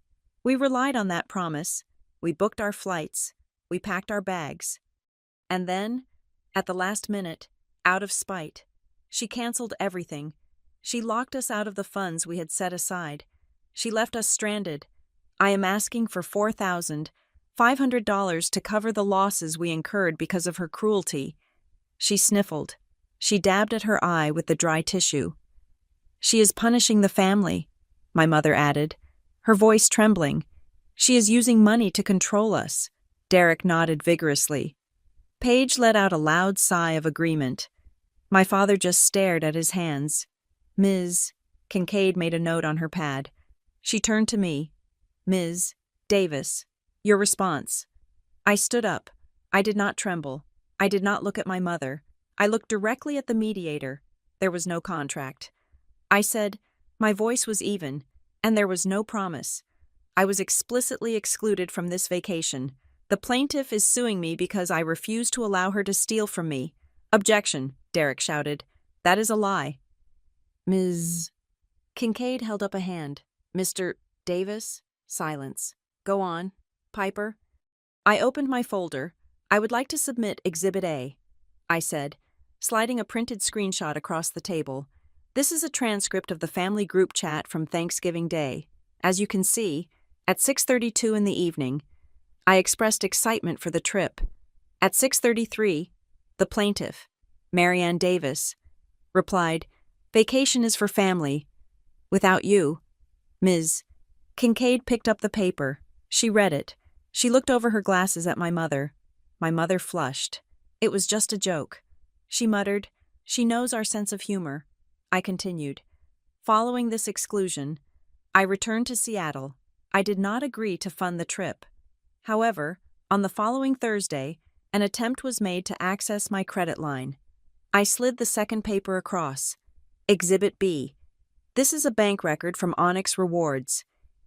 We relied on that promise. We booked our flights. We packed our bags. And then, at the last minute, out of spite, she canceled everything. She locked us out of the funds we had set aside. She left us stranded. I am asking for $4,500 to cover the losses we incurred because of her cruelty." She sniffled. She dabbed at her eye with the dry tissue. "She is punishing the family," my mother added, her voice trembling. "She is using money to control us." Derek nodded vigorously. Paige let out a loud sigh of agreement. My father just stared at his hands. Ms. Kincaid made a note on her pad. She turned to me. "Ms. Davis, your response." I stood up. I did not tremble. I did not look at my mother. I looked directly at the mediator. There was no contract. I said, my voice was even, and there was no promise. "I was explicitly excluded from this vacation. The plaintiff is suing me because I refused to allow her to steal from me." "Objection," Derek shouted. "That is a lie." "Ms. Kincaid held up a hand. "Mr. Davis?" Silence. "Go on. Piper?" I opened my folder. "I would like to submit Exhibit A," I said, sliding a printed screenshot across the table. "This is a transcript of the family group chat from Thanksgiving Day. As you can see, at 6:32 in the evening, I expressed excitement for the trip. At 6:33, the plaintiff, Marianne Davis, replied, 'Vacation is for family. Without you.'" Ms. Kincaid picked up the paper. She read it. She looked over her glasses at my mother. My mother flushed. "It was just a joke." She muttered, "She knows our sense of humor." I continued. "Following this exclusion, I returned to Seattle. I did not agree to fund the trip. However, on the following Thursday, an attempt was made to access my credit line. I slid the second paper across. Exhibit B. This is a bank record from Onyx Rewards.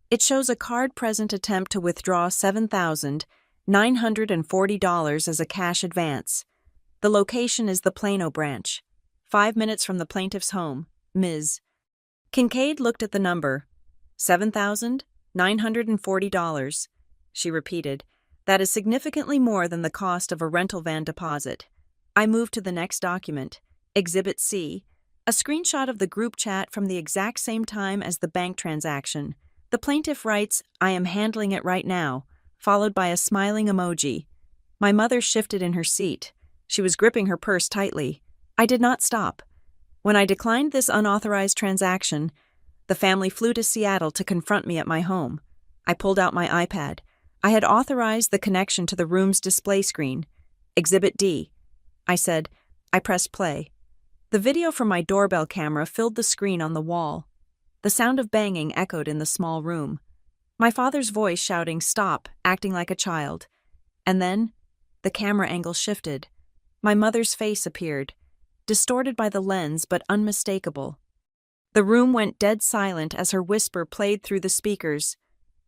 It shows a card-present attempt to withdraw $7,940 as a cash advance. The location is the Plano branch, 5 minutes from the plaintiff's home, Ms. Kincaid looked at the number. $7,940, she repeated. "That is significantly more than the cost of a rental van deposit." I moved to the next document, Exhibit C, a screenshot of the group chat from the exact same time as the bank transaction. The plaintiff writes, "I am handling it right now," followed by a smiling emoji. My mother shifted in her seat. She was gripping her purse tightly. I did not stop. When I declined this unauthorized transaction, the family flew to Seattle to confront me at my home. I pulled out my iPad. I had authorized the connection to the room's display screen. Exhibit D. I said. I pressed play. The video from my doorbell camera filled the screen on the wall. The sound of banging echoed in the small room. My father's voice shouting, "Stop," acting like a child. And then, the camera angle shifted. My mother's face appeared, distorted by the lens but unmistakable. The room went dead silent as her whisper played through the speakers.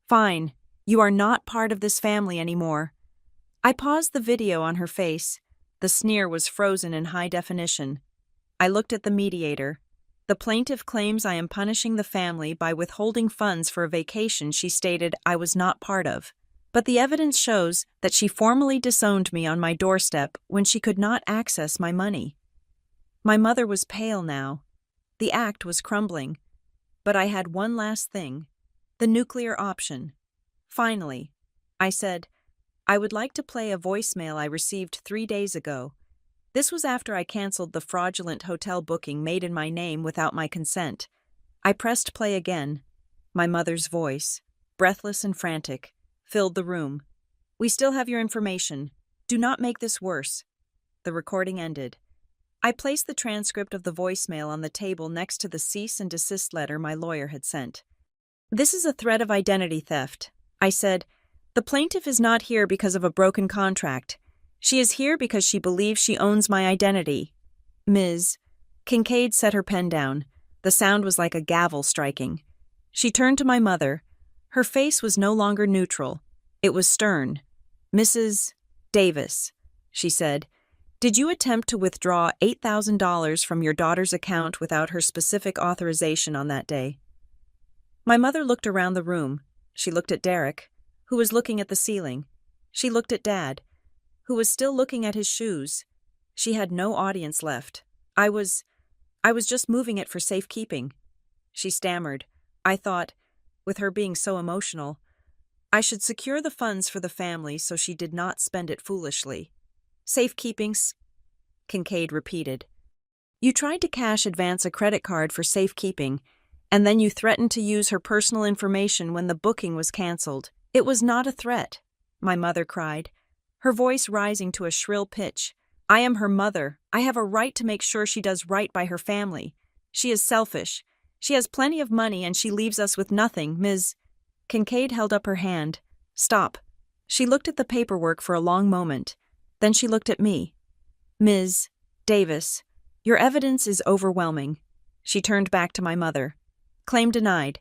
"Fine, you are not part of this family anymore." I paused the video on her face. The sneer was frozen in high definition. I looked at the mediator. The plaintiff claims I am punishing the family by withholding funds for a vacation she stated I was not part of. But the evidence shows that she formally disowned me on my doorstep when she could not access my money. My mother was pale now. The act was crumbling. But I had one last thing, the nuclear option. Finally, I said, I would like to play a voicemail I received 3 days ago. This was after I canceled the fraudulent hotel booking made in my name without my consent. I pressed play again. My mother's voice, breathless and frantic, filled the room. We still have your information. Do not make this worse. The recording ended. I placed the transcript of the voicemail on the table next to the cease and desist letter my lawyer had sent. This is a threat of identity theft. I said, the plaintiff is not here because of a broken contract. She is here because she believes she owns my identity. Ms. Kincaid set her pen down. The sound was like a gavel striking. She turned to my mother. Her face was no longer neutral. It was stern. Mrs. Davis, she said, did you attempt to withdraw $8,000 from your daughter's account without her specific authorization on that day? My mother looked around the room. She looked at Derek, who was looking at the ceiling. She looked at Dad, who was still looking at his shoes. She had no audience left. I was just moving it for safekeeping. She stammered. I thought, with her being so emotional, I should secure the funds for the family so she did not spend it foolishly. Safekeepings, Kincaid repeated. You tried to cash advance a credit card for safekeeping, and then you threatened to use her personal information when the booking was canceled. It was not a threat, my mother cried, her voice rising to a shrill pitch. I am her mother. I have a right to make sure she does right by her family. She is selfish. She has plenty of money and she leaves us with nothing, Ms. Kincaid held up her hand. Stop. She looked at the paperwork for a long moment. Then she looked at me. Ms. Davis, your evidence is overwhelming. She turned back to my mother. Claim denied.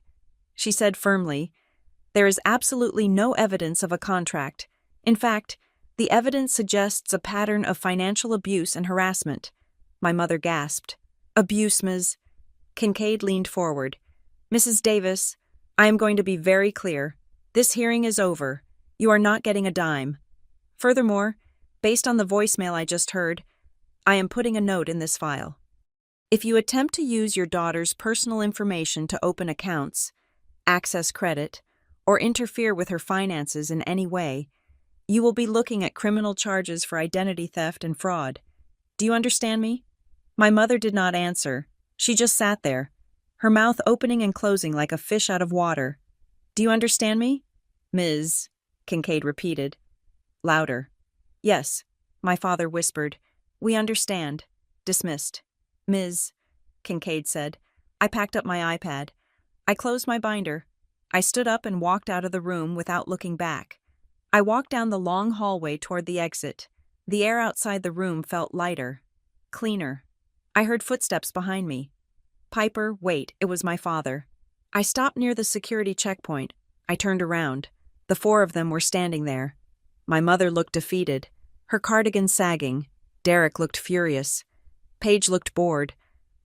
She said firmly, there is absolutely no evidence of a contract. In fact, the evidence suggests a pattern of financial abuse and harassment. My mother gasped. Abuse, Ms. Kincaid leaned forward. Mrs. Davis, I am going to be very clear. This hearing is over. You are not getting a dime. Furthermore, based on the voicemail I just heard, I am putting a note in this file. If you attempt to use your daughter's personal information to open accounts, access credit, or interfere with her finances in any way, you will be looking at criminal charges for identity theft and fraud. Do you understand me? My mother did not answer. She just sat there, her mouth opening and closing like a fish out of water. Do you understand me? Ms. Kincaid repeated. Louder. Yes, my father whispered. We understand. Dismissed. Ms. Kincaid said. I packed up my iPad. I closed my binder. I stood up and walked out of the room without looking back. I walked down the long hallway toward the exit. The air outside the room felt lighter, cleaner. I heard footsteps behind me. Piper, wait, it was my father. I stopped near the security checkpoint. I turned around. The 4 of them were standing there. My mother looked defeated, her cardigan sagging. Derek looked furious. Paige looked bored.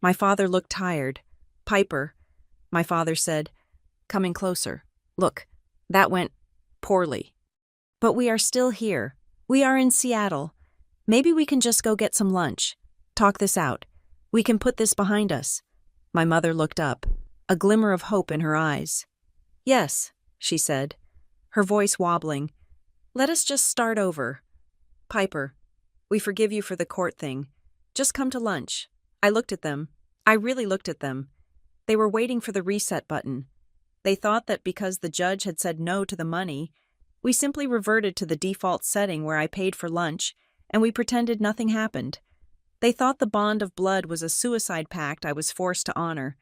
My father looked tired. Piper, my father said, coming closer. Look, that went poorly. But we are still here. We are in Seattle. Maybe we can just go get some lunch. Talk this out. We can put this behind us. My mother looked up, a glimmer of hope in her eyes. Yes, she said, her voice wobbling. Let us just start over. Piper, we forgive you for the court thing. Just come to lunch. I looked at them. I really looked at them. They were waiting for the reset button. They thought that because the judge had said no to the money, we simply reverted to the default setting where I paid for lunch, and we pretended nothing happened. They thought the bond of blood was a suicide pact I was forced to honor.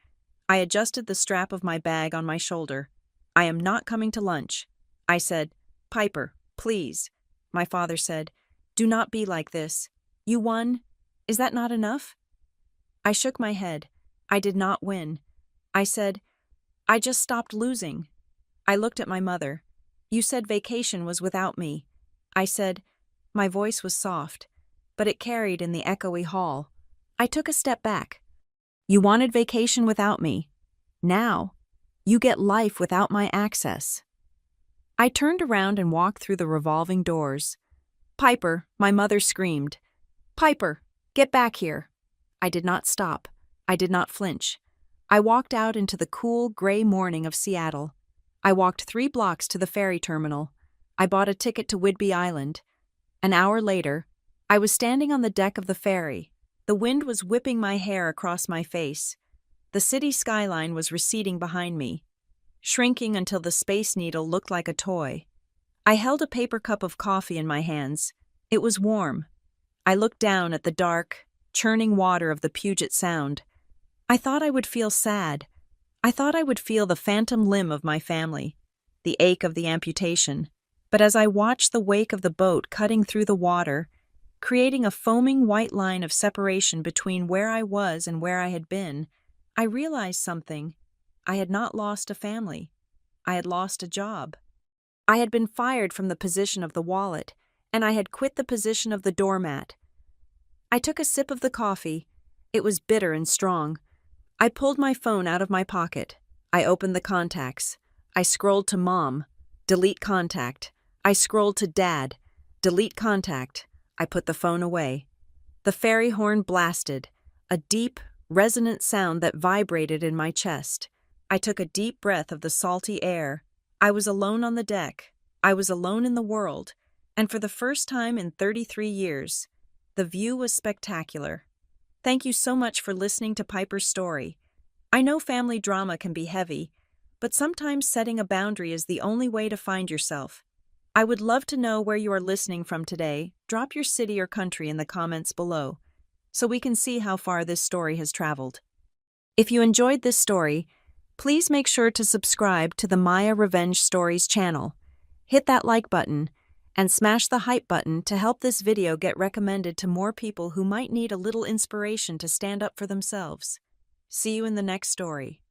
I adjusted the strap of my bag on my shoulder. I am not coming to lunch. I said, Piper, please. My father said, do not be like this. You won. Is that not enough? I shook my head. I did not win. I said, I just stopped losing. I looked at my mother. You said vacation was without me. I said, my voice was soft, but it carried in the echoey hall. I took a step back. You wanted vacation without me. Now, you get life without my access. I turned around and walked through the revolving doors. Piper, my mother screamed. Piper, get back here. I did not stop. I did not flinch. I walked out into the cool, gray morning of Seattle. I walked 3 blocks to the ferry terminal. I bought a ticket to Whidbey Island. An hour later, I was standing on the deck of the ferry. The wind was whipping my hair across my face. The city skyline was receding behind me, shrinking until the Space Needle looked like a toy. I held a paper cup of coffee in my hands. It was warm. I looked down at the dark, churning water of the Puget Sound. I thought I would feel sad. I thought I would feel the phantom limb of my family, the ache of the amputation. But as I watched the wake of the boat cutting through the water, creating a foaming white line of separation between where I was and where I had been, I realized something. I had not lost a family. I had lost a job. I had been fired from the position of the wallet, and I had quit the position of the doormat. I took a sip of the coffee. It was bitter and strong. I pulled my phone out of my pocket. I opened the contacts. I scrolled to Mom. Delete contact. I scrolled to Dad. Delete contact. I put the phone away. The ferry horn blasted, a deep, resonant sound that vibrated in my chest. I took a deep breath of the salty air. I was alone on the deck. I was alone in the world. And for the first time in 33 years, the view was spectacular. Thank you so much for listening to Piper's story. I know family drama can be heavy, but sometimes setting a boundary is the only way to find yourself. I would love to know where you are listening from today. Drop your city or country in the comments below, so we can see how far this story has traveled. If you enjoyed this story, please make sure to subscribe to the Maya Revenge Stories channel. Hit that like button and smash the hype button to help this video get recommended to more people who might need a little inspiration to stand up for themselves. See you in the next story.